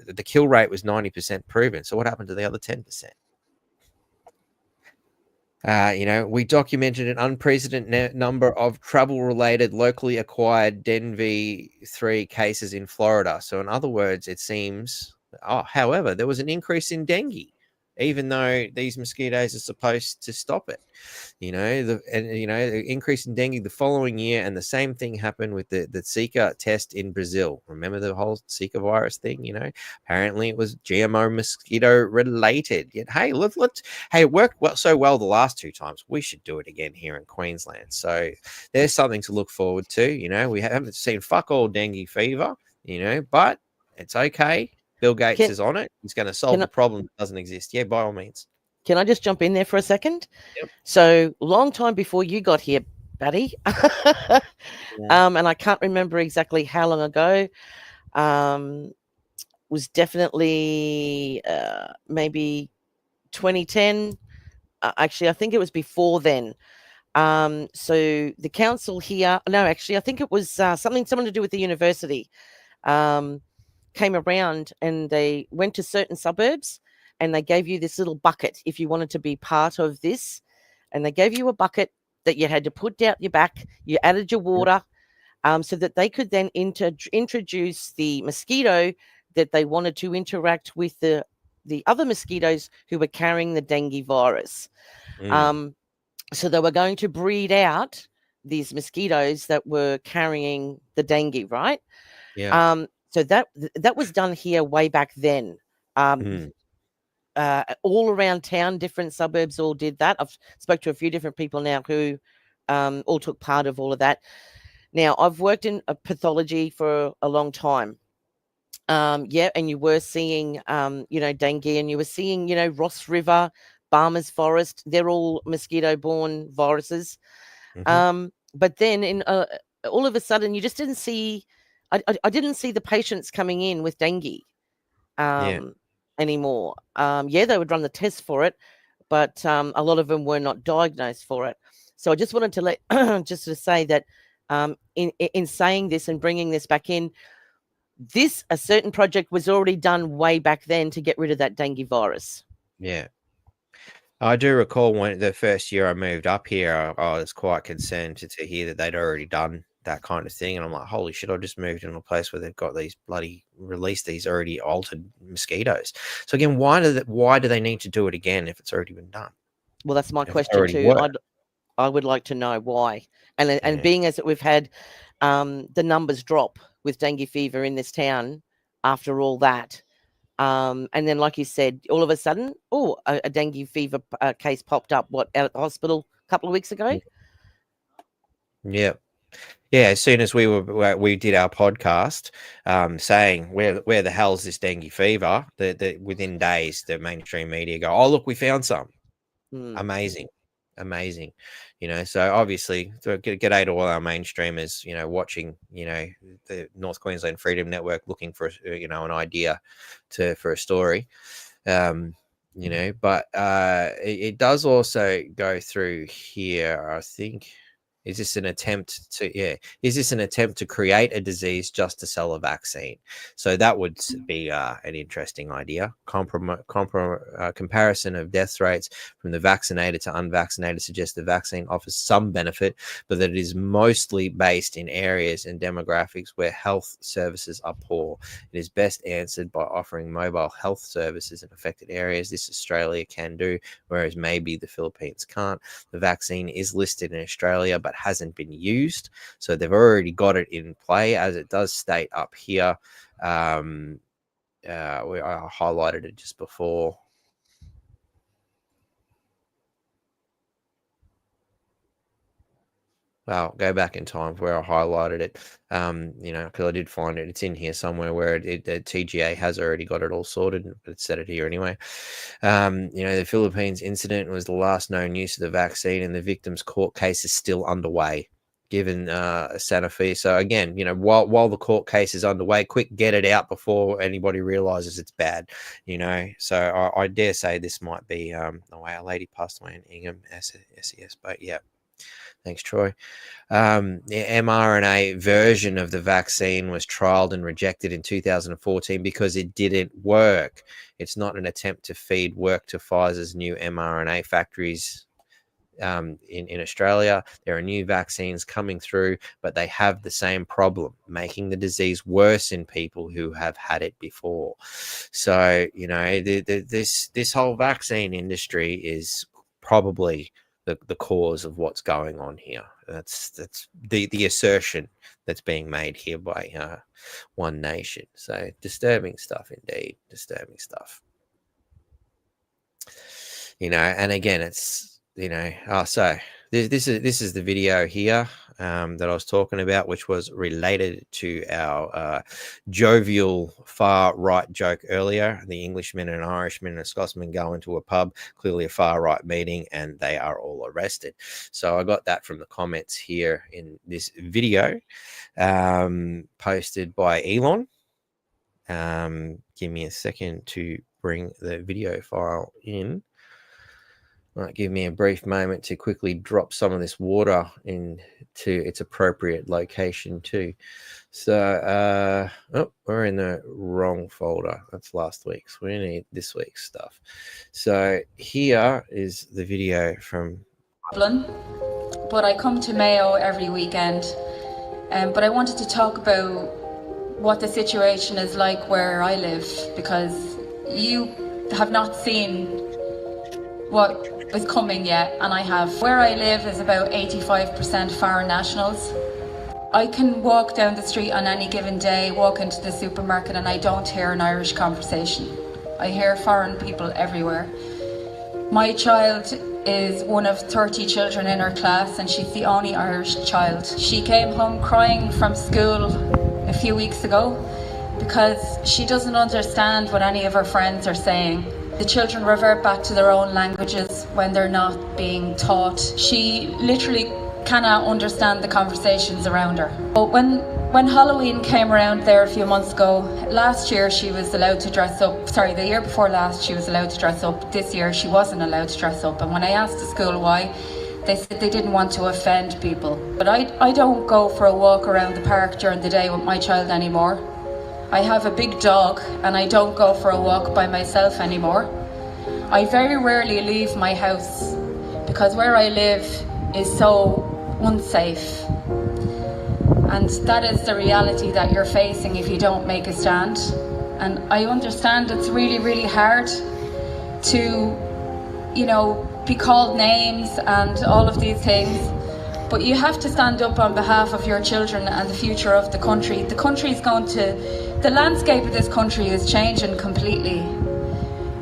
the kill rate was 90% proven. So what happened to the other 10%? We documented an unprecedented number of travel-related, locally acquired DenV3 cases in Florida. So in other words, it seems, however, there was an increase in dengue. even though these mosquitoes are supposed to stop it. The increase in dengue the following year, and the same thing happened with the Zika test in Brazil. Remember the whole Zika virus thing? Apparently it was GMO mosquito related. Yet, hey, it worked so well the last 2 times. We should do it again here in Queensland. So there's something to look forward to. We haven't seen fuck all dengue fever, but it's okay. Bill Gates is on it. He's going to solve the problem that doesn't exist. Yeah, by all means. Can I just jump in there for a second? Yep. So long time before you got here, Batty, and I can't remember exactly how long ago, was definitely maybe 2010. Actually, I think it was before then. So the council here, no, actually, I think it was something to do with the university, came around and they went to certain suburbs and they gave you this little bucket if you wanted to be part of this. And they gave you a bucket that you had to put down your back. You added your water so that they could then introduce the mosquito that they wanted to interact with the other mosquitoes who were carrying the dengue virus. So they were going to breed out these mosquitoes that were carrying the dengue, right? Yeah. So that was done here way back then. All around town, different suburbs all did that. I've spoke to a few different people now who all took part of all of that. Now, I've worked in pathology for a long time. And you were seeing, dengue, and you were seeing, Ross River, Barmer's Forest. They're all mosquito-borne viruses. But then all of a sudden, you just didn't see. I didn't see the patients coming in with dengue anymore. They would run the test for it, but a lot of them were not diagnosed for it. So I just wanted to just to say that in saying this and bringing this back in, a certain project was already done way back then to get rid of that dengue virus. Yeah. I do recall when the first year I moved up here, I was quite concerned to hear that they'd already done that kind of thing. And I'm like, holy shit, I just moved in a place where they've got these released these already altered mosquitoes. So again, why do they need to do it again if it's already been done? Well, that's my question too. I would like to know why. And being as that we've had the numbers drop with dengue fever in this town after all that. And then, like you said, all of a sudden, a dengue fever case popped up, out at the hospital a couple of weeks ago? Yeah. Yeah, as soon as we did our podcast saying where the hell's this dengue fever, that within days the mainstream media go, oh look, we found some. Amazing. So obviously g'day to all our mainstreamers, watching, the North Queensland Freedom Network, looking for an idea for a story, but it does also go through here, I think. Is this an attempt to create a disease just to sell a vaccine? So that would be an interesting idea. Comparison of death rates from the vaccinated to unvaccinated suggests the vaccine offers some benefit, but that it is mostly based in areas and demographics where health services are poor. It is best answered by offering mobile health services in affected areas. This Australia can do, whereas maybe the Philippines can't. The vaccine is listed in Australia, but hasn't been used, so they've already got it in play, as it does state up here. I highlighted it just before. Well, go back in time where I highlighted it, because I did find it. It's in here somewhere where TGA has already got it all sorted, but it's said it here anyway. The Philippines incident was the last known use of the vaccine, and the victim's court case is still underway, given Sanofi. So again, while the court case is underway, quick, get it out before anybody realizes it's bad, So I dare say this might be a lady passed away in Ingham, SES, but yeah. Thanks, Troy. The mRNA version of the vaccine was trialed and rejected in 2014 because it didn't work. It's not an attempt to feed work to Pfizer's new mRNA factories. in Australia. There are new vaccines coming through, but they have the same problem, making the disease worse in people who have had it before. So, you know, this whole vaccine industry is probably the cause of what's going on here. That's the assertion that's being made here by One Nation. So disturbing stuff indeed, disturbing stuff. You know, and again, it's, you know, so this is the video here that I was talking about, which was related to our jovial far right joke earlier. The Englishman and an Irishman and a Scotsman go into a pub, clearly a far right meeting, and they are all arrested. So I got that from the comments here in this video posted by Elon. Give me a second to bring the video file in. Might give me a brief moment to quickly drop some of this water into its appropriate location too. So, oh, we're in the wrong folder. That's last week's. We need this week's stuff. So here is the video from Dublin, but I come to Mayo every weekend. But I wanted to talk about what the situation is like where I live, because you have not seen what is coming yet, and I have. Where I live is about 85% foreign nationals. I can walk down the street on any given day, walk into the supermarket, and I don't hear an Irish conversation. I hear foreign people everywhere. My child is one of 30 children in her class, and she's the only Irish child. She came home crying from school a few weeks ago because she doesn't understand what any of her friends are saying. The children revert back to their own languages when they're not being taught. She literally cannot understand the conversations around her. But when Halloween came around there a few months ago, last year she was allowed to dress up. Sorry, the year before last she was allowed to dress up. This year she wasn't allowed to dress up. And when I asked the school why, they said they didn't want to offend people. But I don't go for a walk around the park during the day with my child anymore. I have a big dog and I don't go for a walk by myself anymore. I very rarely leave my house because where I live is so unsafe. And that is the reality that you're facing if you don't make a stand. And I understand it's really, really hard to, you know, be called names and all of these things. But you have to stand up on behalf of your children and the future of the country. The country's going to, the landscape of this country is changing completely.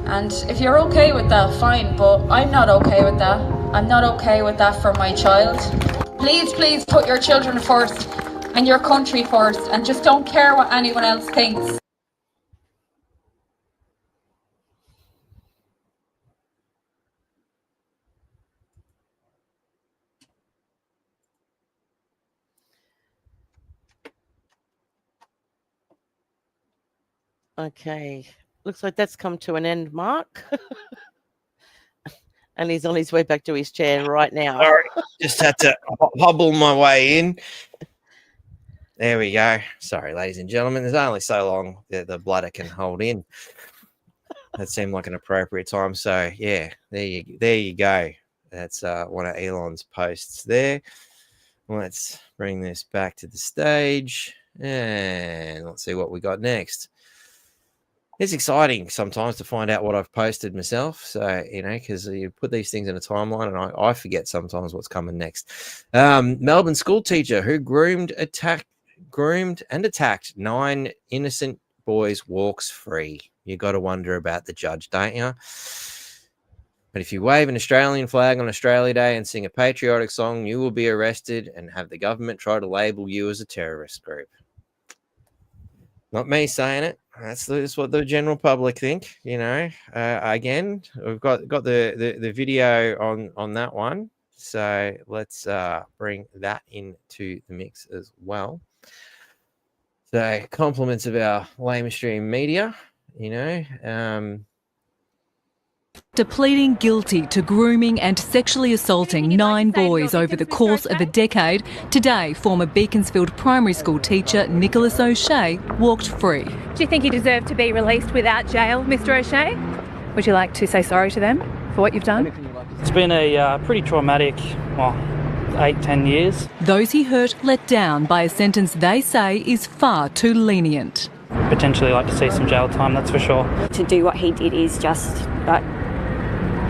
And if you're okay with that, fine, but I'm not okay with that. I'm not okay with that for my child. Please, please put your children first and your country first, and just don't care what anyone else thinks. Okay, looks like that's come to an end, Mark. And he's on his way back to his chair right now. Sorry, just had to hobble my way in. There we go. Sorry, ladies and gentlemen. There's only so long the bladder can hold in. That seemed like an appropriate time. So yeah, there you go. That's one of Elon's posts there. Let's bring this back to the stage and let's see what we got next. It's exciting sometimes to find out what I've posted myself. So, you know, because you put these things in a timeline and I forget sometimes what's coming next. Melbourne school teacher who groomed and attacked 9 innocent boys walks free. You got to wonder about the judge, don't you? But if you wave an Australian flag on Australia Day and sing a patriotic song, you will be arrested and have the government try to label you as a terrorist group. Not me saying it. That's what the general public think, you know. Again, we've got the video on that one. So let's bring that into the mix as well. So compliments of our lamestream media, you know. After pleading guilty to grooming and sexually assaulting 9 boys over the course of a decade, today former Beaconsfield Primary School teacher Nicholas O'Shea walked free. Do you think he deserved to be released without jail, Mr O'Shea? Would you like to say sorry to them for what you've done? Anything you like to It's been a pretty traumatic, 8-10 years. Those he hurt let down by a sentence they say is far too lenient. Potentially like to see some jail time, that's for sure. To do what he did is just,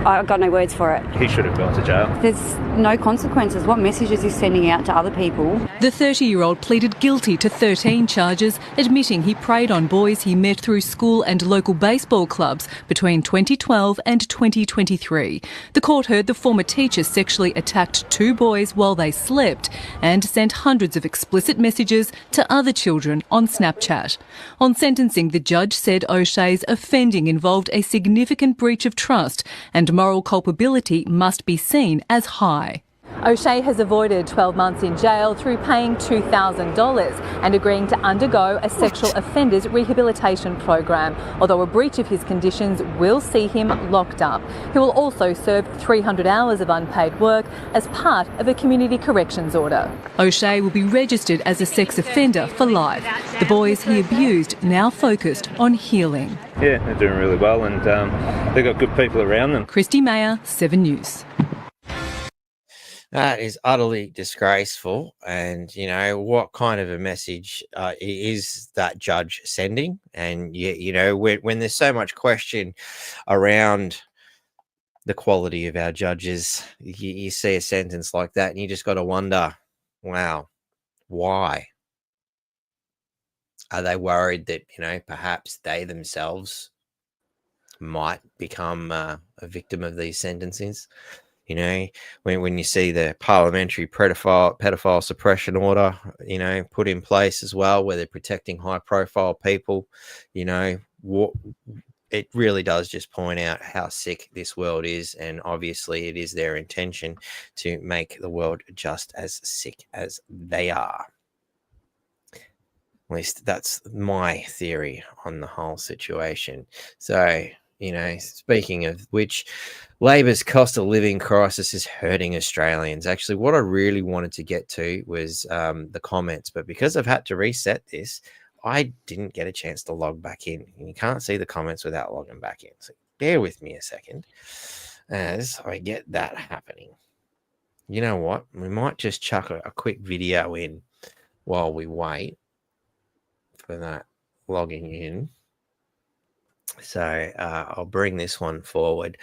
I've got no words for it. He should have gone to jail. There's no consequences. What message is he sending out to other people? The 30-year-old pleaded guilty to 13 charges, admitting he preyed on boys he met through school and local baseball clubs between 2012 and 2023. The court heard the former teacher sexually attacked 2 boys while they slept and sent hundreds of explicit messages to other children on Snapchat. On sentencing, the judge said O'Shea's offending involved a significant breach of trust and moral culpability must be seen as high. O'Shea has avoided 12 months in jail through paying $2,000 and agreeing to undergo a sexual offenders rehabilitation program, although a breach of his conditions will see him locked up. He will also serve 300 hours of unpaid work as part of a community corrections order. O'Shea will be registered as a sex offender for life. The boys he abused now focused on healing. Yeah, they're doing really well, and they've got good people around them. Christy Mayer, 7 News. That is utterly disgraceful. And, what kind of a message is that judge sending? And, when there's so much question around the quality of our judges, you see a sentence like that and you just got to wonder, wow, why? Are they worried that, perhaps they themselves might become a victim of these sentences? When you see the parliamentary pedophile suppression order, put in place as well, where they're protecting high profile people, what it really does just point out how sick this world is. And obviously it is their intention to make the world just as sick as they are. At least that's my theory on the whole situation. So, speaking of which, Labor's cost of living crisis is hurting Australians. Actually, what I really wanted to get to was the comments, but because I've had to reset this, I didn't get a chance to log back in. And you can't see the comments without logging back in. So bear with me a second as I get that happening. You know what? We might just chuck a quick video in while we wait for that logging in. So I'll bring this one forward.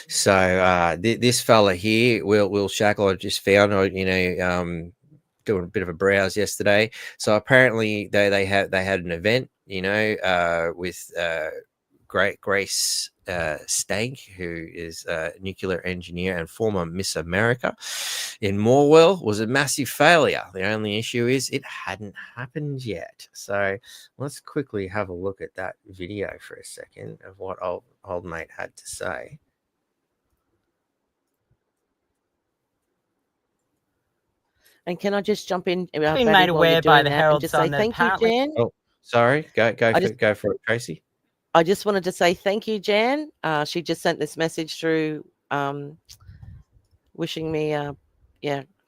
So this fella here, Will Shackle, I just found, doing a bit of a browse yesterday. So apparently they had an event, with Grace Stagg, who is a nuclear engineer and former Miss America in Morwell, was a massive failure. The only issue is it hadn't happened yet. So let's quickly have a look at that video for a second of what old mate had to say. And can I just jump in? Been made aware by the Herald Sun that thank you, apparently... Jan. Oh, sorry. Go for it, Tracy. I just wanted to say thank you, Jan. She just sent this message through, wishing me,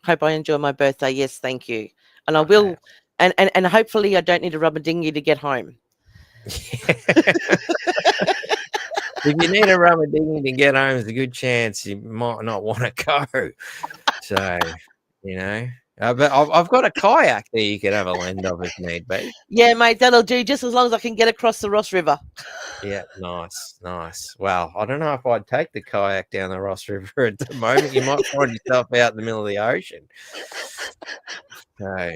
hope I enjoy my birthday. Yes, thank you. And I will, and hopefully I don't need a rubber dinghy to get home. If you need a rubber dinghy to get home, there's a good chance you might not want to go. So, but I've got a kayak there you can have a lend of if need be. Yeah, mate, that'll do just as long as I can get across the Ross River. Yeah, nice. Well, I don't know if I'd take the kayak down the Ross River at the moment. You might find yourself out in the middle of the ocean. So.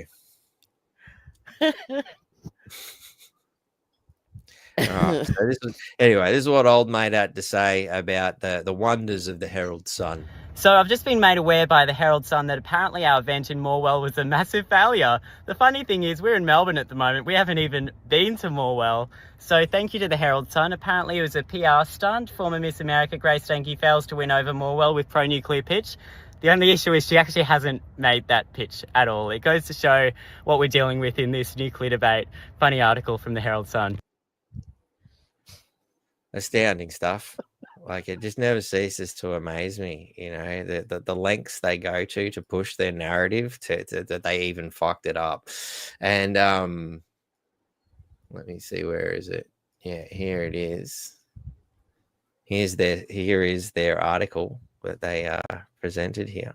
Right, so this is what old mate had to say about the wonders of the Herald Sun. So I've just been made aware by the Herald Sun that apparently our event in Morwell was a massive failure. The funny thing is we're in Melbourne at the moment. We haven't even been to Morwell. So thank you to the Herald Sun. Apparently it was a PR stunt. Former Miss America Grace Stanky fails to win over Morwell with pro-nuclear pitch. The only issue is she actually hasn't made that pitch at all. It goes to show what we're dealing with in this nuclear debate. Funny article from the Herald Sun. Astounding stuff. Like, it just never ceases to amaze me, the lengths they go to push their narrative that they even fucked it up. And let me see, where is it? Yeah, here it is. Here is their article. that they presented here,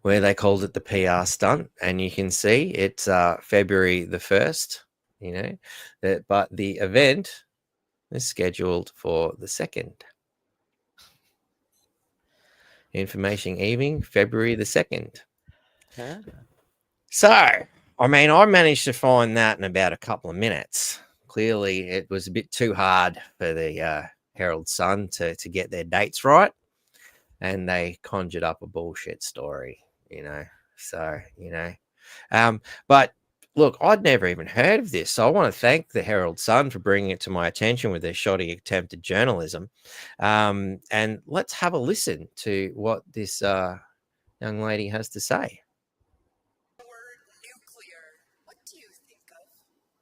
where they called it the PR stunt, and you can see it's February the 1st, you know, but the event is scheduled for the 2nd. Information evening, February the 2nd. Huh? So, I mean, I managed to find that in about a couple of minutes. Clearly, it was a bit too hard for the Herald Sun to get their dates right, and they conjured up a bullshit story, you know. So, you know, but look, I'd never even heard of this, so I want to thank the Herald Sun for bringing it to my attention with their shoddy attempt at journalism. And let's have a listen to what this young lady has to say. Nuclear. What do you think of?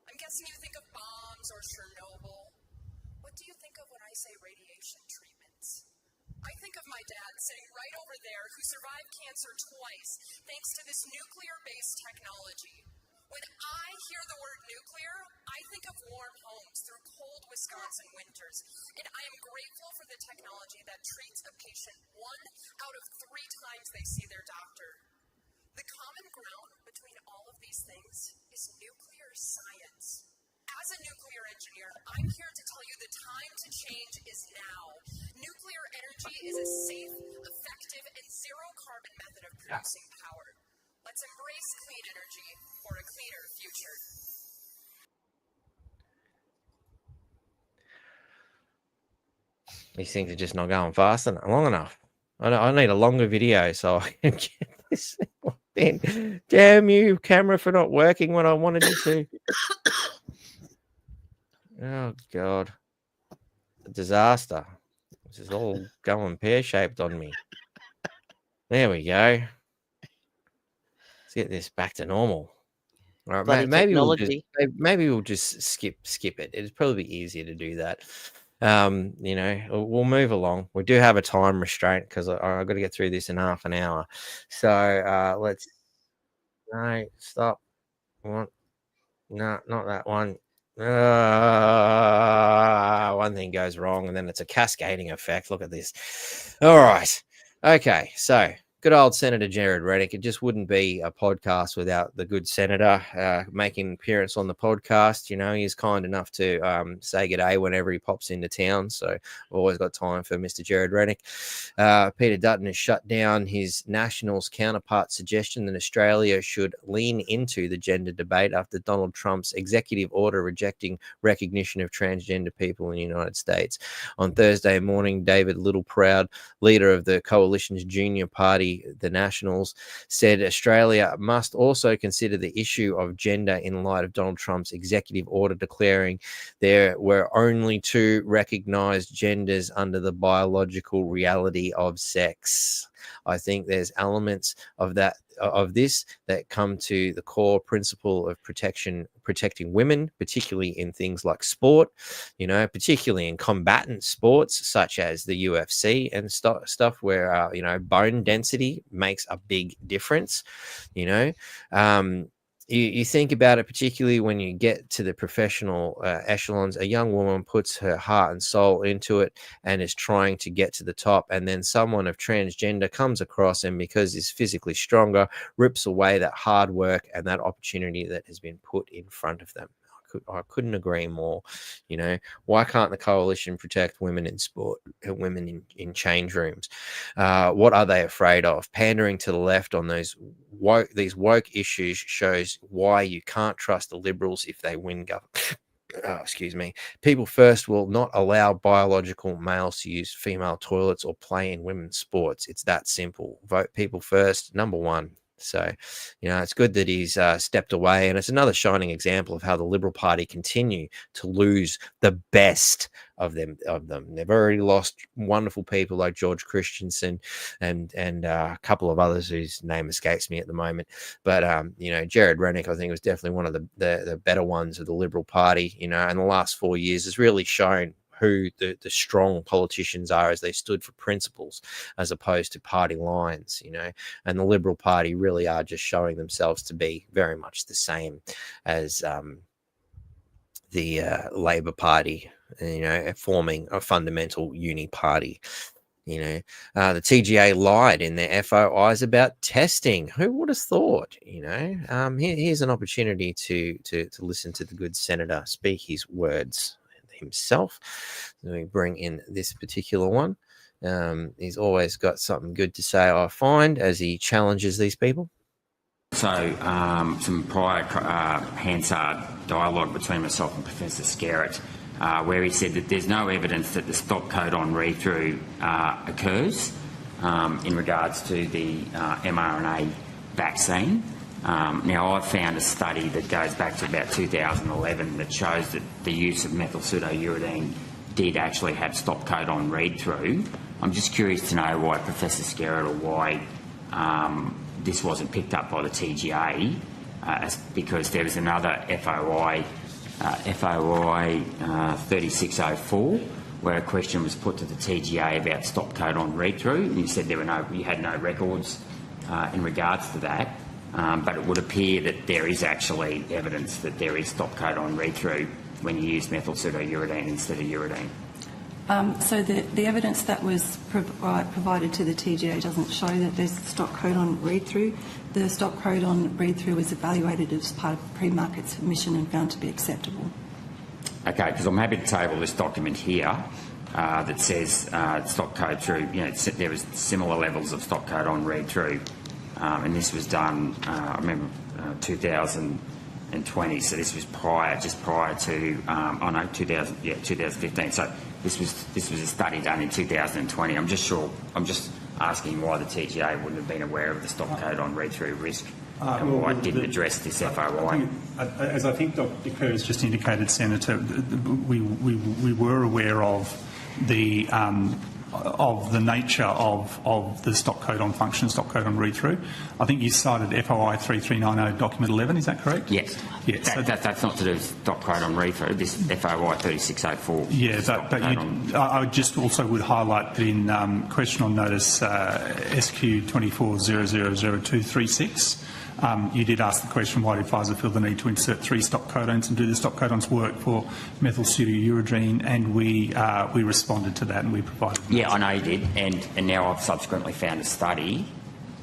I'm guessing you think of bombs or Chernobyl. What do you think of when I say radiation treatments? I think of my dad sitting right over there who survived cancer twice thanks to this nuclear-based technology. When I hear the word nuclear, I think of warm homes through cold Wisconsin winters, and I am grateful for the technology that treats a patient 1 out of 3 times they see their doctor. The common ground between all of these things is nuclear science. As a nuclear engineer, I'm here to tell you the time to change is now. Nuclear energy is a safe, effective, and zero-carbon method of producing power. Let's embrace clean energy for a cleaner future. These things are just not going fast enough, long enough. I need a longer video so I can get this in. Damn you, camera, for not working when I wanted it to. Oh, God. A disaster. This is all going pear-shaped on me. There we go. Let's get this back to normal. All right, maybe we'll just skip it. It'd probably be easier to do that. You know, we'll move along. We do have a time restraint because I've got to get through this in half an hour. So let's stop. No, not that one. One thing goes wrong and then it's a cascading effect. Look at this. All right. Okay. So good old Senator Jared Rennick. It just wouldn't be a podcast without the good senator making an appearance on the podcast. You know, he's kind enough to say good day whenever he pops into town. So I've always got time for Mr. Jared Rennick. Peter Dutton has shut down his Nationals counterpart's suggestion that Australia should lean into the gender debate after Donald Trump's executive order rejecting recognition of transgender people in the United States. On Thursday morning, David Littleproud, leader of the coalition's junior party, the Nationals, said Australia must also consider the issue of gender in light of Donald Trump's executive order declaring there were only 2 recognized genders under the biological reality of sex. I think there's elements of this that come to the core principle of protecting women, particularly in things like sport, you know, particularly in combatant sports such as the UFC and stuff where, you know, bone density makes a big difference, you know. You think about it, particularly when you get to the professional echelons, a young woman puts her heart and soul into it and is trying to get to the top. And then someone of transgender comes across and because he's physically stronger, rips away that hard work and that opportunity that has been put in front of them. I couldn't agree more. You know, why can't the coalition protect women in sport and women in change rooms? What are they afraid of? Pandering to the left on these woke issues shows why you can't trust the Liberals if they win government. Excuse me. People First will not allow biological males to use female toilets or play in women's sports. It's that simple. Vote People First, number 1. So, you know, it's good that he's stepped away, and it's another shining example of how the Liberal Party continue to lose the best of them. They've already lost wonderful people like George Christensen and a couple of others whose name escapes me at the moment. But you know, Jared Rennick, I think, was definitely one of the better ones of the Liberal Party. You know, in the last 4 years has really shown who the strong politicians are as they stood for principles as opposed to party lines, you know, and the Liberal Party really are just showing themselves to be very much the same as the Labor Party forming a fundamental uni party. The TGA lied in their FOIs about testing. Who would have thought? Here's an opportunity to listen to the good senator speak his words himself. Let me bring in this particular one. He's always got something good to say, I find, as he challenges these people. So some prior Hansard dialogue between myself and Professor Skerritt, where he said that there's no evidence that the stop codon read-through occurs in regards to the mRNA vaccine. Now, I've found a study that goes back to about 2011 that shows that the use of methyl pseudouridine did actually have stop codon read-through. I'm just curious to know why Professor Skerritt, or why this wasn't picked up by the TGA, because there was another FOI 3604, where a question was put to the TGA about stop codon read-through, and you said you had no records in regards to that, but it would appear that there is actually evidence that there is stop codon read-through when you use methyl pseudouridine instead of uridine. So the evidence that was provided to the TGA doesn't show that there's stop codon read-through. The stop codon read-through was evaluated as part of pre-market submission and found to be acceptable. Okay, because I'm happy to table this document here that says stop code through, there was similar levels of stop codon read-through, and this was done, I remember, 2020, so this was just prior to, 2015. So this was a study done in 2020. I'm just asking why the TGA wouldn't have been aware of the stop codon read-through risk and why it didn't address this FOI. As I think Dr. Kerr has just indicated, Senator, we were aware of the nature of the stop codon function, stop codon read-through. I think you cited FOI 3390 document 11, is that correct? Yes. That's not to do with stop codon read-through, this FOI 3604. Yeah, but I just also would highlight that in question on notice SQ 24000236, you did ask the question, why did Pfizer feel the need to insert 3 stop codons and do the stop codons work for methyl pseudouridine, and we responded to that and we provided. Yeah, I know you did, and now I've subsequently found a study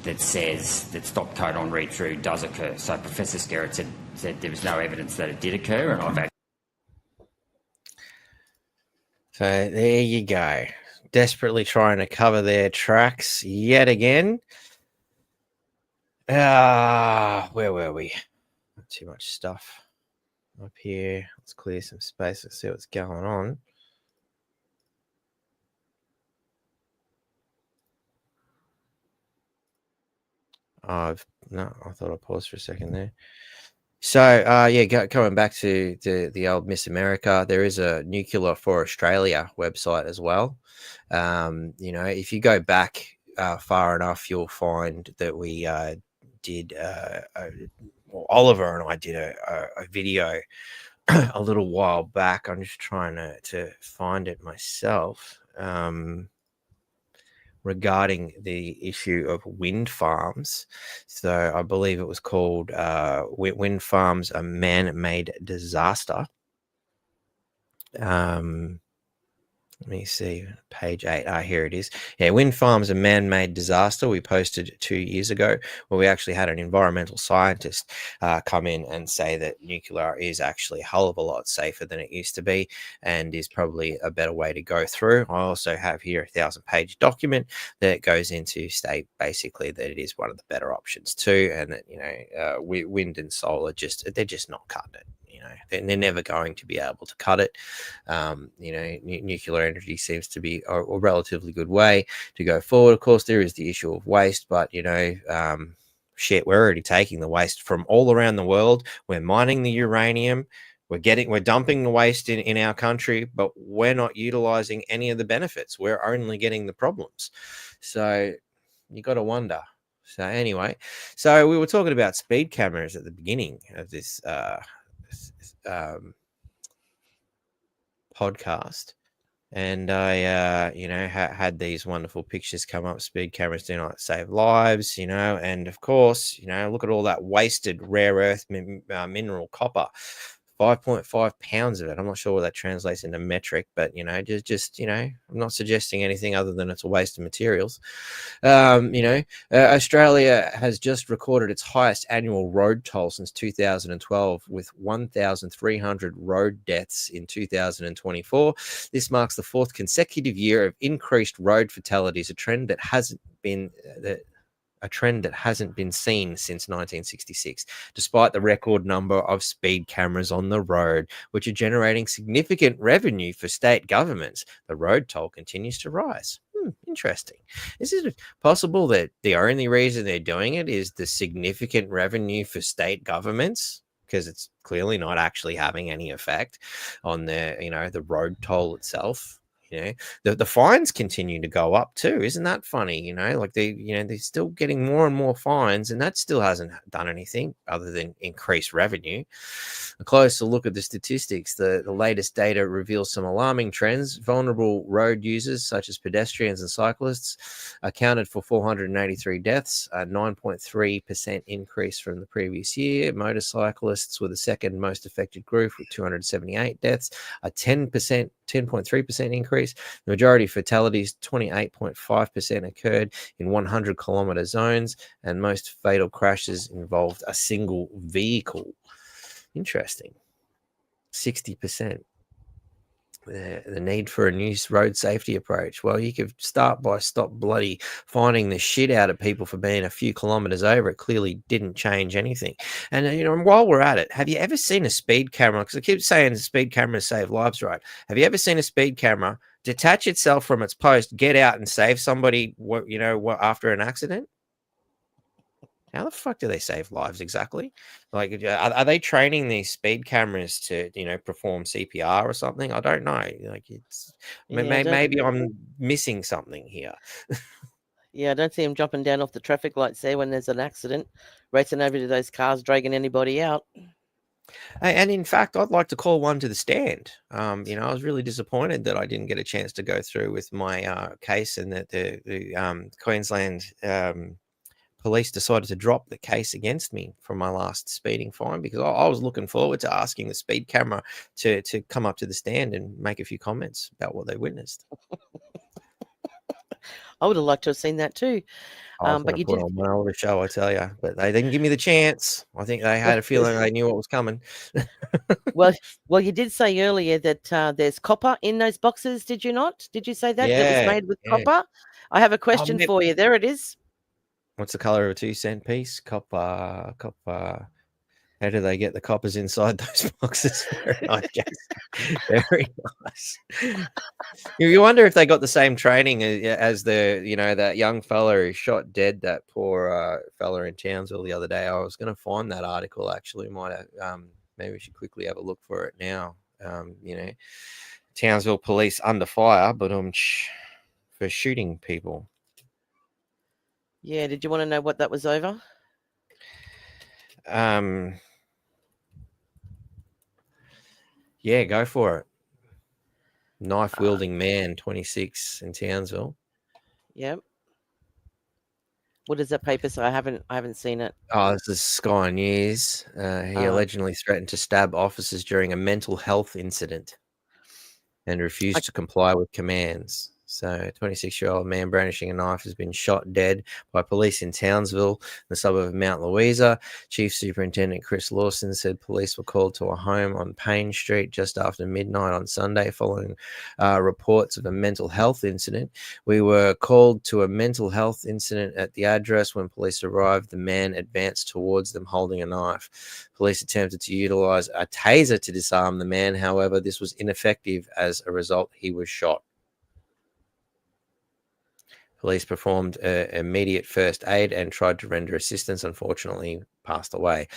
that says that stop codon read-through does occur. So Professor Skerritt said there was no evidence that it did occur, and I've actually... So there you go. Desperately trying to cover their tracks yet again. Where were we? Not too much stuff up here. Let's clear some space. Let's see what's going on. I thought I paused for a second there. So, going back to the old Miss America, there is a Nuclear for Australia website as well. If you go back far enough, you'll find that we did, Oliver and I did a video a little while back. I'm just trying to find it myself. Regarding the issue of wind farms. So I believe it was called Wind Farms, a Man-Made Disaster. Let me see, page 8. Here it is. Yeah, Wind Farms, a Man-Made Disaster. We posted 2 years ago, where we actually had an environmental scientist come in and say that nuclear is actually a hell of a lot safer than it used to be, and is probably a better way to go through. I also have here a 1,000-page document that goes into state basically that it is one of the better options too, and that wind and solar they're just not cutting it. They're never going to be able to cut it. Nuclear energy seems to be a relatively good way to go forward. Of course, there is the issue of waste, but we're already taking the waste from all around the world. We're mining the uranium. We're dumping the waste in our country, but we're not utilizing any of the benefits. We're only getting the problems. So you got to wonder. So anyway, so we were talking about speed cameras at the beginning of this podcast, and I had these wonderful pictures come up. Speed cameras do not save lives, and of course, look at all that wasted rare earth mineral copper 5.5 pounds of it. I'm not sure what that translates into metric, but just I'm not suggesting anything other than it's a waste of materials. Australia has just recorded its highest annual road toll since 2012, with 1,300 road deaths in 2024. This marks the fourth consecutive year of increased road fatalities, a trend that hasn't been seen since 1966, despite the record number of speed cameras on the road, which are generating significant revenue for state governments. The road toll continues to rise. Interesting. Is it possible that the only reason they're doing it is the significant revenue for state governments? Because it's clearly not actually having any effect on the road toll itself. The fines continue to go up too. Isn't that funny? They're still getting more and more fines, and that still hasn't done anything other than increase revenue. A closer look at the statistics, the latest data reveals some alarming trends. Vulnerable road users, such as pedestrians and cyclists, accounted for 483 deaths, a 9.3% increase from the previous year. Motorcyclists were the second most affected group with 278 deaths, a 10.3% increase. The majority of fatalities, 28.5%, occurred in 100-kilometre zones, and most fatal crashes involved a single vehicle. Interesting. 60%. The need for a new road safety approach. Well, you could start by stop bloody finding the shit out of people for being a few kilometers over. It clearly didn't change anything. And while we're at it, have you ever seen a speed camera? Because I keep saying speed cameras save lives, right? Have you ever seen a speed camera detach itself from its post, get out and save somebody, after an accident? How the fuck do they save lives exactly? Like, are they training these speed cameras to, perform CPR or something? I don't know. Maybe I'm missing something here. Yeah, I don't see them jumping down off the traffic lights there when there's an accident, racing over to those cars, dragging anybody out. And in fact, I'd like to call one to the stand. I was really disappointed that I didn't get a chance to go through with my case, and that the Queensland police decided to drop the case against me for my last speeding fine, because I was looking forward to asking the speed camera to come up to the stand and make a few comments about what they witnessed. I would have liked to have seen that too. I was But you put did. on one other show, I tell you, but they didn't give me the chance. I think they had a feeling they knew what was coming. Well, you did say earlier that there's copper in those boxes. Did you not? Did you say that Yeah, was made with copper? I have a question for you. There it is. What's the color of a 2-cent piece? Copper. How do they get the coppers inside those boxes? Very nice, Jason. Very nice. You wonder if they got the same training as that young fella who shot dead that poor fella in Townsville the other day. I was going to find that article, actually. Maybe we should quickly have a look for it now. Townsville police under fire, but for shooting people. Yeah, did you want to know what that was over? Yeah, go for it. Knife-wielding man, 26, in Townsville. Yep. What does that paper say? I haven't seen it. Oh, this is Sky News. He allegedly threatened to stab officers during a mental health incident and refused to comply with commands. So, a 26-year-old man brandishing a knife has been shot dead by police in Townsville, the suburb of Mount Louisa. Chief Superintendent Chris Lawson said police were called to a home on Payne Street just after midnight on Sunday following reports of a mental health incident. We were called to a mental health incident at the address. When police arrived, the man advanced towards them holding a knife. Police attempted to utilize a taser to disarm the man. However, this was ineffective. As a result, he was shot. Police performed immediate first aid and tried to render assistance. Unfortunately, passed away.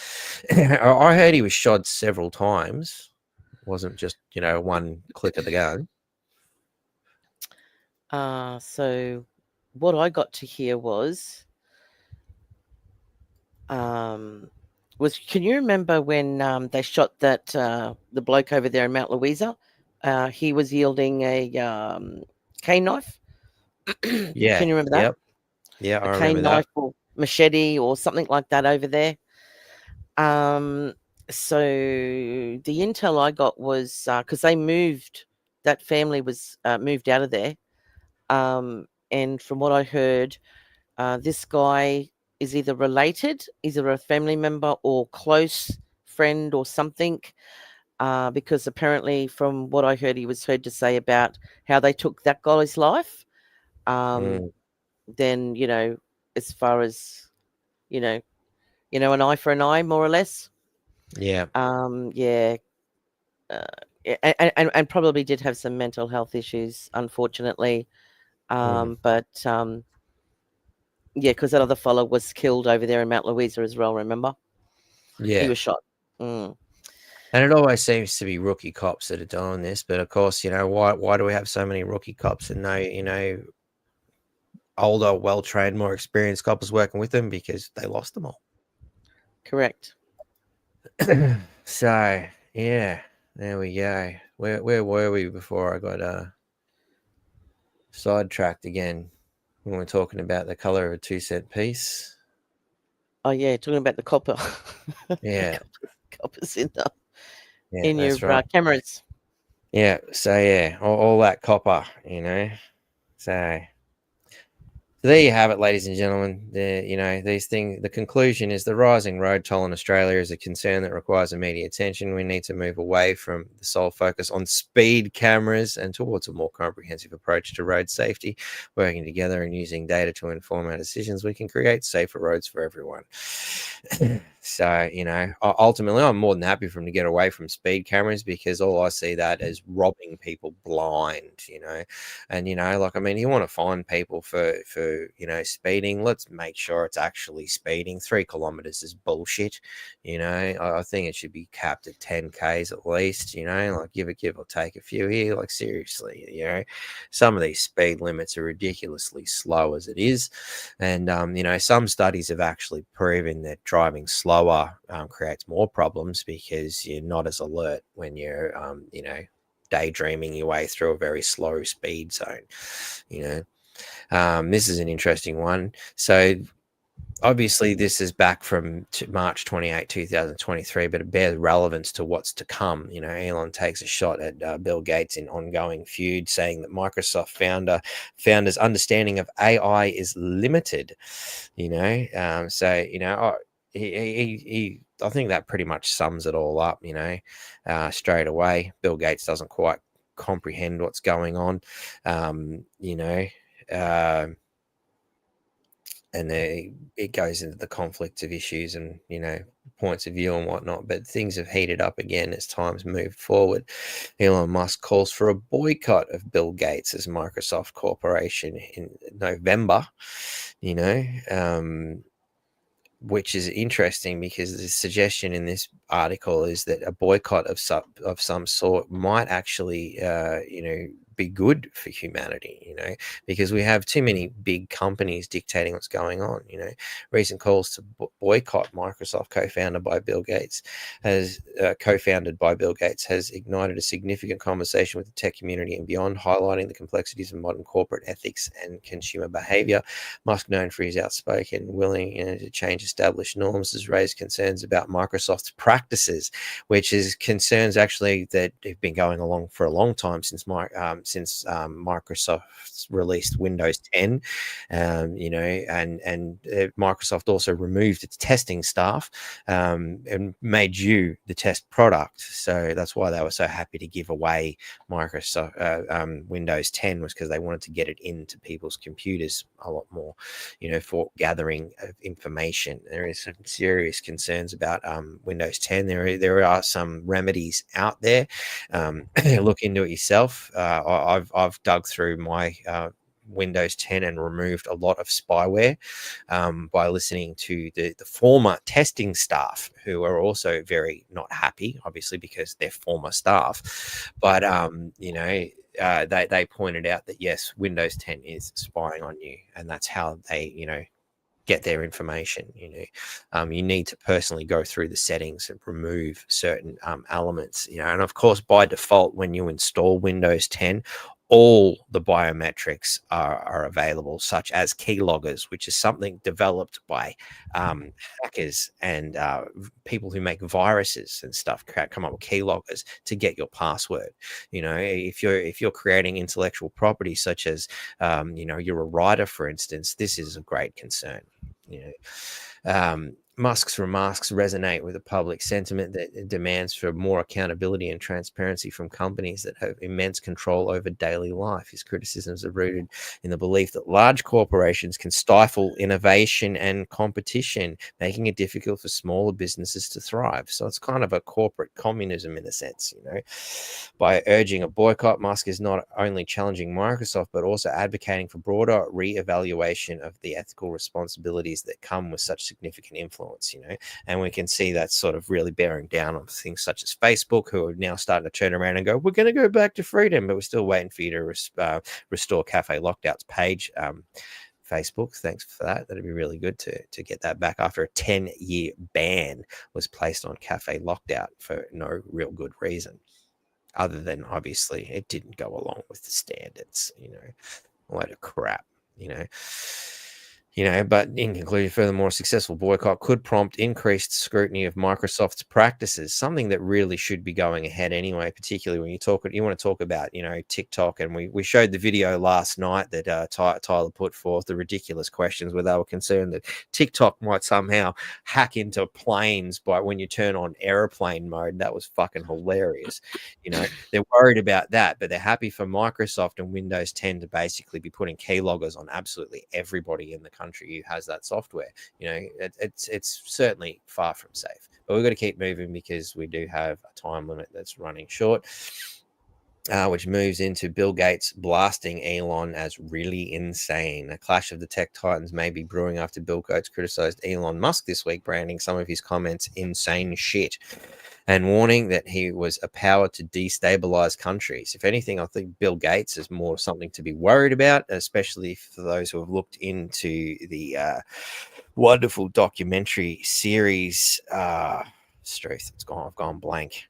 I heard he was shot several times. It wasn't just, one click of the gun. So what I got to hear was can you remember when they shot that the bloke over there in Mount Louisa? He was wielding a cane knife. Yeah. Can you remember that? Yep. Yeah, I remember cane that. knife or machete or something like that over there. So the intel I got was because they moved, that family was moved out of there. And from what I heard, this guy is either related, either a family member or close friend or something. Because apparently, from what I heard, he was heard to say about how they took that guy's life. Then, as far as, an eye for an eye, more or less. Yeah. Yeah. And probably did have some mental health issues, unfortunately. But yeah, because that other fellow was killed over there in Mount Louisa as well, remember? Yeah. He was shot. Mm. And it always seems to be rookie cops that are doing this. But of course, why do we have so many rookie cops and no, older, well-trained, more experienced coppers working with them? Because they lost them all. Correct. So, yeah, there we go. Where were we before I got sidetracked again when we're talking about the color of a 2-cent piece? Oh, yeah, talking about the copper. Yeah. Coppers in Yeah, your right. cameras. Yeah, so yeah, all that copper, So there you have it, ladies and gentlemen. These things. The conclusion is the rising road toll in Australia is a concern that requires immediate attention. We need to move away from the sole focus on speed cameras and towards a more comprehensive approach to road safety. Working together and using data to inform our decisions, we can create safer roads for everyone. So, ultimately, I'm more than happy for them to get away from speed cameras because all I see that as robbing people blind, and, you want to find people for speeding. Let's make sure it's actually speeding. 3 kilometers is bullshit. I think it should be capped at 10 Ks at least, give or take a few here. Like, seriously, some of these speed limits are ridiculously slow as it is. And, some studies have actually proven that driving slower creates more problems because you're not as alert when you're, daydreaming your way through a very slow speed zone. This is an interesting one. So obviously this is back from March 28, 2023, but it bears relevance to what's to come. Elon takes a shot at Bill Gates in ongoing feud, saying that Microsoft founder's understanding of AI is limited. He I think that pretty much sums it all up. Straight away, Bill Gates doesn't quite comprehend what's going on. And it goes into the conflict of issues and, points of view and whatnot. But things have heated up again as times move forward. Elon Musk calls for a boycott of Bill Gates' Microsoft Corporation in November, which is interesting because the suggestion in this article is that a boycott of some sort might actually, be good for humanity, because we have too many big companies dictating what's going on. Recent calls to boycott Microsoft, co-founded by Bill Gates, has ignited a significant conversation with the tech community and beyond, highlighting the complexities of modern corporate ethics and consumer behavior. Musk, known for his outspoken, willing to change established norms, has raised concerns about Microsoft's practices, which is concerns actually that have been going along for a long time since Microsoft released Windows 10, and Microsoft also removed its testing staff and made you the test product. So that's why they were so happy to give away Microsoft Windows 10, was because they wanted to get it into people's computers a lot more, for gathering of information. There is some serious concerns about Windows 10. There are some remedies out there. Look into it yourself. I've dug through my Windows 10 and removed a lot of spyware by listening to the former testing staff, who are also very not happy, obviously, because they're former staff. But they pointed out that yes, Windows 10 is spying on you, and that's how they get their information. You need to personally go through the settings and remove certain elements, and of course by default when you install Windows 10, all the biometrics are available, such as keyloggers, which is something developed by hackers and people who make viruses and stuff. Come up with keyloggers to get your password. You know, if you're creating intellectual property, such as you know, you're a writer, for instance, this is a great concern. You know, Musk's remarks resonate with the public sentiment that demands for more accountability and transparency from companies that have immense control over daily life. His criticisms are rooted in the belief that large corporations can stifle innovation and competition, making it difficult for smaller businesses to thrive. So it's kind of a corporate communism in a sense, you know. By urging a boycott, Musk is not only challenging Microsoft, but also advocating for broader re-evaluation of the ethical responsibilities that come with such significant influence. You know, and we can see that sort of really bearing down on things such as Facebook, who are now starting to turn around and go, we're going to go back to freedom, but we're still waiting for you to restore Cafe Lockdown's page. Facebook, thanks for that. That'd be really good to get that back after a 10-year ban was placed on Cafe Lockdown for no real good reason, other than obviously it didn't go along with the standards. You know, a load of crap. You know, but in conclusion, furthermore, a successful boycott could prompt increased scrutiny of Microsoft's practices, something that really should be going ahead anyway, particularly when you want to talk about, you know, TikTok. And we showed the video last night that Tyler put forth, the ridiculous questions where they were concerned that TikTok might somehow hack into planes by when you turn on airplane mode. That was fucking hilarious. You know, they're worried about that, but they're happy for Microsoft and Windows 10 to basically be putting keyloggers on absolutely everybody in the country who has that software. You know, it's certainly far from safe, but we've got to keep moving because we do have a time limit that's running short, which moves into Bill Gates blasting Elon as really insane. A clash of the tech titans may be brewing after Bill Gates criticized Elon Musk this week, branding some of his comments insane shit and warning that he was a power to destabilize countries. If anything, I think Bill Gates is more something to be worried about, especially for those who have looked into the wonderful documentary series. Struth, I've gone blank.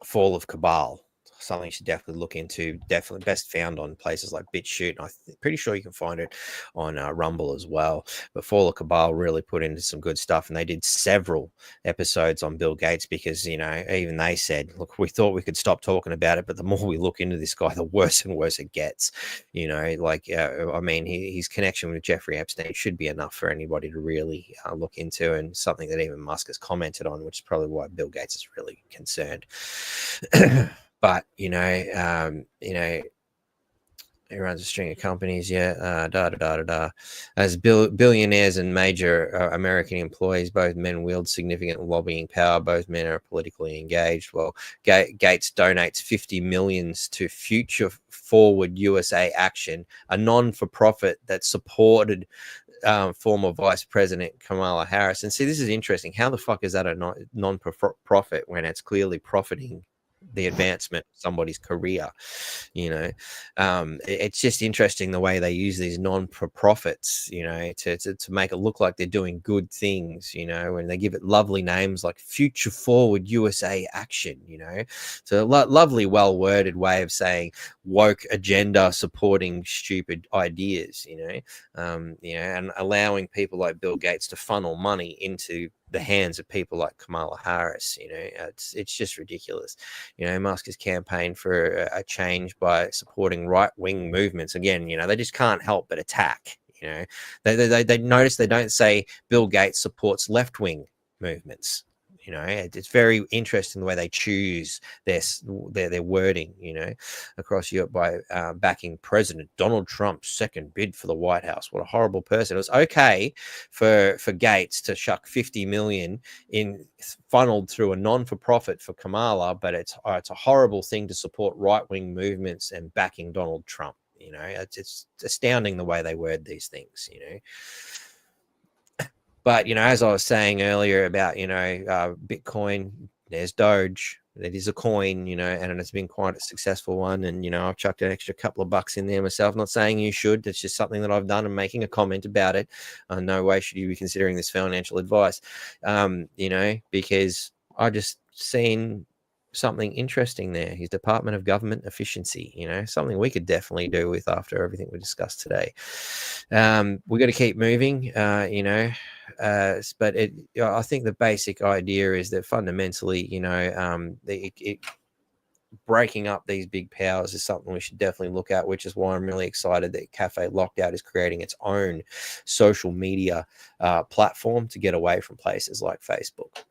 Fall of Cabal. Something you should definitely look into. Definitely best found on places like BitChute. I'm pretty sure you can find it on Rumble as well. But Fall of Cabal really put into some good stuff, and they did several episodes on Bill Gates because, you know, even they said, look, we thought we could stop talking about it, but the more we look into this guy, the worse and worse it gets. You know, like, I mean, his connection with Jeffrey Epstein should be enough for anybody to really look into, and something that even Musk has commented on, which is probably why Bill Gates is really concerned. But, you know, he runs a string of companies, As billionaires and major American employees, both men wield significant lobbying power. Both men are politically engaged. Well, Gates donates $50 million to Future Forward USA Action, a non-for-profit that supported former Vice President Kamala Harris. And see, this is interesting. How the fuck is that a non-profit when it's clearly profiting the advancement of somebody's career? You know, it's just interesting the way they use these non-profits, you know, to make it look like they're doing good things, you know, and they give it lovely names like Future Forward USA Action, you know. So lovely, well-worded way of saying woke agenda supporting stupid ideas, you know, and allowing people like Bill Gates to funnel money into the hands of people like Kamala Harris. You know, it's just ridiculous. You know, Musk has campaigned for a change by supporting right-wing movements. Again, you know, they just can't help but attack. You know, they notice they don't say Bill Gates supports left-wing movements. You know, it's very interesting the way they choose their wording, you know, across Europe by backing President Donald Trump's second bid for the White House. What a horrible person. It was okay for Gates to shuck $50 million in funneled through a non-for-profit for Kamala, but it's a horrible thing to support right-wing movements and backing Donald Trump. You know, it's astounding the way they word these things, you know. But, you know, as I was saying earlier about, you know, Bitcoin, there's Doge. It is a coin, you know, and it's been quite a successful one. And, you know, I've chucked an extra couple of bucks in there myself. Not saying you should. It's just something that I've done and making a comment about it. No way should you be considering this financial advice, you know, because I just seen something interesting there. His Department of Government Efficiency, something we could definitely do with after everything we discussed today. We got to keep moving, but I think the basic idea is that fundamentally, breaking up these big powers is something we should definitely look at, which is why I'm really excited that Cafe Lockout is creating its own social media platform to get away from places like Facebook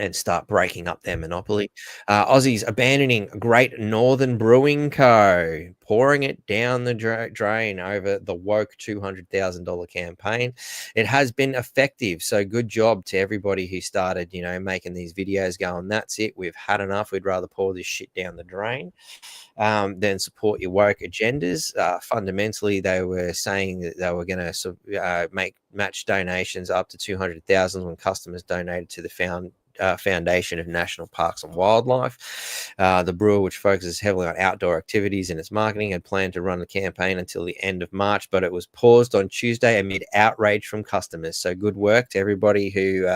and start breaking up their monopoly. Aussies abandoning Great Northern Brewing Co., pouring it down the drain over the woke $200,000 campaign. It has been effective, so good job to everybody who started, making these videos going, that's it, we've had enough, we'd rather pour this shit down the drain than support your woke agendas. Fundamentally, they were saying that they were going to make match donations up to $200,000 when customers donated to the Foundation of National Parks and Wildlife. The brewer, which focuses heavily on outdoor activities in its marketing, had planned to run the campaign until the end of March, but it was paused on Tuesday amid outrage from customers. So good work to everybody who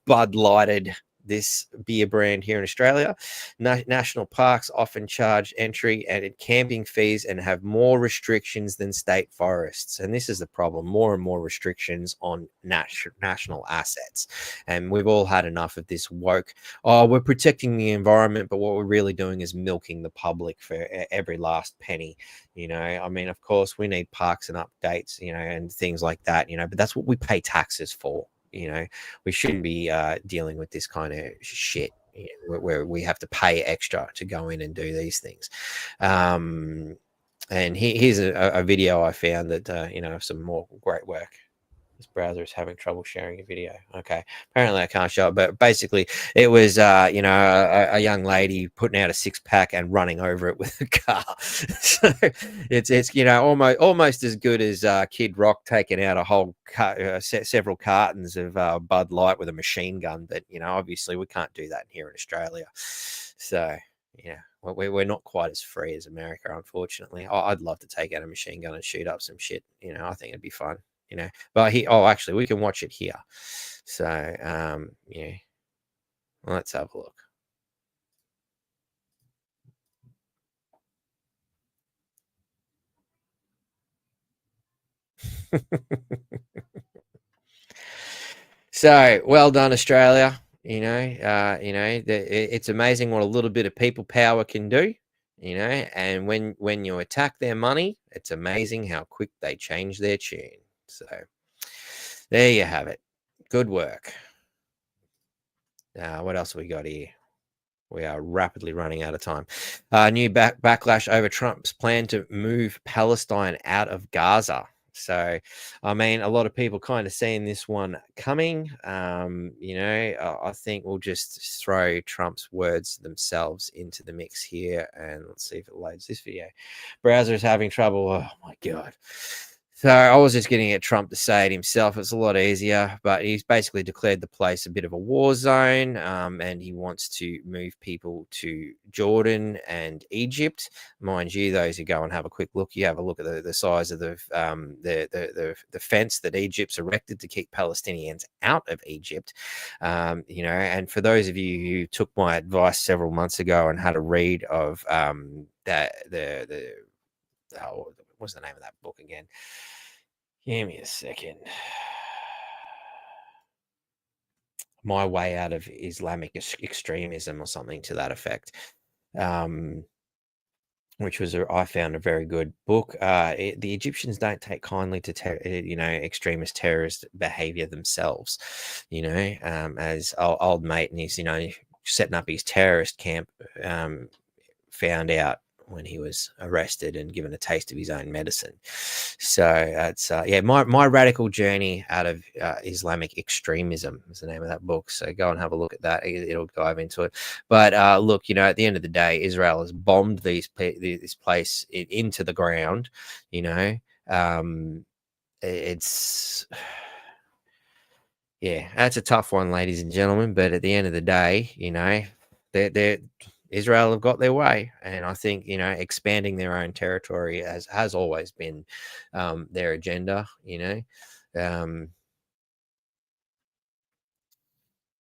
Bud Lighted this beer brand here in Australia. National parks often charge entry and camping fees and have more restrictions than state forests. And this is the problem, more and more restrictions on national assets. And we've all had enough of this woke, we're protecting the environment, but what we're really doing is milking the public for every last penny. I mean, of course, we need parks and updates, and things like that, but that's what we pay taxes for. We shouldn't be dealing with this kind of shit where we have to pay extra to go in and do these things. And here's a video I found that, some more great work. This browser is having trouble sharing a video. Okay, apparently I can't show it, but basically it was, a young lady putting out a 6-pack and running over it with a car. So it's almost as good as Kid Rock taking out a whole several cartons of Bud Light with a machine gun. But obviously we can't do that here in Australia. So we're not quite as free as America, unfortunately. I'd love to take out a machine gun and shoot up some shit. I think it'd be fun. But actually we can watch it here. So let's have a look. So well done, Australia. It's amazing what a little bit of people power can do. And when you attack their money, it's amazing how quick they change their tune. So there you have it. Good work. What else have we got here? We are rapidly running out of time. New backlash over Trump's plan to move Palestine out of Gaza. So, I mean, a lot of people kind of seeing this one coming. I think we'll just throw Trump's words themselves into the mix here. And let's see if it loads this video. Browser is having trouble. Oh, my God. So I was just getting at Trump to say it himself. It's a lot easier, but he's basically declared the place a bit of a war zone, and he wants to move people to Jordan and Egypt. Mind you, those who go and have a quick look, you have a look at the size of the fence that Egypt's erected to keep Palestinians out of Egypt. And for those of you who took my advice several months ago and had a read of what's the name of that book again? Give me a second. My Way Out of Islamic Extremism or something to that effect, which was, I found, a very good book. The Egyptians don't take kindly to, extremist terrorist behavior themselves, as old mate and he's, setting up his terrorist camp, found out when he was arrested and given a taste of his own medicine. So that's my radical journey out of Islamic extremism is the name of that book. So go and have a look at that. It'll dive into it. But look, at the end of the day, Israel has bombed this place into the ground. It's that's a tough one, ladies and gentlemen. But at the end of the day, they're Israel have got their way, and I think expanding their own territory has always been their agenda.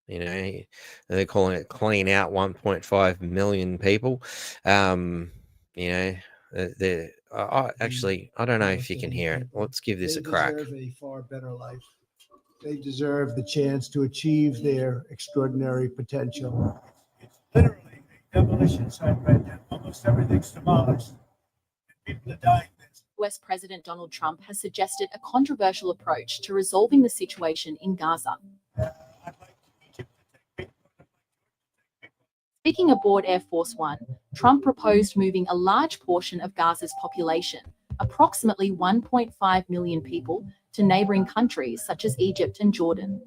You know, they're calling it clean out 1.5 million people. You know, I don't know if you can hear it. Let's give this a crack. They deserve a far better life. They deserve the chance to achieve their extraordinary potential. It's literally a demolition site right now. Almost everything's demolished. People are dying. US President Donald Trump has suggested a controversial approach to resolving the situation in Gaza. Speaking aboard Air Force One, Trump proposed moving a large portion of Gaza's population, approximately 1.5 million people, to neighboring countries such as Egypt and Jordan.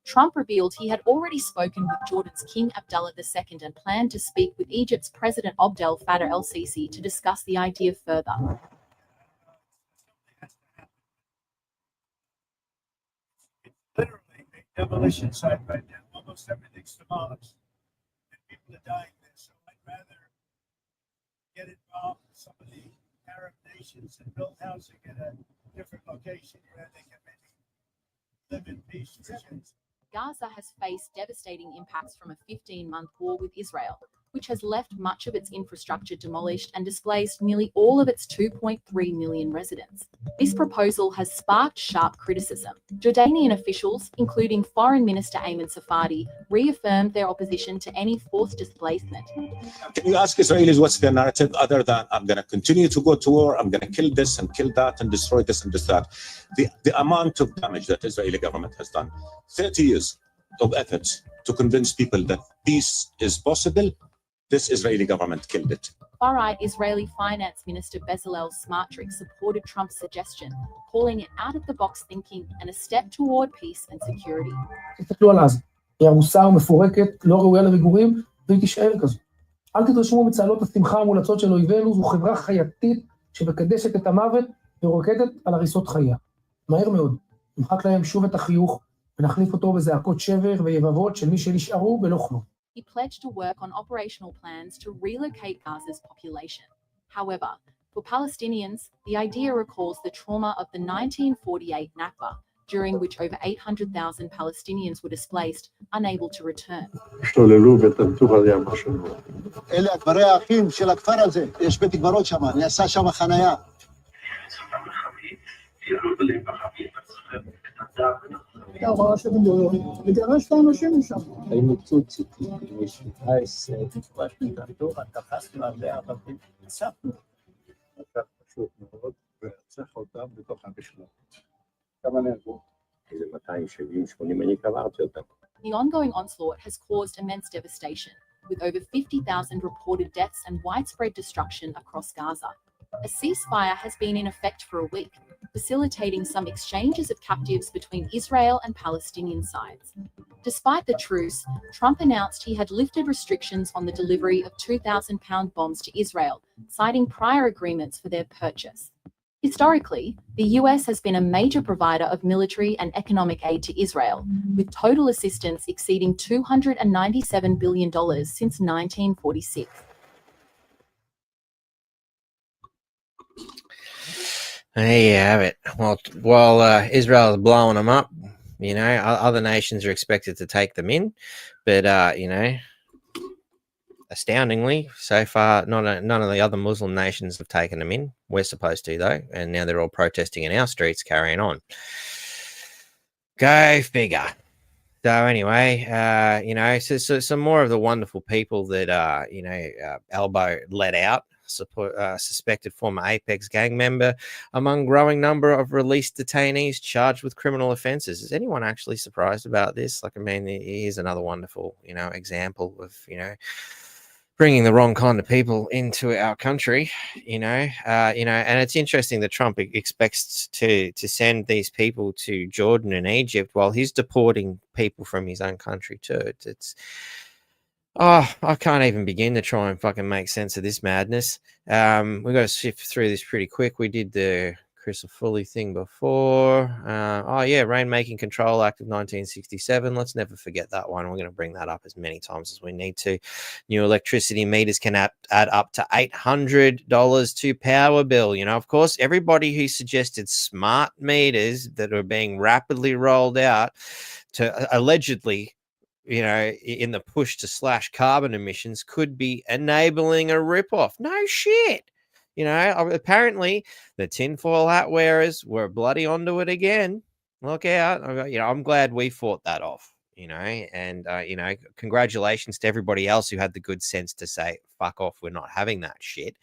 Trump revealed he had already spoken with Jordan's King Abdullah II and planned to speak with Egypt's President Abdel Fattah el-Sisi to discuss the idea further. Literally a demolition site right now. Almost everything's demolished. And people are dying there. So I'd rather get involved with some of the Arab nations and build housing in a different location where they can maybe live in peace. Gaza has faced devastating impacts from a 15-month war with Israel, which has left much of its infrastructure demolished and displaced nearly all of its 2.3 million residents. This proposal has sparked sharp criticism. Jordanian officials, including Foreign Minister Ayman Safadi, reaffirmed their opposition to any forced displacement. Can you ask Israelis what's their narrative other than I'm going to continue to go to war, I'm going to kill this and kill that and destroy this and destroy that? The amount of damage that the Israeli government has done, 30 years of efforts to convince people that peace is possible, this Israeli government killed it. Far-right Israeli Finance Minister Bezalel Smotrich supported Trump's suggestion, calling it out-of-the-box thinking and a step toward peace and security. תסתכלו על עזה, היא הרוסה ומפורקת, לא ראויה למגורים, והיא תישאר כזו. אל תתרשמו מצהלות השמחה המולצות של אויבינו, זו חברה חייתית שמקדשת את המוות ורוקדת על הריסות חייה. מהר מאוד, נמחק להם שוב את החיוך, ונחליף אותו בזעקות שבר ויבבות של מי שנשארו ולא כלום. He pledged to work on operational plans to relocate Gaza's population. However, for Palestinians, the idea recalls the trauma of the 1948 Nakba, during which over 800,000 Palestinians were displaced, unable to return. אלה הקברי האחים של הכפר הזה, יש בית קברות שם, נעשה שם חנייה. לגרש את האנשים משם. היינו צוציקים, יש 17, תקופה שנתתו, תפסנו הרבה ערבים, אספנו. עכשיו פשוט מאוד, ורצח אותם בתוך המשלוח. כמה נהרגו? איזה 270-80, אני קברתי אותם. The ongoing onslaught has caused immense devastation, with over 50,000 reported deaths and widespread destruction across Gaza. A ceasefire has been in effect for a week, facilitating some exchanges of captives between Israel and Palestinian sides. Despite the truce, Trump announced he had lifted restrictions on the delivery of 2,000-pound bombs to Israel, citing prior agreements for their purchase. Historically, the US has been a major provider of military and economic aid to Israel, with total assistance exceeding $297 billion since 1946. There you have it. Well, while Israel is blowing them up, you know, other nations are expected to take them in, but you know, astoundingly, so far, none of the other Muslim nations have taken them in. We're supposed to, though, and now they're all protesting in our streets, carrying on. Go figure. So anyway, you know, so some more of the wonderful people that you know, Albo let out. Suspected former Apex gang member among growing number of released detainees charged with criminal offences. Is anyone actually surprised about this? Like, I mean, here's another wonderful, you know, example of, you know, bringing the wrong kind of people into our country, you know, and it's interesting that Trump expects to send these people to Jordan and Egypt while he's deporting people from his own country too. I can't even begin to try and fucking make sense of this madness. We've got to sift through this pretty quick. We did the Chris a fully thing before. Oh, yeah, Rainmaking Control Act of 1967. Let's never forget that one. We're going to bring that up as many times as we need to. New electricity meters can add up to $800 to power bill. You know, of course, everybody who suggested smart meters that are being rapidly rolled out to allegedly, you know, in the push to slash carbon emissions could be enabling a ripoff. No shit. You know, apparently the tinfoil hat wearers were bloody onto it again. Look out. You know, I'm glad we fought that off, you know, and, you know, congratulations to everybody else who had the good sense to say, fuck off, we're not having that shit.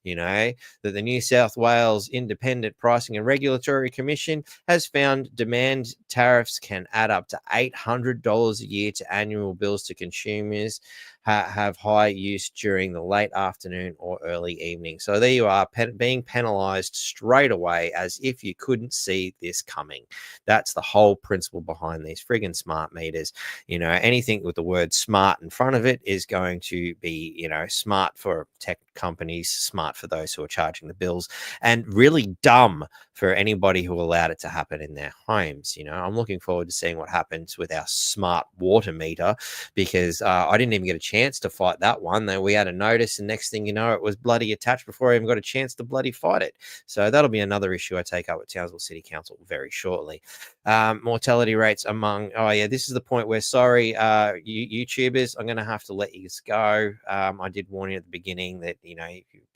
You know, that the New South Wales Independent Pricing and Regulatory Commission has found demand tariffs can add up to $800 a year to annual bills to consumers have high use during the late afternoon or early evening. So there you are, being penalized straight away as if you couldn't see this coming. That's the whole principle behind these friggin' smart meters. You know, anything with the word smart in front of it is going to be, you know, smart for tech companies, smart for those who are charging the bills, and really dumb for anybody who allowed it to happen in their homes. You know, I'm looking forward to seeing what happens with our smart water meter, because I didn't even get a chance to fight that one. Then we had a notice, and next thing you know, it was bloody attached before I even got a chance to bloody fight it. So that'll be another issue I take up with Townsville City Council very shortly. Mortality rates among, oh yeah, this is the point where, sorry, YouTubers, I'm going to have to let you go. I did warn you at the beginning that, you know,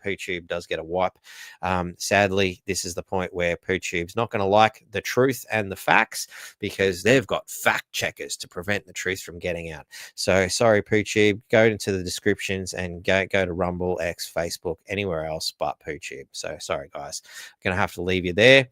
PooTube does get a wipe. Sadly, this is the point where PooTube's not going to like the truth and the facts, because they've got fact checkers to prevent the truth from getting out. So sorry, PooTube, go into the descriptions and go to Rumble, X, Facebook, anywhere else but PooTube. So sorry, guys, I'm going to have to leave you there.